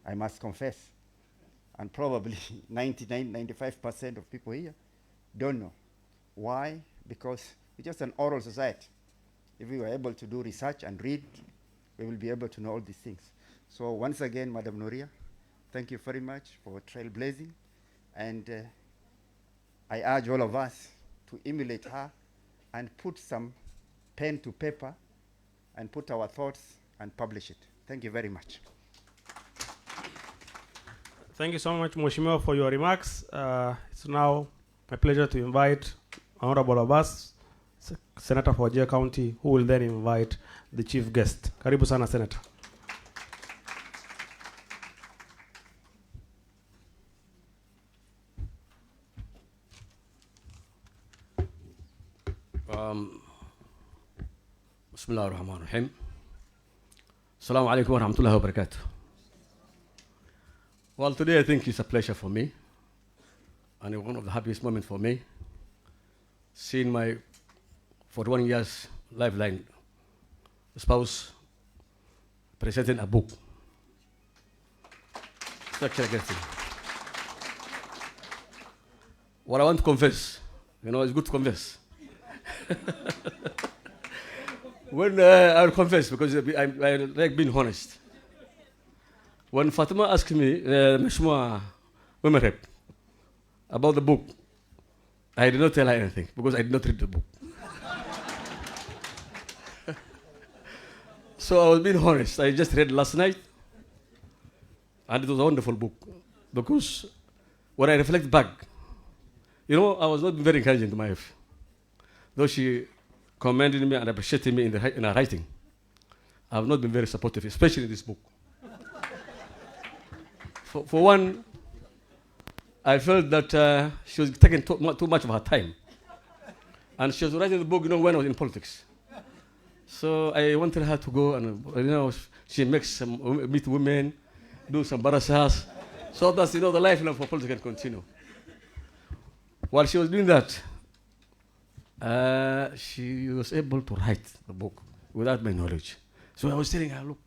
I must confess. And probably 95% of people here don't know. Why? Because it's just an oral society. If we were able to do research and read, we will be able to know all these things. So once again, Madam Nuria, thank you very much for trailblazing. And I urge all of us to emulate her and put some pen to paper and put our thoughts and publish it. Thank you very much. Thank you so much, Mheshimiwa, for your remarks. It's now my pleasure to invite Honorable Abbas, Senator for Wajir County, who will then invite the chief guest. Karibu sana, Senator. بسم الله الرحمن الرحيم. السلام عليكم ورحمة الله وبركاته. Well, today I think it's a pleasure for me and one of the happiest moments for me, seeing my 41 years lifeline spouse presenting a book. actually a great thing. What I want to confess, it's good to confess. When I'll confess, because I like being honest. When Fatima asked me, Meshmua Women Rep, about the book, I did not tell her anything because I did not read the book. So I was being honest. I just read last night, and it was a wonderful book. Because when I reflect back, I was not very encouraging to my wife. Though she commended me and appreciated me in her writing, I have not been very supportive, especially in this book. For one, I felt that she was taking too much of her time. And she was writing the book, when I was in politics. So I wanted her to go and, she makes meet women, do some barasas, so that, the life for politics can continue. While she was doing that, she was able to write the book without my knowledge. So I was telling her, look,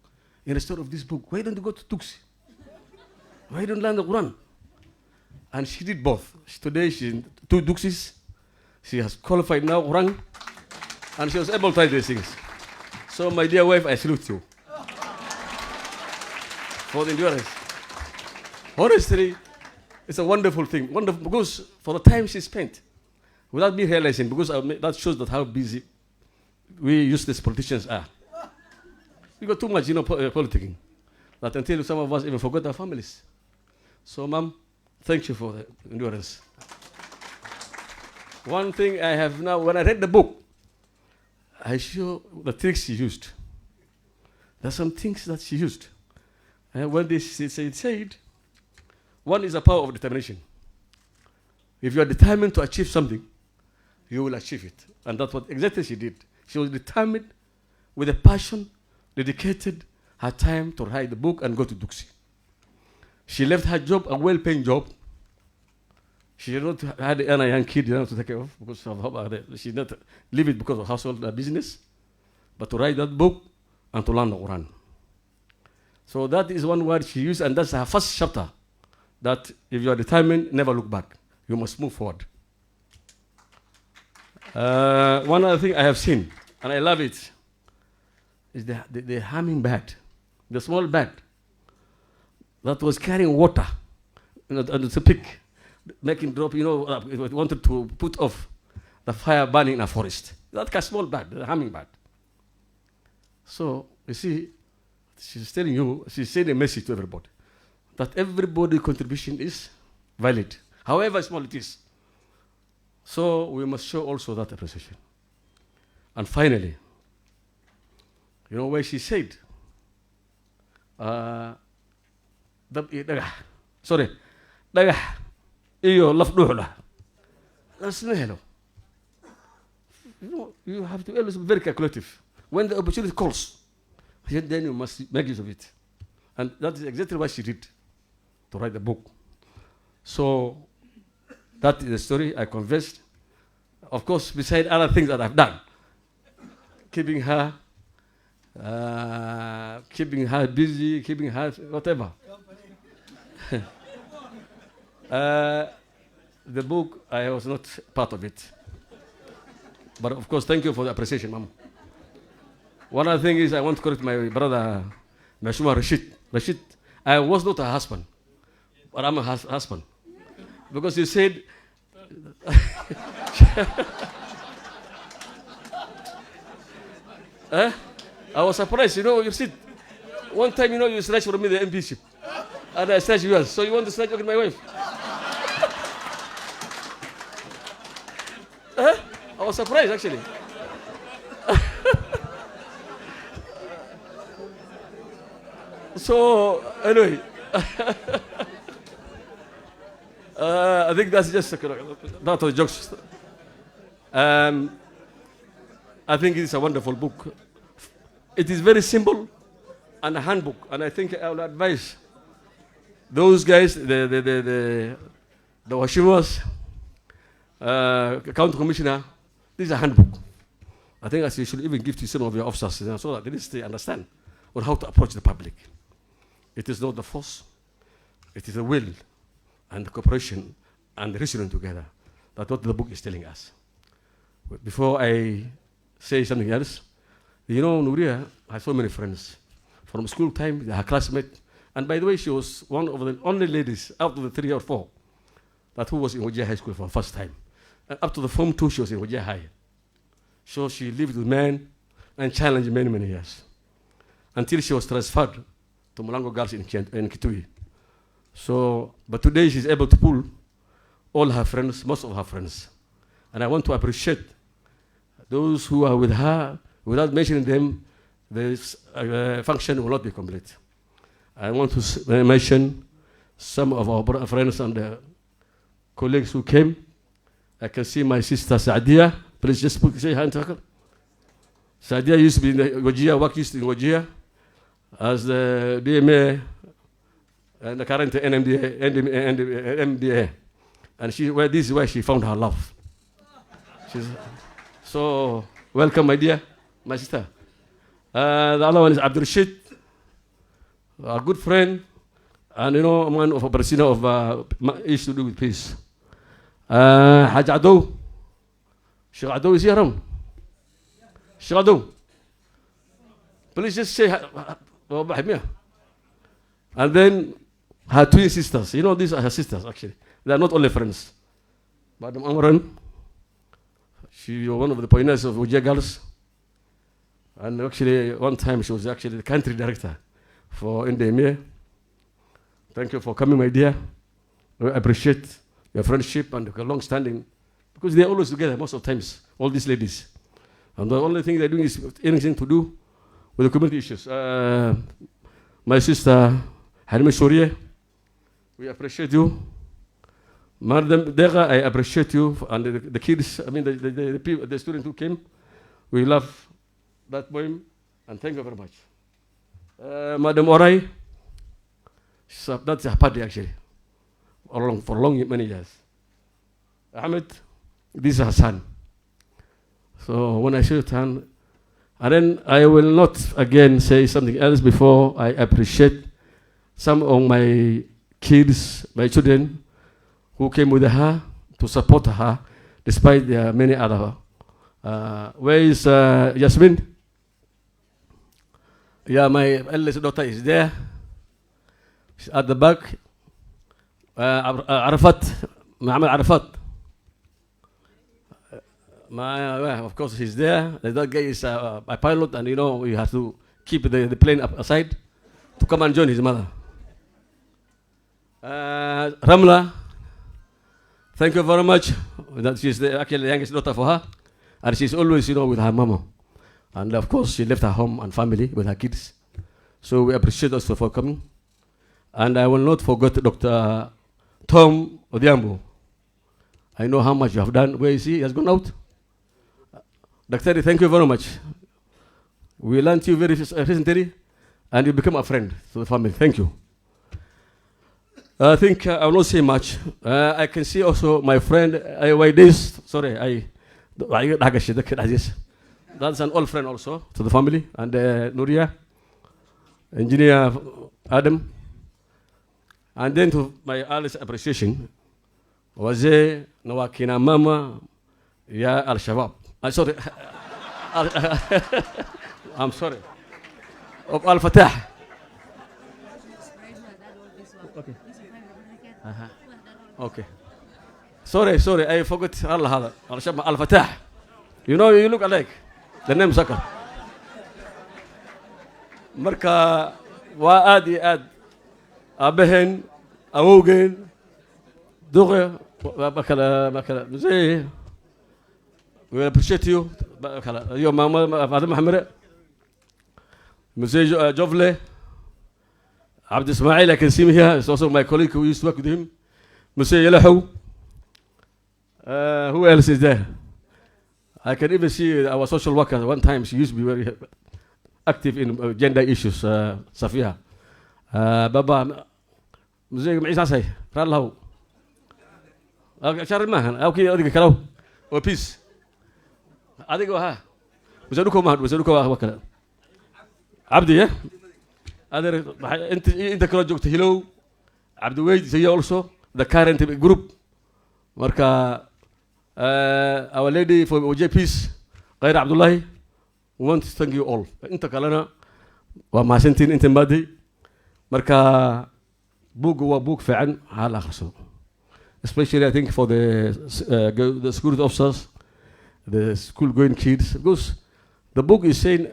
in the story of this book, why don't you go to Tuksi? Why don't you learn the Quran? And she did both. Today she's in 2 Duksis. She has qualified now Quran, and she was able to write these things. So my dear wife, I salute you for the endurance. Honestly, it's a wonderful thing. Wonderful, because for the time she spent, without me realizing, because that shows that how busy we useless politicians are. We got too much, politicking, that until some of us even forgot our families. So, Mom, thank you for the endurance. One thing I have now, when I read the book, I show the tricks she used. There are some things that she used. And when they said, one is the power of determination. If you are determined to achieve something, you will achieve it. And that's what exactly she did. She was determined with a passion, dedicated her time to write the book and go to Duxi. She left her job, a well-paying job. She did not had a young kid to take care of because she did not leave it because of household business, but to write that book and to learn the Quran. So that is one word she used, and that's her first chapter. That if you are determined, never look back. You must move forward. One other thing I have seen, and I love it, is the hummingbird, the small bird that was carrying water, and it's a pig, making drop, it wanted to put off the fire burning in a forest. That small bird, the hummingbird. So, you see, she's telling you, she's saying a message to everybody, that everybody's contribution is valid, however small it is. So we must show also that appreciation. And finally, where she said, dhagax iyo laf dhuuxla lasma helo. You have to always be very calculative. When the opportunity calls, then you must make use of it. And that is exactly what she did to write the book. So that is the story I confessed. Of course, beside other things that I've done, keeping her busy, keeping her whatever. The book, I was not part of it. But of course, thank you for the appreciation, Mom. One other thing is I want to correct my brother, Meshuma Rashid. Rashid, I was not a husband, but I'm a husband. Because he said, I was surprised, you said, one time, you snatched from me the MPship. And I snatched yours. So you want to snatch my wife? I was surprised, actually. So, anyway. I think that's just not the jokes. I think it's a wonderful book. It is very simple and a handbook. And I think I will advise those guys, the Washimas, county commissioner, this is a handbook. I think you should even give to some of your officers so that at least they understand on how to approach the public. It is not the force. It is a will and cooperation and reasoning together. That's what the book is telling us. Before I say something else, you know, Nuria has so many friends. From school time, her classmate. And by the way, she was one of the only ladies out of the 3 or 4 that who was in Wajir High School for the first time. And up to the Form 2, she was in Wajir High. So she lived with men and challenged many, many years. Until she was transferred to Mulango Girls in Kitui. So, but today she's able to pull all her friends, most of her friends. And I want to appreciate those who are with her. Without mentioning them, this function will not be complete. I want to mention some of our friends and colleagues who came. I can see my sister Saadia. Please just say hi to her. Saadia used to be in Wajir, worked in Wajir as the DMA and the current MDA. And this is where she found her love. So, welcome, my dear, my sister. The other one is Abdul Rashid, a good friend, and you know, one of a president of issues to do with peace. Haj Ado, Sheikh Ado is here around. Sheikh Ado, please just say hi. And then her twin sisters, you know, these are her sisters actually. They are not only friends. Madam Amran, she was one of the pioneers of Wajir Girls. And actually, one time she was actually the country director for NDMA. Thank you for coming, my dear. I appreciate your friendship and your long standing, because they're always together most of the times, all these ladies. And the only thing they're doing is anything to do with the community issues. My sister, Halima Shourieh, we appreciate you. Madam Dega, I appreciate you. And the kids, I mean, the students who came, we love that poem, and thank you very much. Madam Orai, that's a party actually, for many years. Ahmed, this is her son. So when I show your hand, and then I will not again say something else before I appreciate some of my kids, my children, who came with her to support her, despite there are many other. Where is Yasmin? Yeah, my eldest daughter is there. She's at the back. Arafat, Muhammad Arafat. Of course, he's there. That guy is a pilot, and you know, we have to keep the plane aside to come and join his mother. Ramla, thank you very much. That she's actually the youngest daughter for her, and she's always, you know, with her mama. And of course, she left her home and family with her kids. So we appreciate us for coming. And I will not forget Dr. Tom Odiambo. I know how much you have done. Where is he? He has gone out. Dr. Thank you very much. We learned you very recently, and you become a friend to the family. Thank you. I think I will not say much. I can see also my friend, that's an old friend also to the family, and Nuria, Engineer Adam, and then to my earliest appreciation, Wazee Nawakina Mama, Ya Al Shabab. I'm sorry. I'm sorry. Of Al Fatah. Okay. Okay. Sorry, I forgot Allah Al Fatah. You know, you look alike. The name Zakar. Marka waa aad iyo aad aabaheen awowgeen duqe bakala muzee. We appreciate you. Your mama Fatima Hamre, Muzee Jovle, Abd Ismail. I can see him here. It's also my colleague who used to work with him. Muzee Yelahu. Who else is there? I can even see our social worker. One time she used to be very active in gender issues. Safia. Baba. Muzee Isa say. Rallahu. Sharma. Okay, adiga kalau. Oh peace. Adiga ha. Muzaduko mahad. Muzaduko wakala. Abdi ya. Other. Inta kalau jokta hello. Abdulwahid is here also, the current group. Marka, our lady for OJPs, Ghair Abdullahi, we want to thank you all. Inta kalena, wa mahadsantiin inta maadi. Marka, book wa book fiican hal akhriso. Especially I think for the security officers, the school going kids, because the book is saying,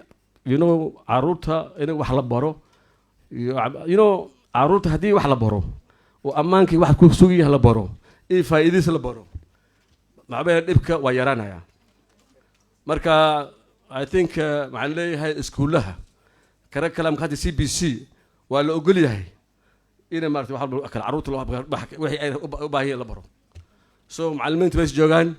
you know, caruurta inay wax la baro. You know, caruurta haddii wax la baro oo ammaankii wax ku sugan yahay la baro iyo faa'iidadiisa la baro macbaa dhibka waa yaraanaya. Marka I think waxaan leeyahay iskuulaha curriculum hadda CBC waa la ogol yahay inay maartay wax kala caruurta loo wixii ay u baahan la baro. So macallimiinta meesha joogaan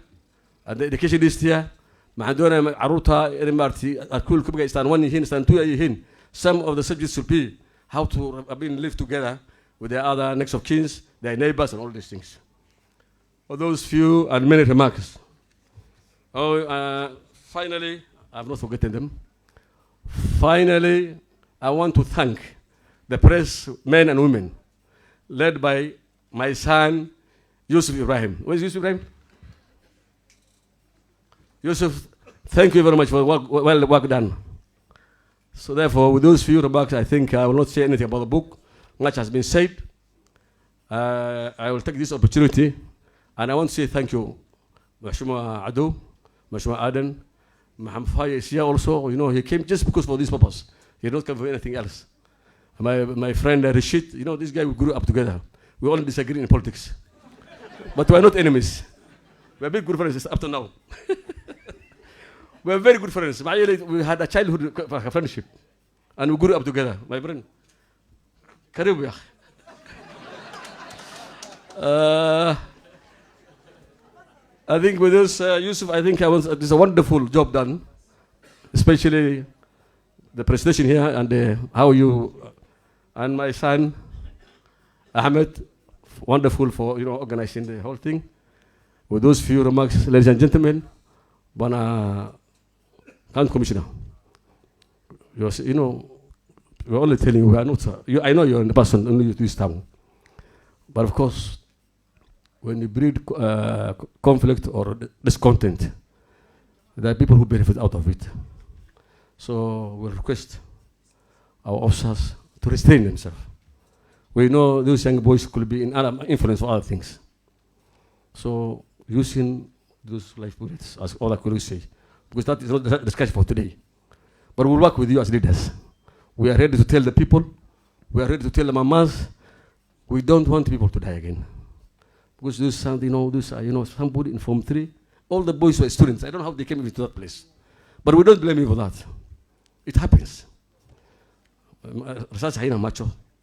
hadda education district maxaan doonayaa caruurta inay maartay school ku bagaystaan 1 yihiin staan 2 yihiin. Some of the subjects should be how to live together with their other next of kins, their neighbors, and all these things. For those few and many remarks. Finally, I've not forgotten them. Finally, I want to thank the press, men and women, led by my son, Yusuf Ibrahim. Where's Yusuf Ibrahim? Yusuf, thank you very much for the work done. So therefore, with those few remarks, I think I will not say anything about the book. Much has been said. I will take this opportunity, and I want to say thank you, Mheshimiwa Ado, Mheshimiwa Aden, Mohammed Faye is here also. You know, he came just because for this purpose. He did not come for anything else. My friend Rashid, you know, this guy, we grew up together. We all disagree in politics, but we are not enemies. We are very good friends up to now. We are very good friends. We had a childhood friendship, and we grew up together, my friend. Karibu ya. I think with this, Yusuf, I think it's a wonderful job done, especially the presentation here and how you and my son Ahmed, wonderful for organizing the whole thing. With those few remarks, ladies and gentlemen, Bana County Commissioner, we're only telling you we are not. I know you're in the person only to this town, but of course, when you breed conflict or discontent, there are people who benefit out of it. So we request our officers to restrain themselves. We know those young boys could be influenced for other things. So using those life bullets, as all I could say, because that is not the discussion for today. But we'll work with you as leaders. We are ready to tell the people, we are ready to tell the mamas, we don't want people to die again. Because those sound, somebody in Form 3, all the boys were students. I don't know how they came into that place. But we don't blame you for that. It happens.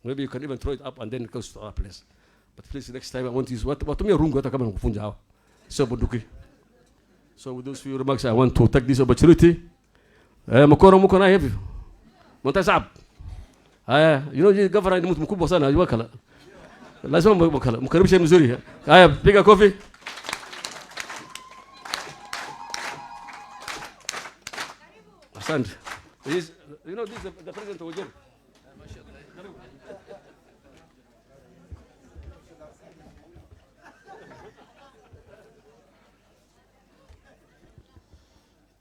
Maybe you can even throw it up and then it goes to our place. But please, next time I want to use what room. So with those few remarks, I want to take this opportunity. Mukona, I have you. Montasab. The governor in Mukubo Sana, you work. Let's go, Mukaribisha Missouri. I have bigger coffee. Asante. This is the president of Ujiri.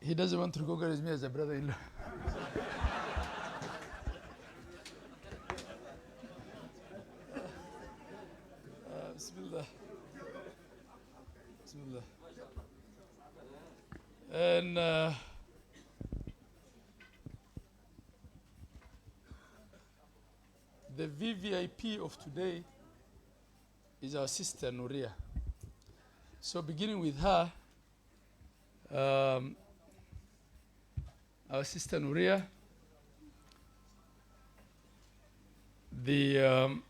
He doesn't want to recognize me as a brother-in-law. Bismillah. Bismillah. And the VVIP of today is our sister Nuria. So beginning with her, our sister Nuria, the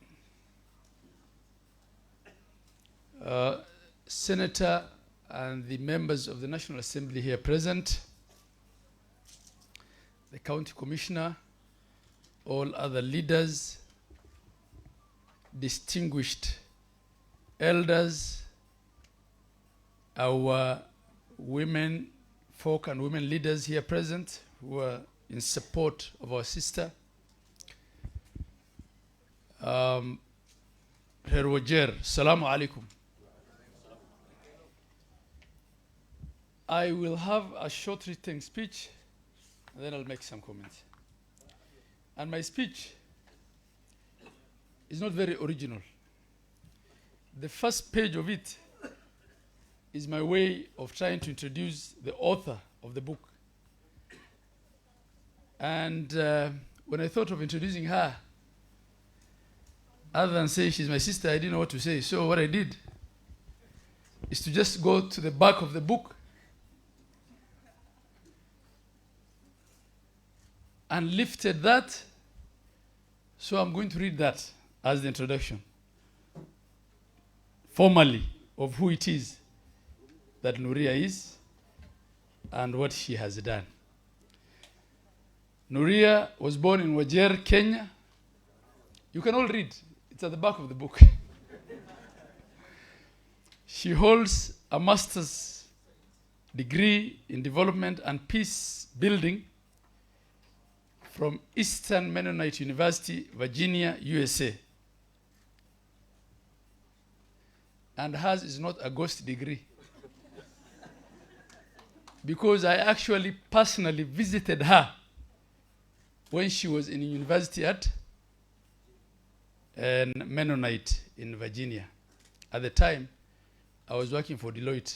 Senator and the members of the National Assembly here present, the County Commissioner, all other leaders, distinguished elders, our women folk and women leaders here present who are in support of our sister. reer Wajeer, Salamu alaikum. I will have a short written speech, and then I'll make some comments. And my speech is not very original. The first page of it is my way of trying to introduce the author of the book. And when I thought of introducing her, other than saying she's my sister, I didn't know what to say. So what I did is to just go to the back of the book and lifted that. So I'm going to read that as the introduction, formally, of who it is that Nuria is and what she has done. Nuria was born in Wajeer, Kenya. You can all read. It's at the back of the book. She holds a master's degree in development and peace building from Eastern Mennonite University, Virginia, USA. And hers is not a ghost degree. Because I actually personally visited her when she was in university at Mennonite in Virginia. At the time, I was working for Deloitte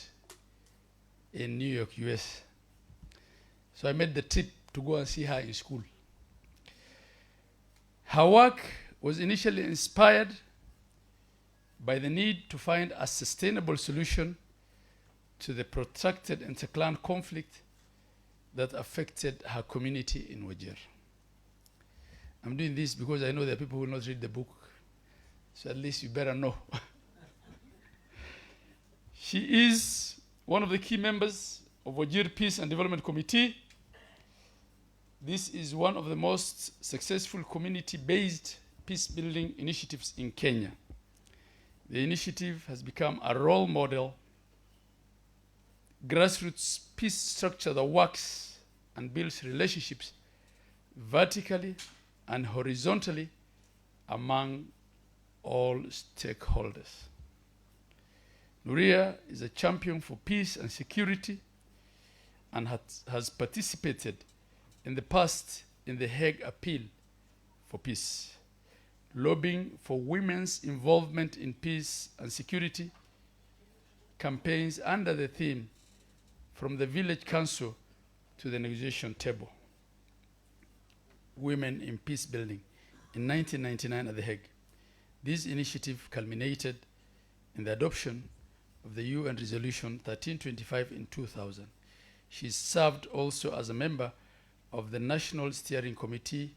in New York, US. So I made the trip to go and see her in school. Her work was initially inspired by the need to find a sustainable solution to the protracted interclan conflict that affected her community in Wajeer. I'm doing this because I know there are people who will not read the book, so at least you better know. She is one of the key members of Wajeer Peace and Development Committee. This is one of the most successful community-based peace-building initiatives in Kenya. The initiative has become a role model grassroots peace structure that works and builds relationships vertically and horizontally among all stakeholders. Nuria is a champion for peace and security and has participated in the past in the Hague Appeal for Peace, lobbying for women's involvement in peace and security campaigns under the theme From the Village Council to the Negotiation Table, Women in Peace Building, in 1999 at The Hague. This initiative culminated in the adoption of the UN Resolution 1325 in 2000. She served also as a member of the National Steering Committee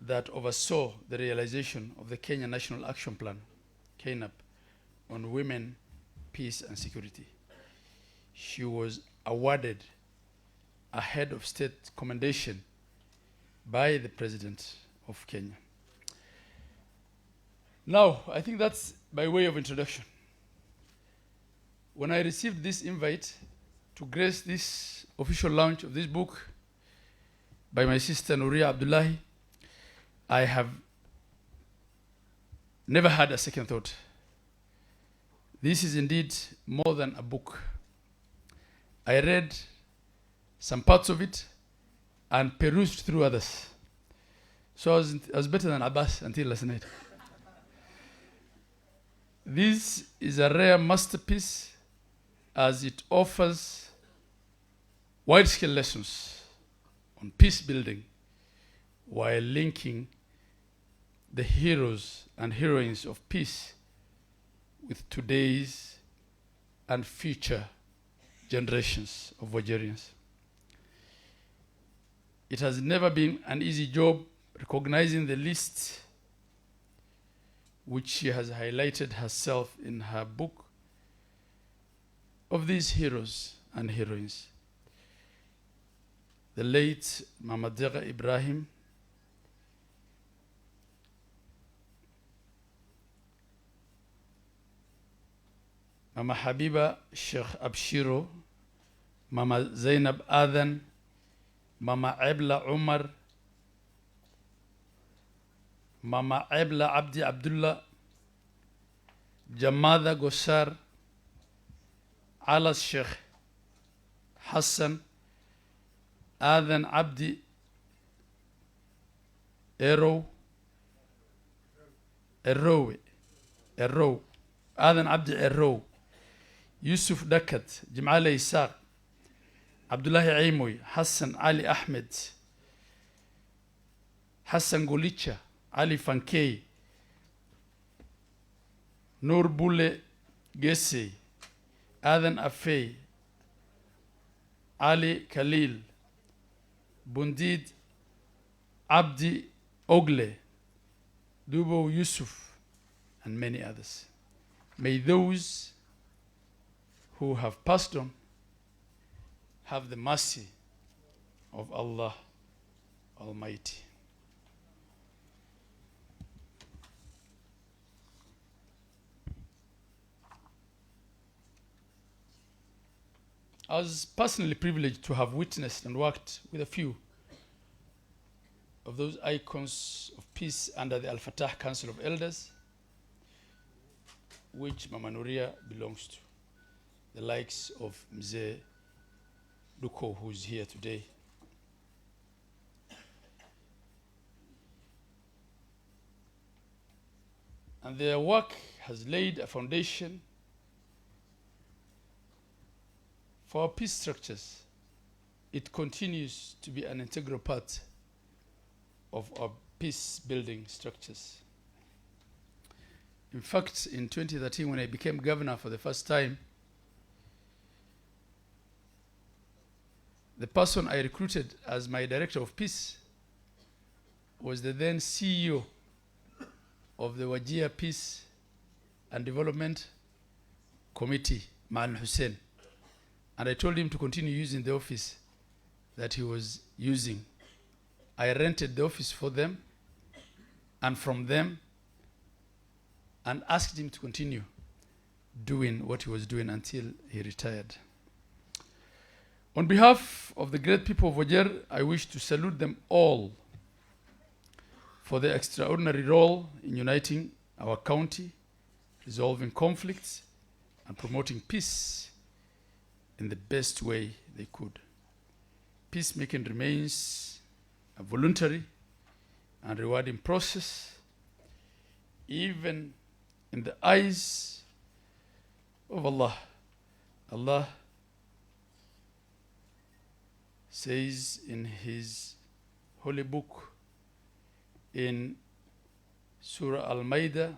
that oversaw the realization of the Kenya National Action Plan, KNAP, on women, peace and security. She was awarded a head of state commendation by the President of Kenya. Now, I think that's by way of introduction. When I received this invite to grace this official launch of this book by my sister Nuria Abdullahi, I have never had a second thought. This is indeed more than a book. I read some parts of it and perused through others. So I was better than Abbas until last night. This is a rare masterpiece as it offers wide-scale lessons on peace building while linking the heroes and heroines of peace with today's and future generations of Wajerians. It has never been an easy job recognizing the list which she has highlighted herself in her book of these heroes and heroines. The late Mama Dega Ibrahim, Mama Habiba Sheikh Abshiro, Mama Zainab Adan, Mama Ebla Umar, Mama Ebla Abdi Abdullah, Jamada Gosar, Alas Sheikh Hassan, Adan Abdi Errow, Adan Abdi Errow, Yusuf Dakat, Jamala Isaq, Abdullahi Aimoy, Hassan Ali Ahmed, Hassan Golicha, Ali Fankei, Nur Bule Gesse, Adan Afey, Ali Khalil, Bundid Abdi Ogle, Dubo Yusuf, and many others. May those who have passed on have the mercy of Allah Almighty. I was personally privileged to have witnessed and worked with a few of those icons of peace under the Al-Fatah Council of Elders, which Mama Nuria belongs to, the likes of Mzee Duko, who is here today. And their work has laid a foundation for our peace structures. It continues to be an integral part of our peace building structures. In fact, in 2013, when I became governor for the first time, the person I recruited as my director of peace was the then CEO of the Wajir Peace and Development Committee, Ma'al Hussein. And I told him to continue using the office that he was using. I rented the office for them and from them, and asked him to continue doing what he was doing until he retired. On behalf of the great people of Wajir, I wish to salute them all for their extraordinary role in uniting our county, resolving conflicts, and promoting peace in the best way they could. Peacemaking remains a voluntary and rewarding process, even in the eyes of Allah. Allah says in His holy book in Surah Al-Ma'idah,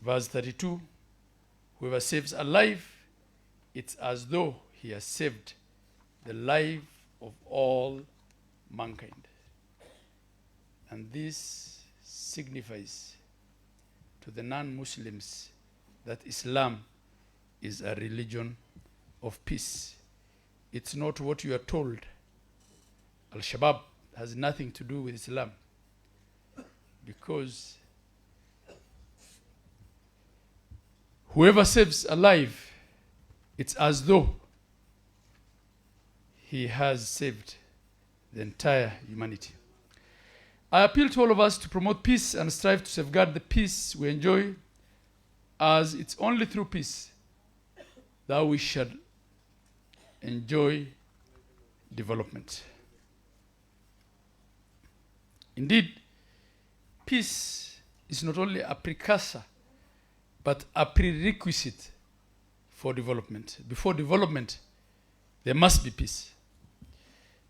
verse 32, whoever saves a life, it's as though he has saved the life of all mankind. And this signifies to the non-Muslims that Islam is a religion of peace. It's not what you are told. Al-Shabaab has nothing to do with Islam, because whoever saves a life, it's as though he has saved the entire humanity. I appeal to all of us to promote peace and strive to safeguard the peace we enjoy, as it's only through peace that we shall enjoy development. Indeed, peace is not only a precursor, but a prerequisite for development. Before development, there must be peace.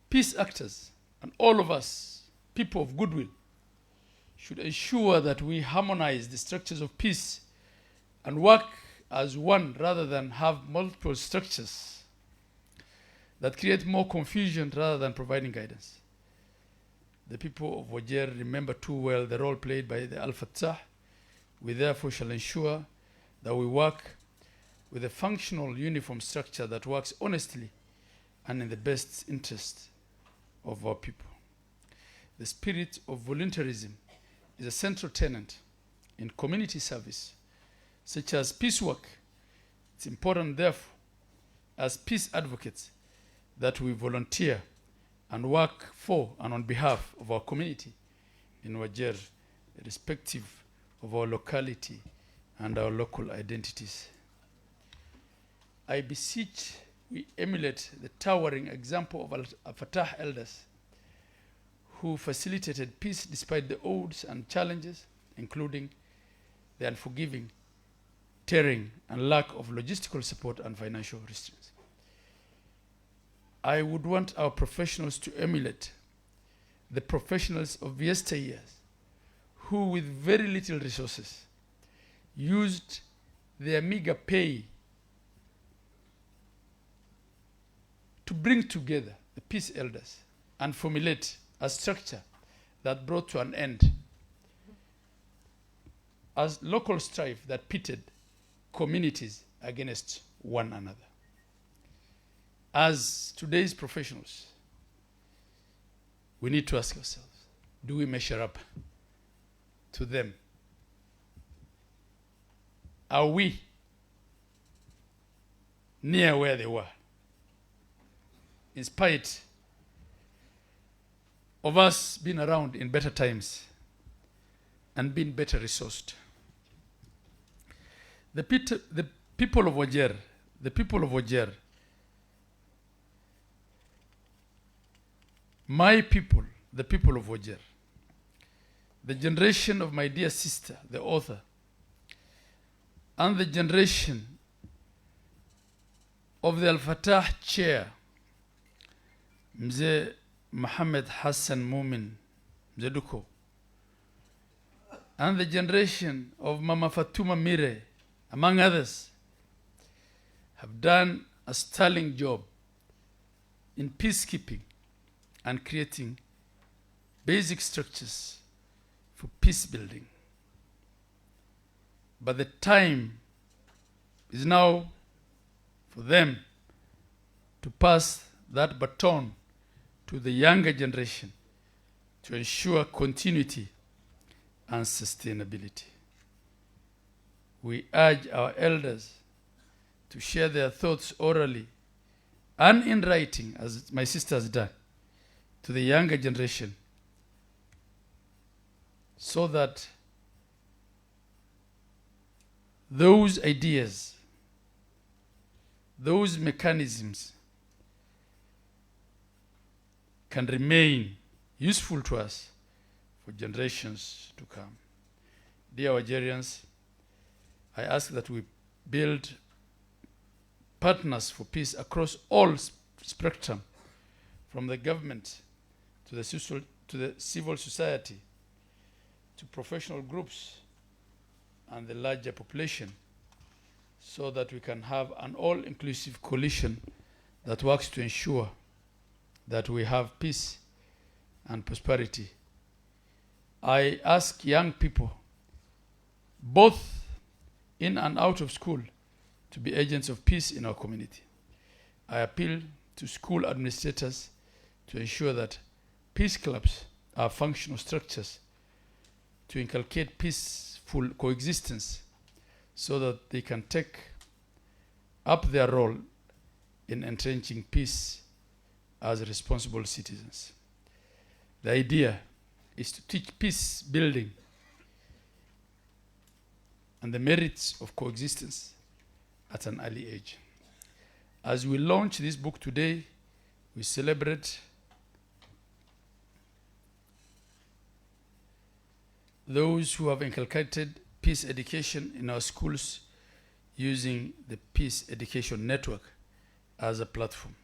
Peace actors, and all of us, people of goodwill, should ensure that we harmonize the structures of peace and work as one rather than have multiple structures that create more confusion rather than providing guidance. The people of Wajir remember too well the role played by the Al-Fatah. We therefore shall ensure that we work with a functional uniform structure that works honestly and in the best interest of our people. The spirit of voluntarism is a central tenet in community service, such as peace work. It's important, therefore, as peace advocates, that we volunteer and work for and on behalf of our community in Wajer, irrespective of our locality and our local identities. I beseech we emulate the towering example of Al-Fatah elders who facilitated peace despite the odds and challenges, including the unforgiving, tearing, and lack of logistical support and financial restraints. I would want our professionals to emulate the professionals of yesteryears who, with very little resources, used their meager pay to bring together the peace elders and formulate a structure that brought to an end as local strife that pitted communities against one another. As today's professionals, we need to ask ourselves, do we measure up to them? Are we near where they were? In spite of us being around in better times and being better resourced. The people of Wajer, my people, the people of Wajer, the generation of my dear sister, the author, and the generation of the Al-Fatah chair, Mzee Mohammed Hassan Mumin Mzeduko, and the generation of Mama Fatuma Mire, among others, have done a sterling job in peacekeeping and creating basic structures for peace building. But the time is now for them to pass that baton to the younger generation to ensure continuity and sustainability. We urge our elders to share their thoughts orally and in writing, as my sister has done, to the younger generation, so that those ideas, those mechanisms can remain useful to us for generations to come. Dear Algerians, I ask that we build partners for peace across all spectrum, from the government to the civil society, to professional groups and the larger population, so that we can have an all-inclusive coalition that works to ensure that we have peace and prosperity. I ask young people, both in and out of school, to be agents of peace in our community. I appeal to school administrators to ensure that peace clubs are functional structures to inculcate peaceful coexistence, so that they can take up their role in entrenching peace as responsible citizens. The idea is to teach peace building and the merits of coexistence at an early age. As we launch this book today, we celebrate those who have inculcated peace education in our schools using the Peace Education Network as a platform.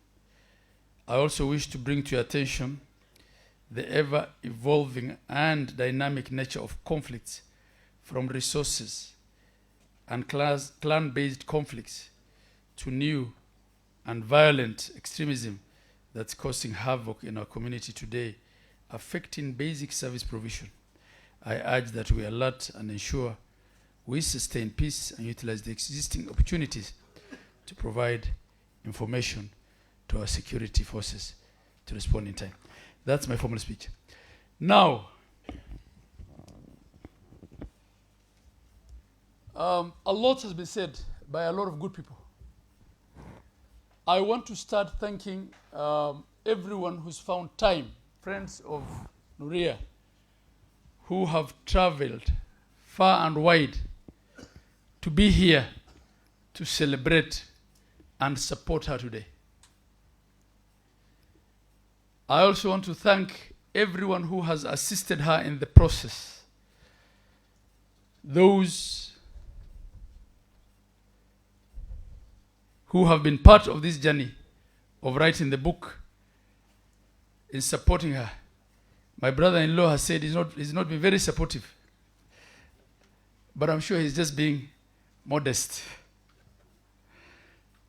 I also wish to bring to your attention the ever-evolving and dynamic nature of conflicts, from resources and clan-based conflicts to new and violent extremism that's causing havoc in our community today, affecting basic service provision. I urge that we alert and ensure we sustain peace and utilize the existing opportunities to provide information to our security forces to respond in time. That's my formal speech. Now, a lot has been said by a lot of good people. I want to start thanking everyone who's found time, friends of Nuria, who have traveled far and wide to be here to celebrate and support her today. I also want to thank everyone who has assisted her in the process. Those who have been part of this journey of writing the book, in supporting her. My brother-in-law has said he's not been very supportive, but I'm sure he's just being modest.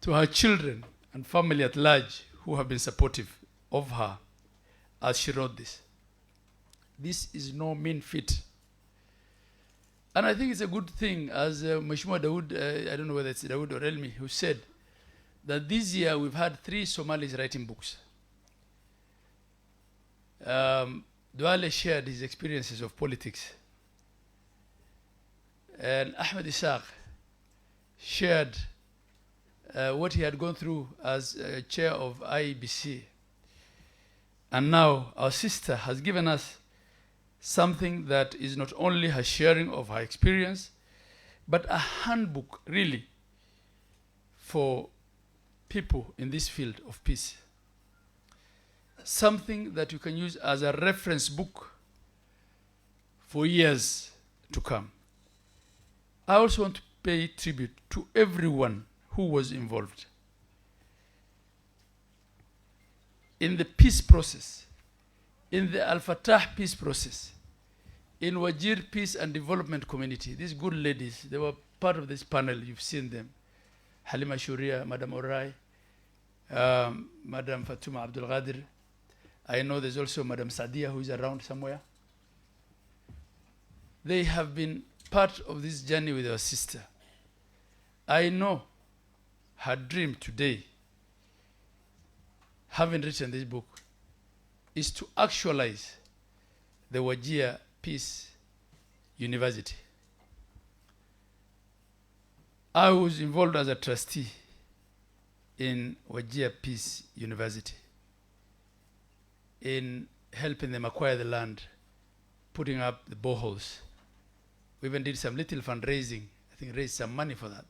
To her children and family at large who have been supportive of her as she wrote this. This is no mean feat. And I think it's a good thing, as Mheshimiwa Dawood, I don't know whether it's Dawood or Elmi, who said that this year we've had 3 Somalis writing books. Duale shared his experiences of politics. And Ahmed Isaq shared what he had gone through as chair of IEBC. And now our sister has given us something that is not only her sharing of her experience, but a handbook really for people in this field of peace. Something that you can use as a reference book for years to come. I also want to pay tribute to everyone who was involved in the peace process, in the Al-Fatah peace process, in Wajir Peace and Development Community. These good ladies, they were part of this panel, you've seen them. Halima Shuria, Madam Orai, Madam Fatuma Abdul Ghadir. I know there's also Madam Sadia who is around somewhere. They have been part of this journey with our sister. I know her dream today, having written this book, is to actualize the Wajir Peace University. I was involved as a trustee in Wajir Peace University in helping them acquire the land, putting up the boreholes. We even did some little fundraising, I think raised some money for that.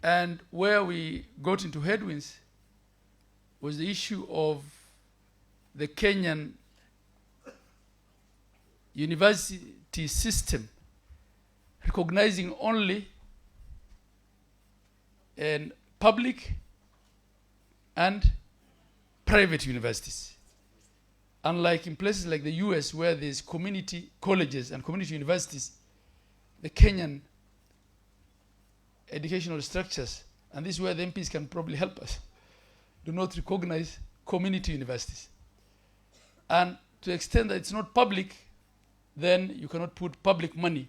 And where we got into headwinds was the issue of the Kenyan university system recognizing only public and private universities. Unlike in places like the US, where there's community colleges and community universities, the Kenyan educational structures, and this is where the MPs can probably help us, do not recognize community universities. And to the extent that it's not public, then you cannot put public money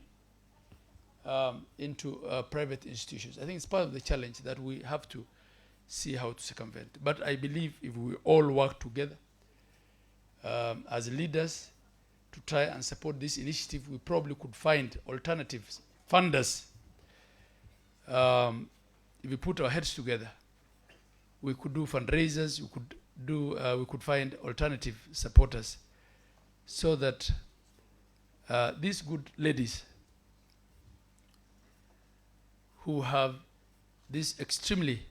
into private institutions. I think it's part of the challenge that we have to see how to circumvent. But I believe if we all work together as leaders to try and support this initiative, we probably could find alternatives, funders. If we put our heads together, we could do fundraisers, we could find alternative supporters so that these good ladies who have this extremely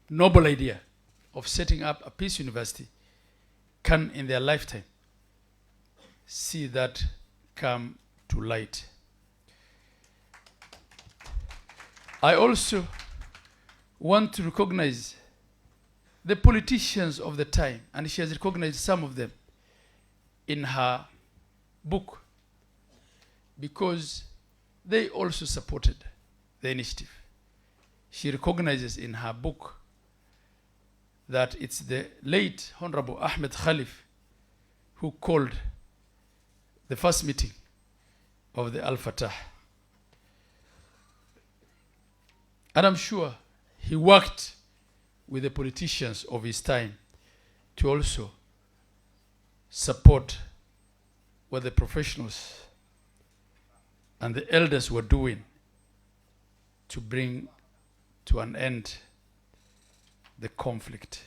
noble idea of setting up a peace university can, in their lifetime, see that come to light. I also want to recognize the politicians of the time, and she has recognized some of them in her book, because they also supported the initiative. She recognizes in her book that it's the late Honorable Ahmed Khalif who called the first meeting of the Al-Fatah. And I'm sure he worked with the politicians of his time to also support what the professionals and the elders were doing to bring to an end the conflict.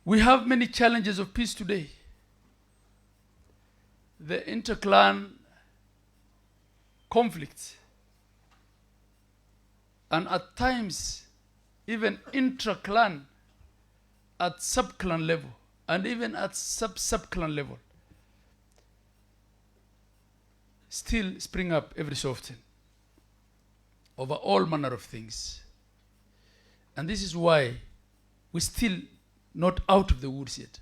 We have many challenges of peace today. The interclan conflicts, and at times even intra-clan at sub-clan level, and even at sub-clan level, still spring up every so often over all manner of things. And this is why we're still not out of the woods yet.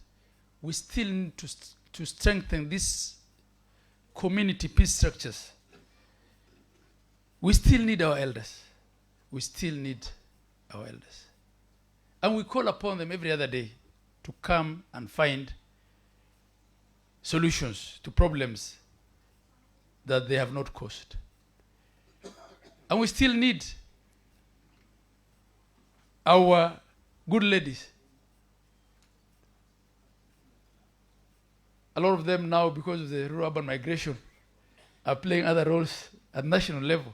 We still need to strengthen these community peace structures. We still need our elders. We still need our elders. And we call upon them every other day to come and find solutions to problems that they have not caused. And we still need our good ladies. A lot of them now, because of the rural urban migration, are playing other roles at national level.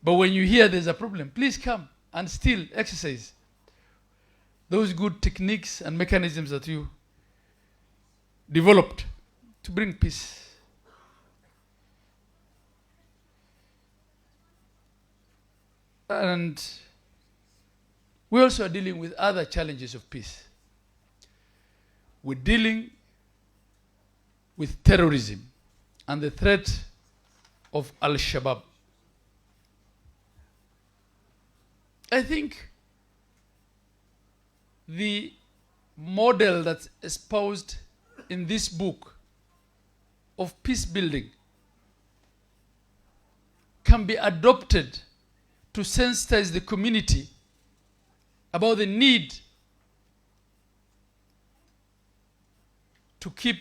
But when you hear there's a problem, please come and still exercise those good techniques and mechanisms that you developed to bring peace. And we also are dealing with other challenges of peace. We're dealing with terrorism and the threat of Al-Shabaab. I think the model that's espoused in this book of peace building can be adopted to sensitize the community about the need to keep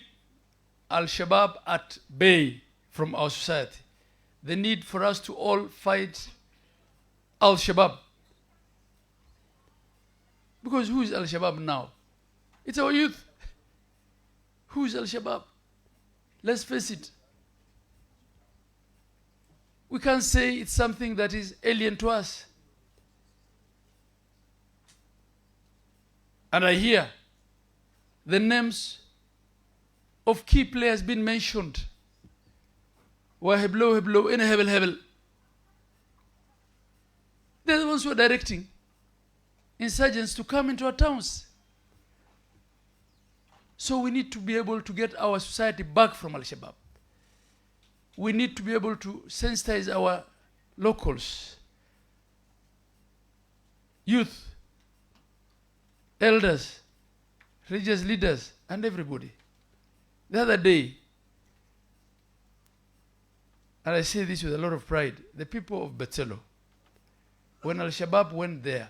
Al-Shabaab at bay from our society. The need for us to all fight Al-Shabaab. Because who is Al-Shabaab now? It's our youth. Who is Al-Shabaab? Let's face it. We can't say it's something that is alien to us. And I hear the names of key players being mentioned. Heblo, in Hebel. They're the ones who are directing insurgents to come into our towns. So we need to be able to get our society back from Al-Shabaab. We need to be able to sensitize our locals, youth, elders, religious leaders, and everybody. The other day, and I say this with a lot of pride, the people of Betzelo, when Al-Shabaab went there,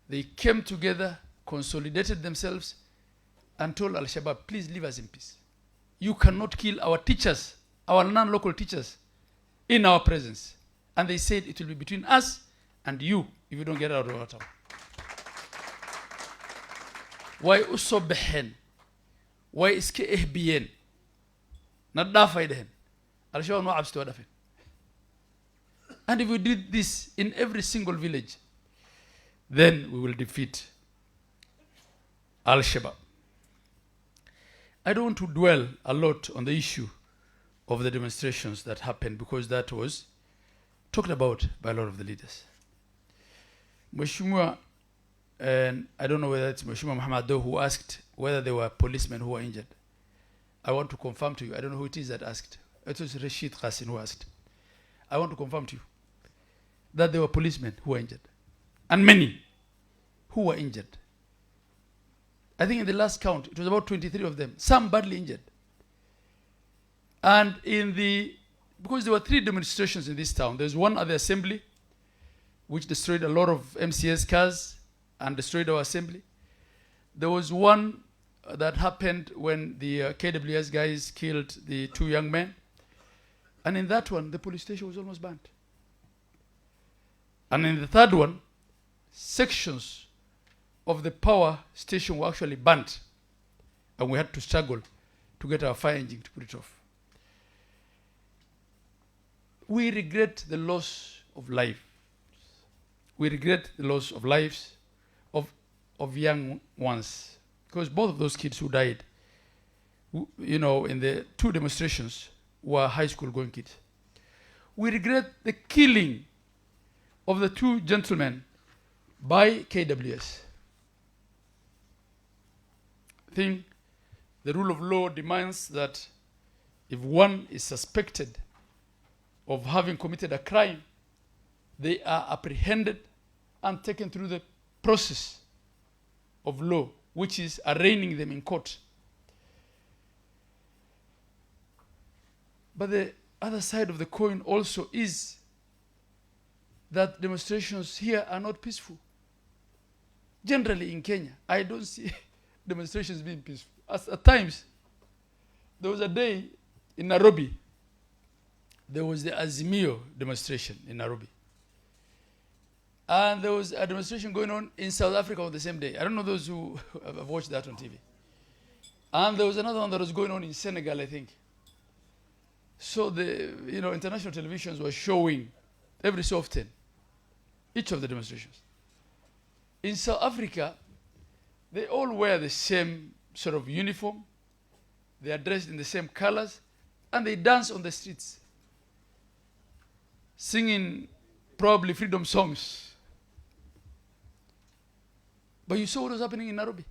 they came together, consolidated themselves, and told Al-Shabaab, please leave us in peace. You cannot kill our teachers, our non-local teachers, in our presence. And they said it will be between us and you if you don't get out of our town. Why uso behen? Why iske ehbiyen? Nadafa idehen. Al-Shabaab no abs to adafen. And if we did this in every single village, then we will defeat Al-Shabaab. I don't want to dwell a lot on the issue of the demonstrations that happened because that was talked about by a lot of the leaders. Mheshimiwa, and I don't know whether it's Mheshimiwa Muhammad Do who asked whether there were policemen who were injured. I want to confirm to you, I don't know who it is that asked. It was Rashid Qasim who asked. I want to confirm to you that there were policemen who were injured. And many who were injured. I think in the last count, it was about 23 of them, some badly injured. And because there were 3 demonstrations in this town, there's one at the assembly, which destroyed a lot of MCS cars and destroyed our assembly. There was one that happened when the KWS guys killed the 2 young men. And in that one, the police station was almost burned. And in the third one, sections of the power station were actually burnt. And we had to struggle to get our fire engine to put it off. We regret the loss of life. We regret the loss of lives of young ones, because both of those kids who died, you know, in the two demonstrations were high school going kids. We regret the killing of the two gentlemen by KWS. I think the rule of law demands that if one is suspected of having committed a crime, they are apprehended and taken through the process of law, which is arraigning them in court. But the other side of the coin also is that demonstrations here are not peaceful. Generally in Kenya, I don't see demonstrations being peaceful. At times, there was a day in Nairobi, there was the Azimio demonstration in Nairobi. And there was a demonstration going on in South Africa on the same day. I don't know those who have watched that on TV. And there was another one that was going on in Senegal, I think. So the international televisions were showing every so often each of the demonstrations. In South Africa, they all wear the same sort of uniform. They are dressed in the same colors, and they dance on the streets, singing probably freedom songs. But you saw what was happening in Nairobi.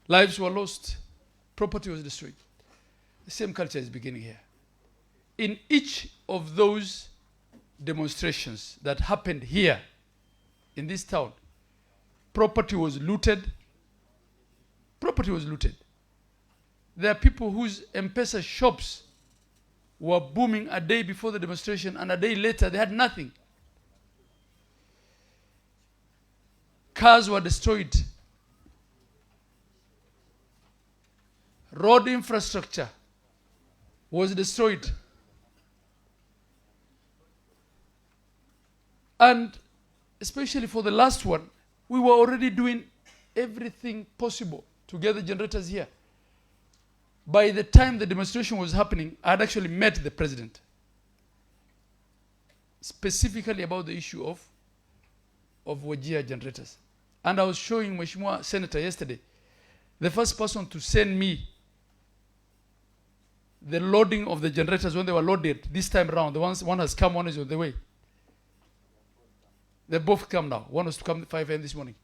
Lives were lost. Property was destroyed. The same culture is beginning here. In each of those demonstrations that happened here in this town, property was looted. Property was looted. There are people whose M-Pesa shops were booming a day before the demonstration, and a day later they had nothing. Cars were destroyed. Road infrastructure was destroyed. And especially for the last one, we were already doing everything possible to get the generators here. By the time the demonstration was happening, I had actually met the president, specifically about the issue of Wajir generators. And I was showing Mheshimiwa Senator yesterday, the first person to send me the loading of the generators when they were loaded this time around. One has come, one is on the way. They both come now. One was to come at 5 a.m. this morning.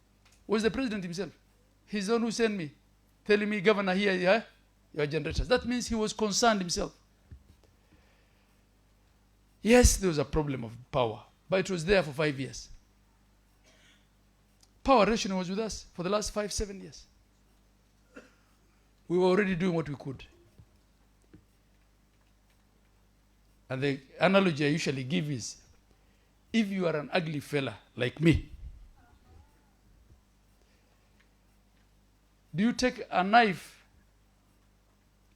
Was the president himself. He's the one who sent me, telling me, Governor, here, yeah, your generators. That means he was concerned himself. Yes, there was a problem of power, but it was there for 5 years. Power rationing was with us for the last 5-7 years. We were already doing what we could. And the analogy I usually give is, if you are an ugly fella like me, do you take a knife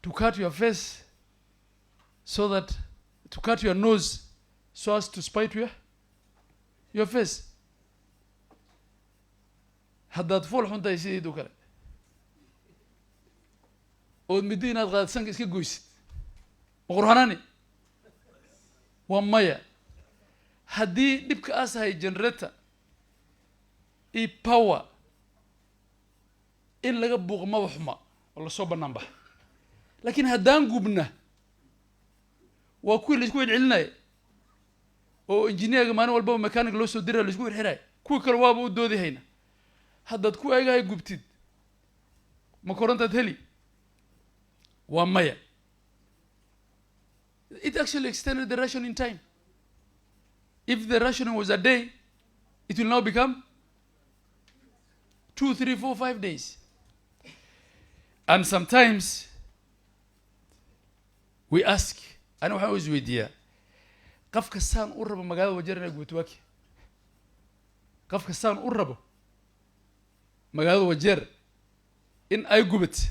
to cut your face to cut your nose so as to spite your face? haddaad fool xun tahay sideedu kale ood middo inaad qaadad sanka iska goysid ma qurxanaani waa maya. haddii dhibka aasahay generator iyo power in laga buuqo maba xuma oo lasoo bannaan baxa, laakiin haddaan gubna waa kuwii laisku celcelinaya oo engineerga maalin walbaba mechanic loo soo diraya laisku xirxiraya, kuwii kale waaba u doodi hayna. haddaad ku eegahay gubtid ma korontaad heli? waa maya. It actually extended the ration in time. If the rationing was a day, it will now become 2, 3, 4, 5 days. And sometimes we ask, I know how is with you. Qafka saan u rabo magaalada Wajeer inay gubto waaki. Qafka saan u rabo magaalada Wajeer in ay gubat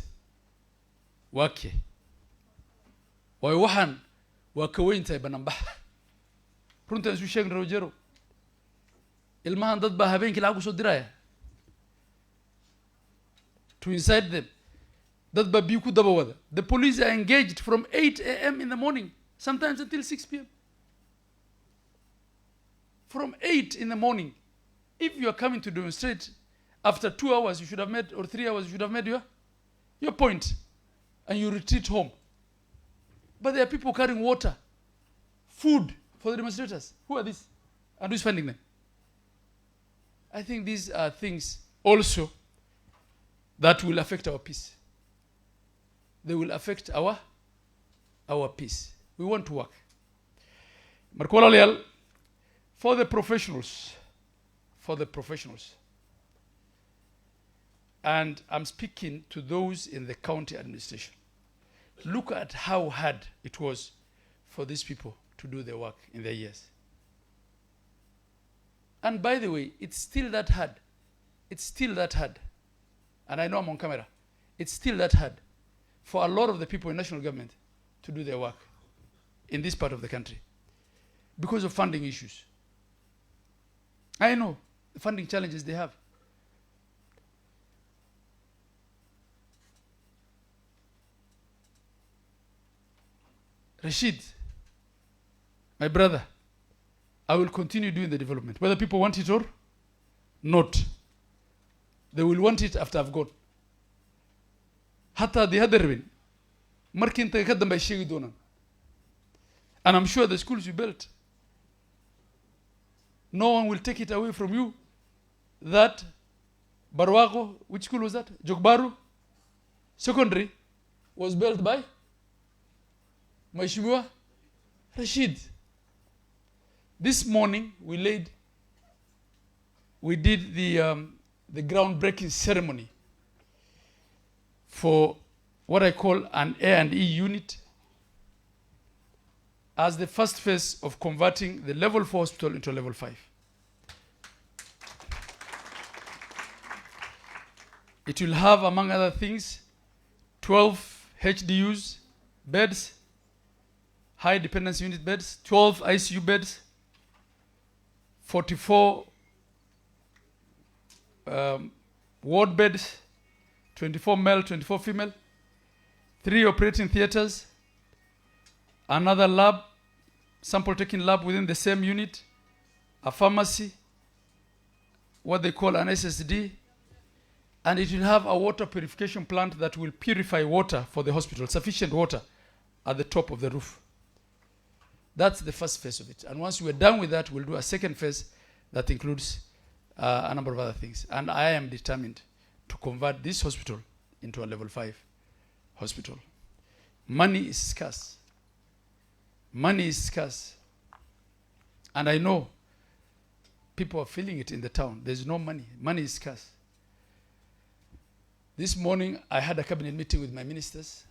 waaki. Way waxaan waa ka weyn tahay bananbax. runta isu sheegin Rogero. ilmahan dad baa habeenkii lacag u soo diraya to inside them. dad baa biyo ku daba wada. The police are engaged from 8 a.m. in the morning, sometimes until 6 p.m. from 8 in the morning. If you are coming to demonstrate, after 2 hours you should have made, or 3 hours you should have made your point, and you retreat home. But there are people carrying water, food for the demonstrators. Who are these? And who's funding them? I think these are things also that will affect our peace. They will affect our peace. We want to work. Marka walaalayaal, for the professionals, and I'm speaking to those in the county administration, look at how hard it was for these people to do their work in their years. And by the way, it's still that hard. It's still that hard. And I know I'm on camera. It's still that hard for a lot of the people in national government to do their work in this part of the country because of funding issues. I know the funding challenges they have. Rashid, my brother, I will continue doing the development, whether people want it or not. They will want it after I've gone. Hatta the other rabin, markin ta kadam bay sheegi doonan. And I'm sure the schools you built, no one will take it away from you. That Barwago, which school was that? Jogbaru Secondary was built by Mheshimiwa Rashid. This morning we did the groundbreaking ceremony for what I call an A&E unit as the first phase of converting the level 4 hospital into a level 5. It will have, among other things, 12 HDUs, beds, high dependence unit beds, 12 ICU beds, 44 ward beds, 24 male, 24 female, 3 operating theaters, another lab, sample taking lab within the same unit, a pharmacy, what they call an SSD, and it will have a water purification plant that will purify water for the hospital, sufficient water at the top of the roof. That's the first phase of it. And once we're done with that, we'll do a second phase that includes a number of other things. And I am determined to convert this hospital into a level 5 hospital. Money is scarce. Money is scarce. And I know people are feeling it in the town. There's no money. Money is scarce. This morning, I had a cabinet meeting with my ministers.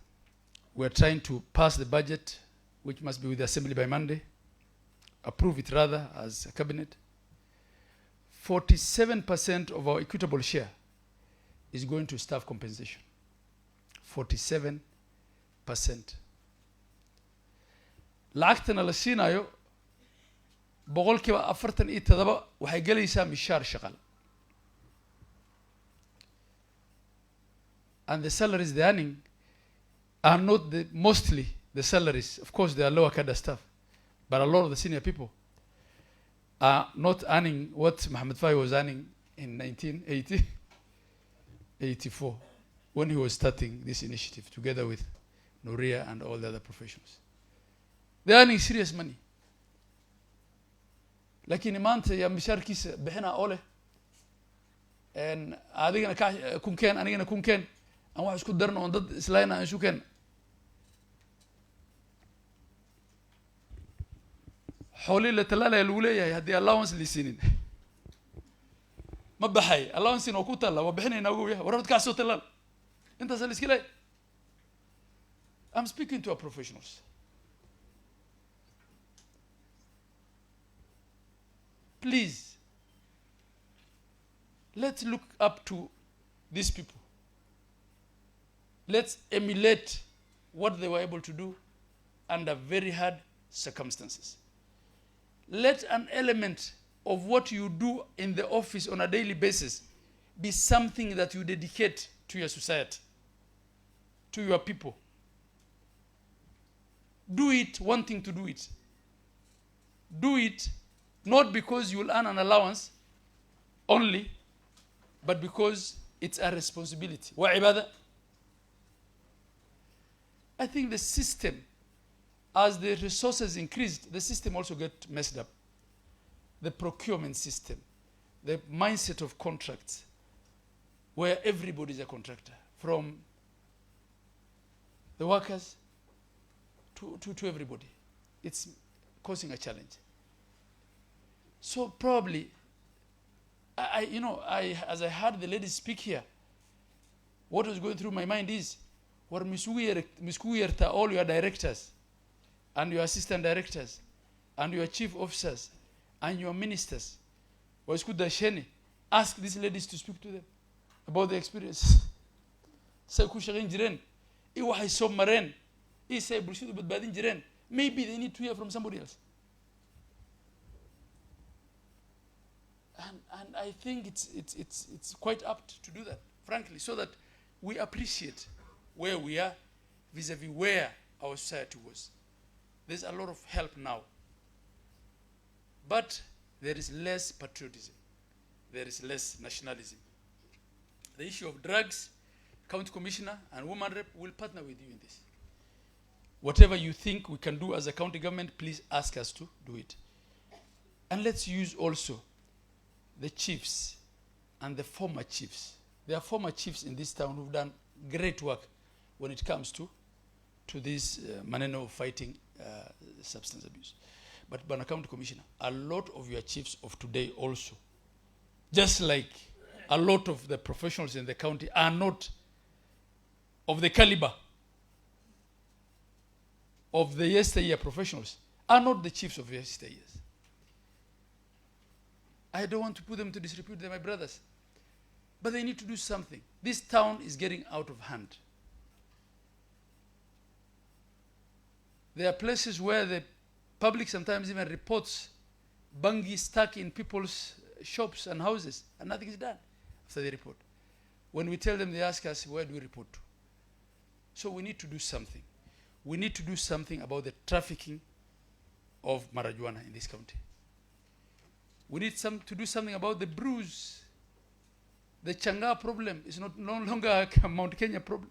We're trying to pass the budget, which must be with the assembly by Monday, approve it rather as a cabinet. 47% of our equitable share is going to staff compensation. 47%. Lacagtana la siinayo boqolkiiba 47 waxay galaysaa mishaar shaqal. And the salaries they're earning are not mostly the salaries. Of course, they are lower cadre staff, but a lot of the senior people are not earning what Mohammed Fai was earning in 1984 when he was starting this initiative together with Nuria and all the other professionals. They're earning serious money. Lakini maanta ya mishaarkiisa bixina ole adigana kun keen anigana kun keen aan wax isku darno on dad islayna aan isu keen xooli la talaalaya lagu leeyahay haddii allowance la siinin ma baxay allowance inoo ku talla waa bixinayna ugu yahay warabad ka soo talaal intaas la iska leeyahay. I'm speaking to our professionals. Please, let's look up to these people. Let's emulate what they were able to do under very hard circumstances. Let an element of what you do in the office on a daily basis be something that you dedicate to your society, to your people. Do it wanting to do it. Do it Not because you will earn an allowance only, but because it's a responsibility. وعبادة. I think the system, as the resources increased, the system also got messed up. The procurement system, the mindset of contracts, where everybody is a contractor, from the workers to everybody. It's causing a challenge. So probably, as I heard the lady speak here, what was going through my mind is, what miskuirta all your directors, and your assistant directors, and your chief officers, and your ministers, ask these ladies to speak to them about the experiences. Maybe they need to hear from somebody else. And I think it's quite apt to do that, frankly, so that we appreciate where we are vis-a-vis where our society was. There's a lot of help now. But there is less patriotism. There is less nationalism. The issue of drugs, county commissioner and woman rep will partner with you in this. Whatever you think we can do as a county government, please ask us to do it. And let's use also the chiefs and the former chiefs. There are former chiefs in this town who've done great work when it comes to this maneno of fighting substance abuse. But Bana County Commissioner, a lot of your chiefs of today also, just like a lot of the professionals in the county are not of the caliber of the yesteryear professionals, are not the chiefs of yesteryears. I don't want to put them to disrepute, they're my brothers. But they need to do something. This town is getting out of hand. There are places where the public sometimes even reports bangi stuck in people's shops and houses, and nothing is done after they report. When we tell them, they ask us, where do we report to? So we need to do something. We need to do something about the trafficking of marijuana in this county. We need to do something about the brews. The Changa problem is no longer a Mount Kenya problem.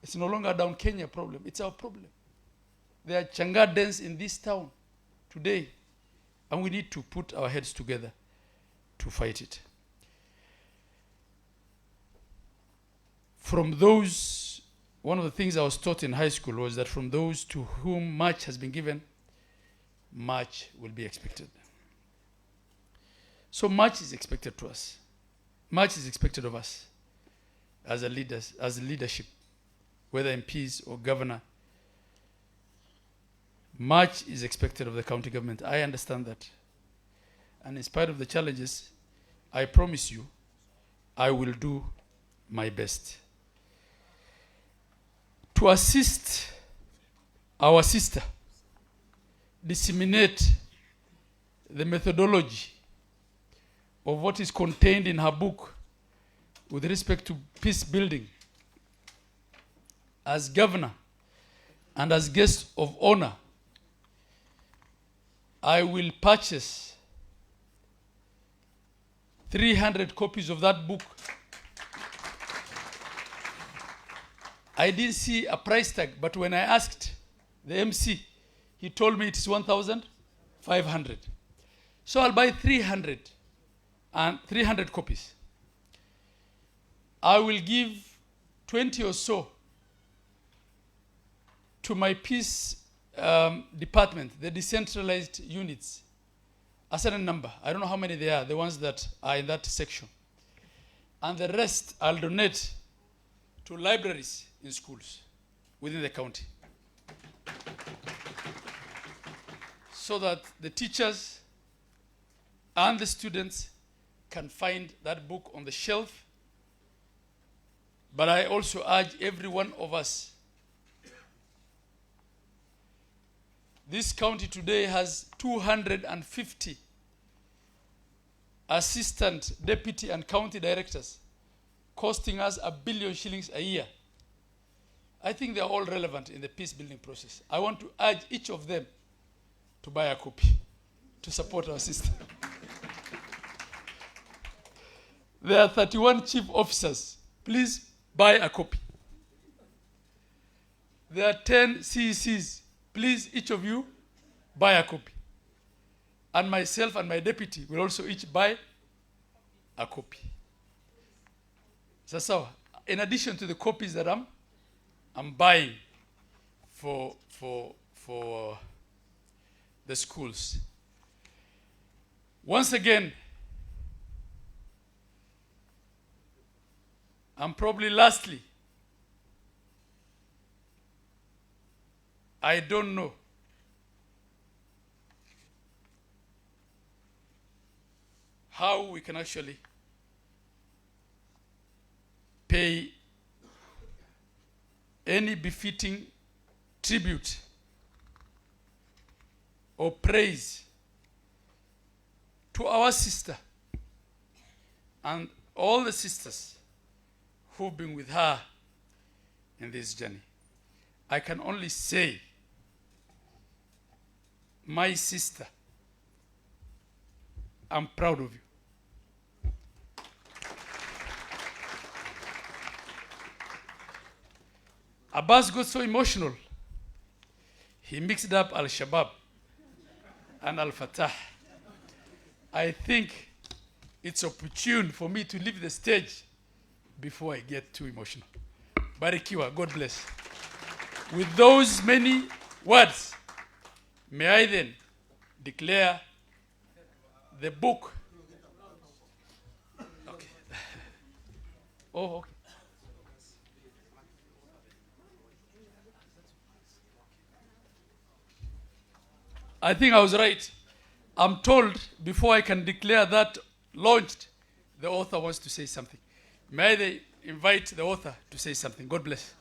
It's no longer a down Kenya problem. It's our problem. There are Changa dens in this town today, and we need to put our heads together to fight it. From those, one of the things I was taught in high school was that from those to whom much has been given, much will be expected. So much is expected to us. Much is expected of us as leaders, as leadership, whether MPs or governor. Much is expected of the county government. I understand that. And in spite of the challenges, I promise you, I will do my best to assist our sister disseminate the methodology of what is contained in her book with respect to peace building. As governor and as guest of honor, I will purchase 300 copies of that book. I didn't see a price tag, but when I asked the MC, he told me it's 1,500. So I'll buy 300 copies. I will give 20 or so to my peace department, the decentralized units, a certain number. I don't know how many they are, the ones that are in that section. And the rest I'll donate to libraries in schools within the county, so that the teachers and the students can find that book on the shelf. But I also urge every one of us. This county today has 250 assistant, deputy, and county directors, costing us R1 billion a year. I think they're all relevant in the peace building process. I want to urge each of them to buy a copy. to support our sister. There are 31 chief officers. Please buy a copy. There are 10 CECs. Please, each of you, buy a copy. And myself and my deputy will also each buy a copy. So, in addition to the copies that I'm buying for the schools. Once again, and probably lastly, I don't know how we can actually pay any befitting tribute or praise to our sister and all the sisters who've been with her in this journey. I can only say, my sister, I'm proud of you. Abbas got so emotional, he mixed up Al-Shabaab and Al-Fatah. I think it's opportune for me to leave the stage before I get too emotional. Barikiwa, God bless. With those many words, may I then declare the book. Okay. Oh, okay. I think I was right. I'm told before I can declare that launched, the author wants to say something. May they invite the author to say something. God bless.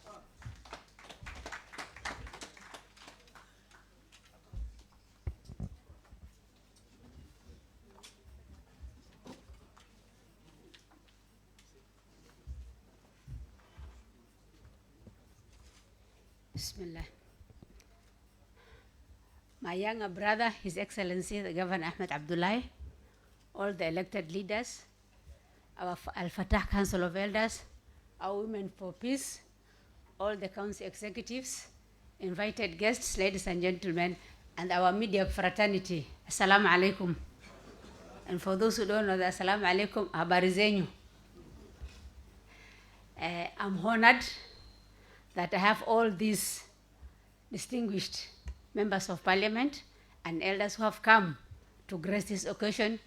Bismillah. My younger brother, His Excellency, the Governor Ahmed Abdullahi, all the elected leaders, our Al-Fatah Council of Elders, our Women for Peace, all the council executives, invited guests, ladies and gentlemen, and our media fraternity. Assalamu alaikum. And for those who don't know, the Assalamu alaikum, habari zenyu. I'm honored that I have all these distinguished members of parliament and elders who have come to grace this occasion.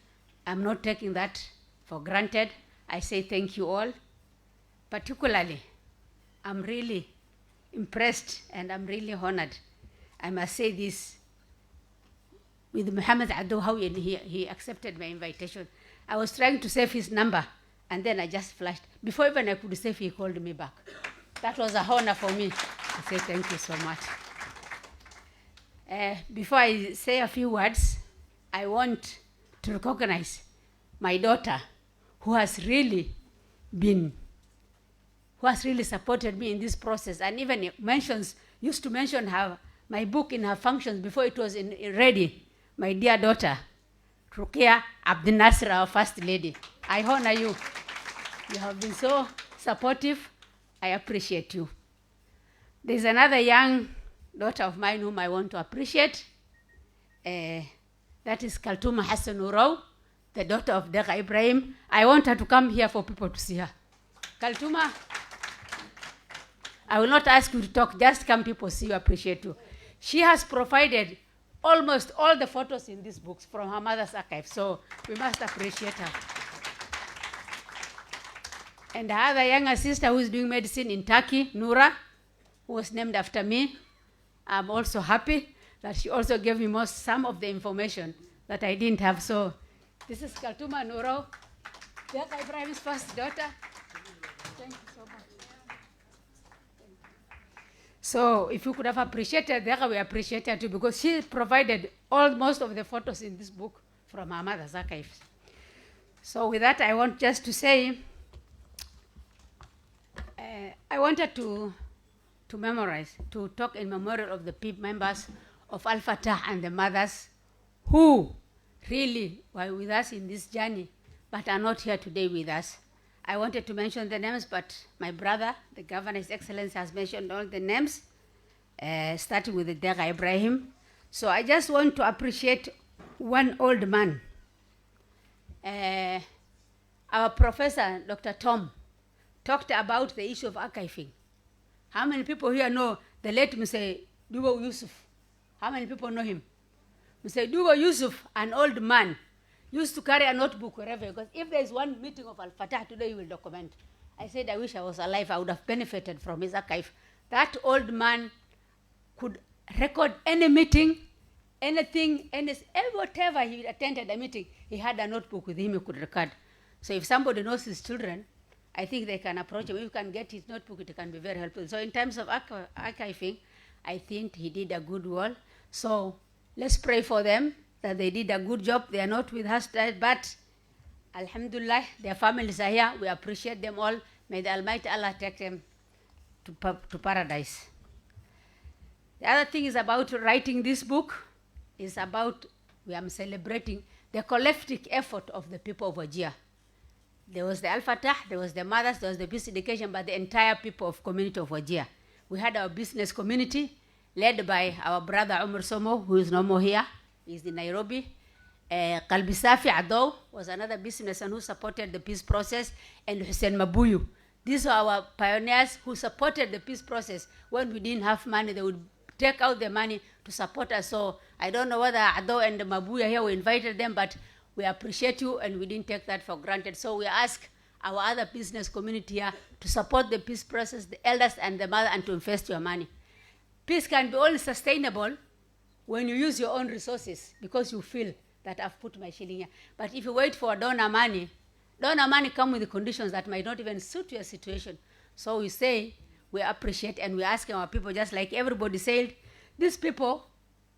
I'm not taking that for granted. I say thank you all. Particularly, I'm really impressed and I'm really honored. I must say this with Muhammad Ado, how he accepted my invitation. I was trying to save his number and then I just flashed. Before even I could save, he called me back. That was a honor for me. I say thank you so much. Before I say a few words, I want to recognize my daughter who has really supported me in this process, and even used to mention my book in her functions before it was ready. My dear daughter, Nuria Abdullahi, our First Lady. I honor you. You have been so supportive. I appreciate you. There's another young daughter of mine whom I want to appreciate. That is Kaltuma Hassan Urau, the daughter of Dega Ibrahim. I want her to come here for people to see her. Kaltuma, I will not ask you to talk, just come people see you, appreciate you. She has provided almost all the photos in these books from her mother's archive, so we must appreciate her. And her other younger sister who is doing medicine in Turkey, Nura, who was named after me. I'm also happy that she also gave me some of the information that I didn't have. So this is Kaltuma Nuro, Dega Ibrahim's first daughter. Thank you so much. So if you could have appreciated Dega, we appreciate her too, because she provided most of the photos in this book from her mother's archives. So with that, I want just to say, I wanted to talk in memorial of the members of Al-Fatah and the mothers who really were with us in this journey, but are not here today with us. I wanted to mention the names, but my brother, the Governor, His Excellency, has mentioned all the names, starting with the Dega Ibrahim. So I just want to appreciate one old man. Our professor, Dr. Tom, talked about the issue of archiving. How many people here know the late Mr. Dubo Yusuf? How many people know him? Mr. Dubo Yusuf, an old man, used to carry a notebook wherever, because if there is one meeting of Al-Fatah today, he will document. I said, I wish I was alive. I would have benefited from his archive. That old man could record any meeting, anything, whatever he attended a meeting, he had a notebook with him he could record. So if somebody knows his children, I think they can approach him. If you can get his notebook, it can be very helpful. So in terms of archiving, I think he did a good work. So let's pray for them that they did a good job. They are not with us, but Alhamdulillah, their families are here. We appreciate them all. May the Almighty Allah take them to paradise. The other thing is about writing this book, is about, we are celebrating the collective effort of the people of Wajir. There was the Al-Fatah, there was the mothers, there was the peace education, but the entire people of community of Wajir. We had our business community led by our brother Umar Somo, who is no more here. He's in Nairobi. Qalbi Safi Ado was another businessman who supported the peace process, and Hussein Mabuyu. These are our pioneers who supported the peace process. When we didn't have money, they would take out the money to support us. So I don't know whether Ado and Mabuya here, we invited them, but we appreciate you and we didn't take that for granted. So we ask our other business community here to support the peace process, the elders and the mother, and to invest your money. Peace can be only sustainable when you use your own resources, because you feel that I've put my shilling here. But if you wait for donor money come with the conditions that might not even suit your situation. So we say, we appreciate and we ask our people, just like everybody said, these people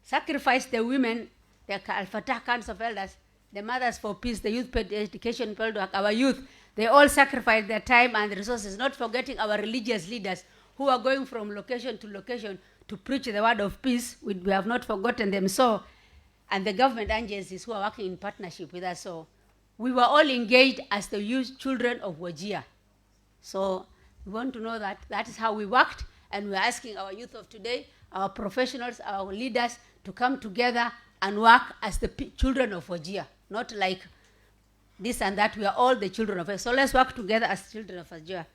sacrificed the women, the Al-Fatah Council of Elders, the mothers for peace, the youth education, our youth, they all sacrificed their time and resources, not forgetting our religious leaders who are going from location to location to preach the word of peace. We have not forgotten them. So, and the government agencies who are working in partnership with us. So we were all engaged as the youth children of Wajir. So we want to know that that is how we worked, and we're asking our youth of today, our professionals, our leaders, to come together and work as the children of Wajir, not like this and that. We are all the children of Wajir. So let's work together as children of Wajir.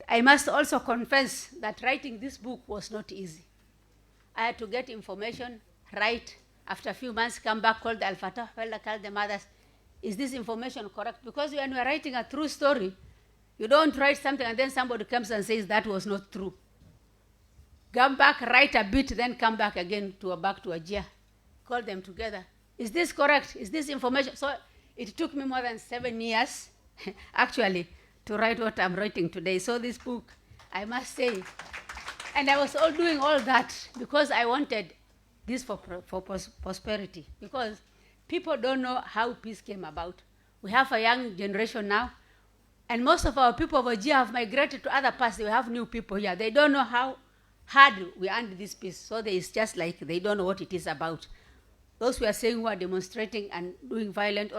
I must also confess that writing this book was not easy. I had to get information, write, after a few months, come back, call the Al-Fatah, call the mothers, is this information correct? Because when we're writing a true story, you don't write something and then somebody comes and says that was not true. Come back, write a bit, then come back again back to Wajir. Call them together. Is this correct? Is this information? So it took me more than 7 years, actually, to write what I'm writing today. So this book, I must say, and I was doing all that because I wanted this for prosperity, because people don't know how peace came about. We have a young generation now, and most of our people of Wajir have migrated to other parts. We have new people here. They don't know how hard we earned this peace. So it's just like they don't know what it is about. Those who are saying who are demonstrating and doing violent,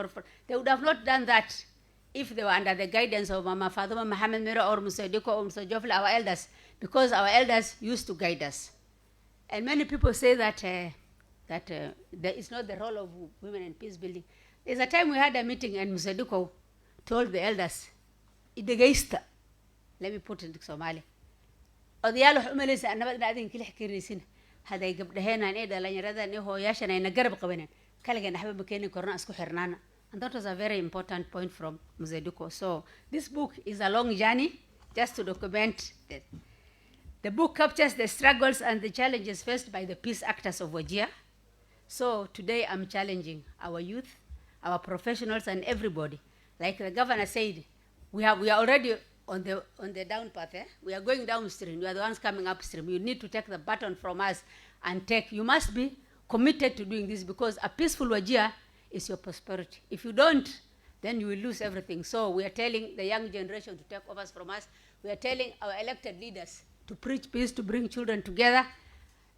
they would have not done that if they were under the guidance of Mama Fatuma Muhammad Mira or Musa Diko or Musa Jofla, our elders, because our elders used to guide us. And many people say that it's not the role of women in peace building. There's a time we had a meeting and Musa Diko told the elders, let me put it in Somali. Odiyalo xumalaysa anabadna adin kala xiriisin haday gabdhaheena ay dhalinyarada ne hooyashana ay garab qabaneen kaligan xabba ma keenin korna isku xirnaana. And that was a very important point from Muzeduko. So this book is a long journey just to document that. The book captures the struggles and the challenges faced by the peace actors of Wajir. So today I'm challenging our youth, our professionals, and everybody. Like the governor said, we are already on the down path. We are going downstream. We are the ones coming upstream. You need to take the baton from us and you must be committed to doing this, because a peaceful Wajir is your prosperity. If you don't, then you will lose everything. So we are telling the young generation to take over from us. We are telling our elected leaders to preach peace, to bring children together.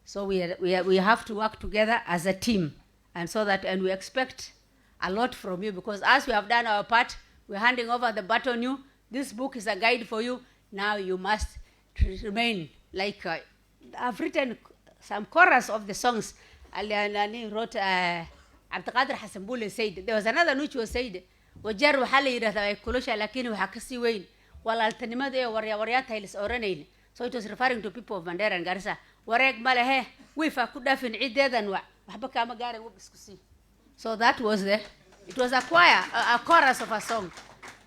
So we have to work together as a team. And so that, and we expect a lot from you, because as we have done our part, we're handing over the baton you. This book is a guide for you. Now you must remain like, I've written some chorus of the songs. Ali wrote, Abdulkadir Hassan Bule said, there was another which was said, وجر وحالي يرثا كلوشا لكنه وحكسي وين ولا التنمى ده وريات هيلس أورنين. So it was referring to people of Mandera and Garissa. وريك ماله ويفا كده في نعيد ده ذنوا وحبك أما قارن وبسكسي. So that was it was a choir, a chorus of a song.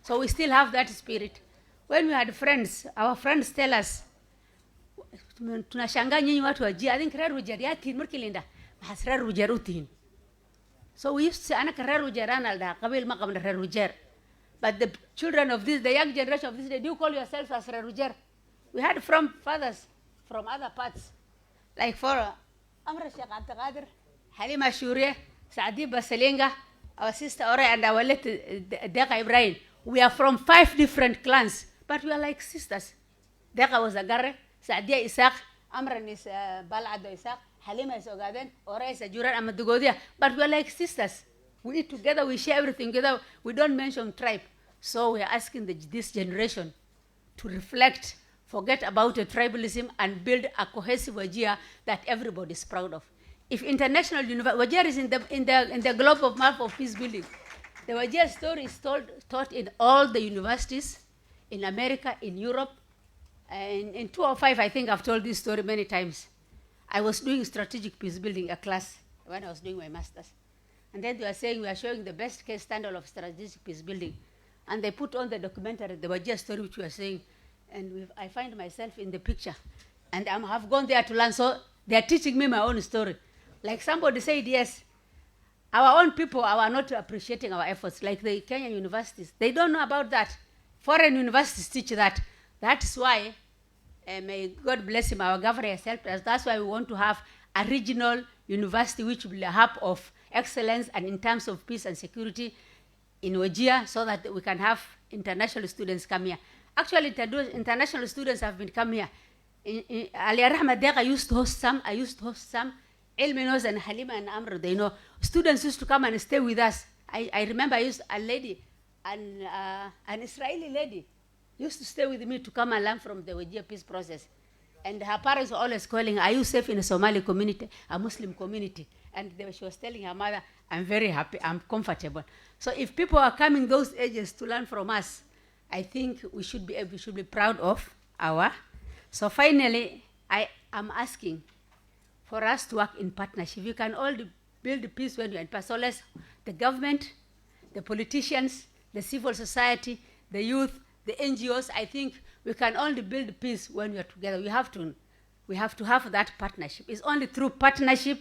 So we still have that spirit. When we had friends, our friends tell us, tunashangaa nyinyi watu wa Jia, I think Reru Jariati Murkilinda, has Reru Jarutin. So we used to say, Ana Reru Jaranalda, Kabil Makam Reru Jar. But the children of this, the young generation of this day, do you call yourselves as Reru Jar? We had from fathers from other parts, like for Amra Sheikh Abdulkadir, Halima Shuriya, Saadi Basalenga, our sister Ore, and our late Deka Ibrahim. We are from 5 different clans, but we are like sisters. Deka was Agarre, Saadia Isaac, Amran is Balado Isaac, Halima is Ogaden, Ore is Juran Amadugodia, but we are like sisters. We eat together, we share everything together, we don't mention tribe. So we are asking this generation to reflect, forget about the tribalism, and build a cohesive Wajir that everybody is proud of. If international Wajir is in the globe of map of peace building, the Wajir story is taught in all the universities, in America, in Europe. And in 2005, I think I've told this story many times. I was doing strategic peace building, a class, when I was doing my master's. And then they were saying, we are showing the best case standard of strategic peace building. And they put on the documentary, the Wajir story, which we are saying. And I find myself in the picture. And I have gone there to learn. So they are teaching me my own story. Like somebody said, yes, our own people are not appreciating our efforts, like the Kenyan universities. They don't know about that. Foreign universities teach that. That's why, may God bless him, our governor has helped us. That's why we want to have a regional university which will be a hub of excellence and in terms of peace and security in Wajir, so that we can have international students come here. Actually, international students have been come here. Ali Rahma Dega used to host some, I used to host some. Elminos and Halima and Amr, they know. Students used to come and stay with us. I remember I used a lady, an Israeli lady, used to stay with me to come and learn from the Wajir peace process. And her parents were always calling, are you safe in a Somali community, a Muslim community? And she was telling her mother, I'm very happy, I'm comfortable. So if people are coming those ages to learn from us, I think we should be proud of our. So finally, I am asking for us to work in partnership. You can all build peace when you're in partnership. So let's, the government, the politicians, the civil society, the youth, the NGOs, I think we can only build peace when we are together. We have to have that partnership. It's only through partnership.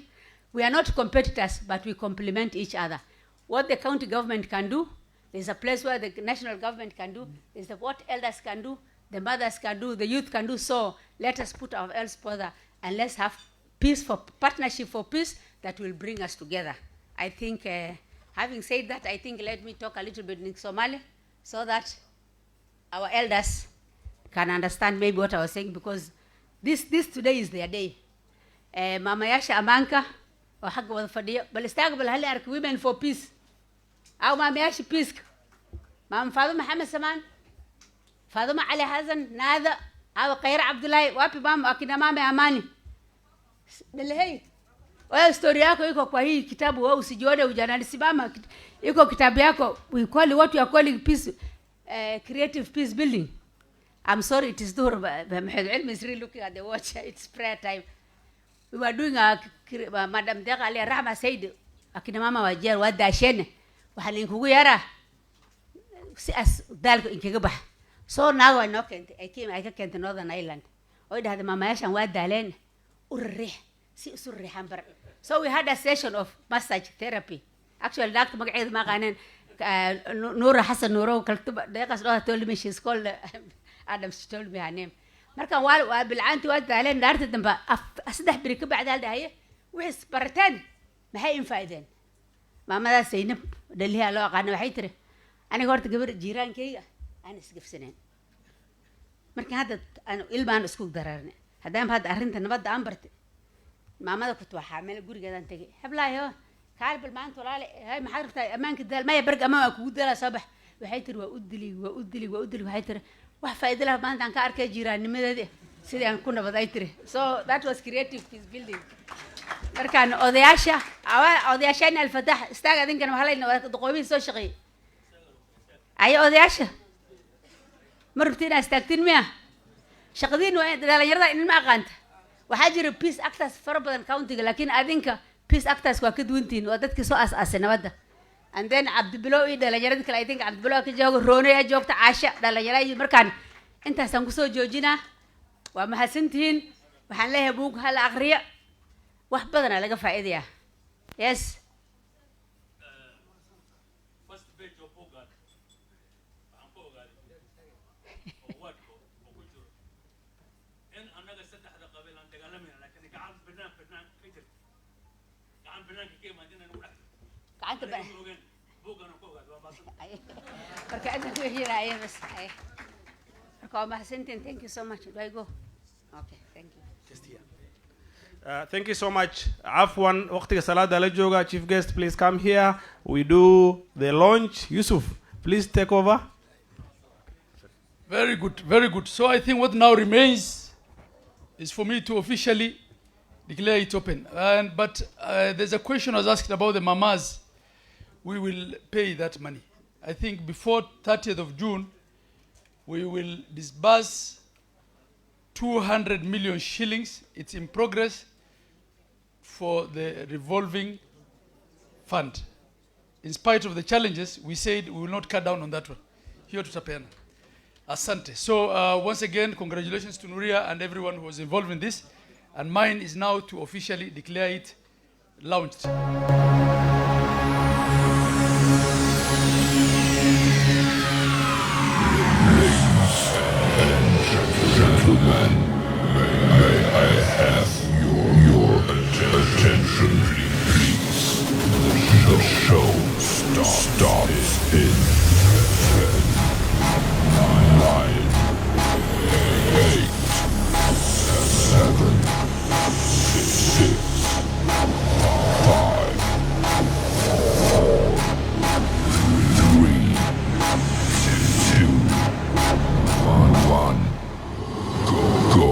We are not competitors, but we complement each other. What the county government can do, there's a place where the national government can do, there's what elders can do, the mothers can do, the youth can do. So let us put our elves together and let's have peace for partnership for peace that will bring us together. I think, having said that, I think let me talk a little bit in Somali so that our elders can understand maybe what I was saying, because this today is their day. Mama Yasha Amanka, or Hag wada fadhiyo, bal istaqbal hal ark women for peace. Aw Mama Yasha peace. Mama Faduma Muhammad Saman, Faduma Ali Hazan, Nada, aw Nuria Abdullahi, wapi mama akina mama Amani. Delehei. Wewe story yako iko kwa hii kitabu, wewe usijione ujana, simama iko kitabu yako. We call what you are calling peace, creative peace building. I'm sorry, it is Dhuhr, Ilm is really looking at the watch. It's prayer time. We were doing Madam Dega Ali Rahma said, akina mama Wajir wadashene, wahalin kugu yara, si as dalko inkigabah. So now I came to Northern Ireland. Oida had Mama Yasha wadalen, urrih, si usurrih hambar. So we had a session of massage therapy. Actually, Dr. Mag'id Maganen, Nura Hassan Nuro, Dega told me she's called Adam, she told me her name. Marka wal bil'anti wadalen darted them ba asdah birikub ba'da hadaye wis baratan ma hay faayden mama da Zainab daliha loo aqaan waxay tiri aniga horta gabar jiiraankayga aan isgafsaneen marka hadda aan ilmaan isku dararnay hadaan hadda arrinta nabadda aan bartay maamada ku tuwa xaamil gurigeedan tagay hablaayo kaal bal maanta walaale hay maxaad rabtaa ammaanka daal maya berg ammaan kugu daalaa soo bax waxay tiri waa u dili waxay tiri wax faa'iido leh maanta aan ka arkay jiraannimadeeda sidii aan ku nabad ay tiri so that was creative peace building markaan odayaashayna alfatax istaag adinkana waxaa layna doqoomihii soo shaqeeyey ayo odayaasha ma rabti inaad istaagtiin miya shaqadiin waa dhalinyarada in ma aqaanta waxaa jira peace actors fara badan countiga laakiin adinka peace actors waa ka duwantihiin waa dadkii soo aas-aasay nabadda and then cabdibilow iyo dhalinyaradii kale I think cabdibilow ka jooga roone ayaa joogta caasha dhalinyara iyo markaan intaasaan kusoo joojinaa waa mahadsantihiin waxaan leeyahay buug hala aqriyo wax badanaa laga faa'iidayaa yes Thank you so much. Do I go? Okay, thank you. Just here. Thank you so much. Afwan, waqtiga salada la jooga. Chief guest, please come here. We do the launch. Yusuf, please take over. Very good, very good. So I think what now remains is for me to officially declare it open. But there's a question I was asked about the mamas. We will pay that money. I think before 30th of June, we will disburse 200 million shillings. It's in progress for the revolving fund. In spite of the challenges, we said we will not cut down on that one. Here to Tapiana. Asante. So once again, congratulations to Nuria and everyone who was involved in this. And mine is now to officially declare it launched. Gentlemen, may I have your attention, please? The show starts in 9, 8, 7, 6, 5, 4, 3, 2, 1. Go.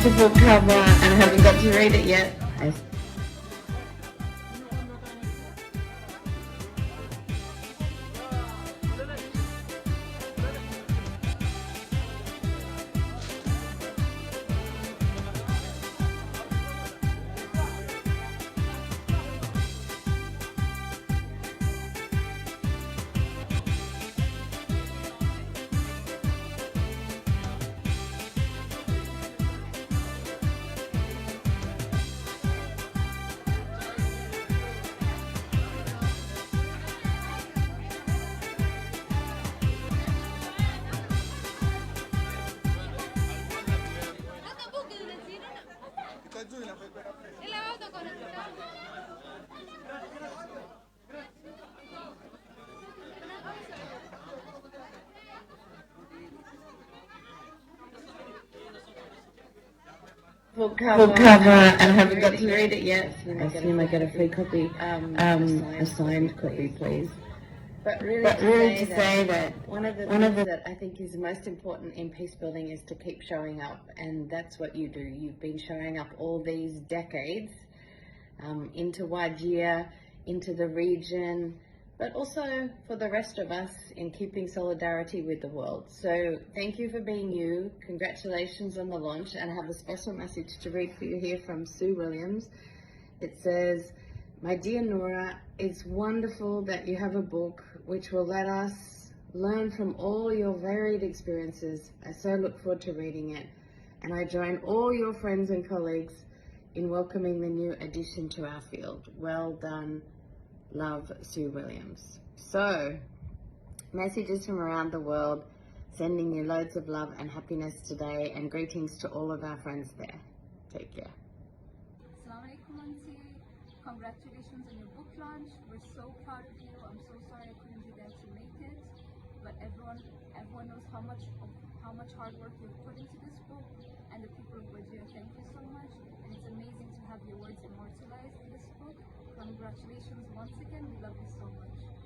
beautiful cover and I haven't got to read it yet. Full cover and I haven't got to read it yet. I assume I get a free copy, a signed copy, please. But really to say that one of the things that I think is most important in peace building is to keep showing up, and that's what you do. You've been showing up all these decades into Wajir, into the region, but also for the rest of us in keeping solidarity with the world. So thank you for being you. Congratulations on the launch, and I have a special message to read for you here from Sue Williams. It says, "My dear Nora, it's wonderful that you have a book which will let us learn from all your varied experiences. I so look forward to reading it. And I join all your friends and colleagues in welcoming the new addition to our field. Well done. Love, Sue Williams." So, messages from around the world, sending you loads of love and happiness today, and greetings to all of our friends there. Take care. Assalamu alaikum, Auntie. Congratulations on your book launch. We're so proud of you. I'm so sorry I couldn't be there to make it, but everyone knows how much hard work you've put into this book, and the people of Wajir, thank you so much. And it's amazing to have your words immortalized in this book. Congratulations once again. We love you so much.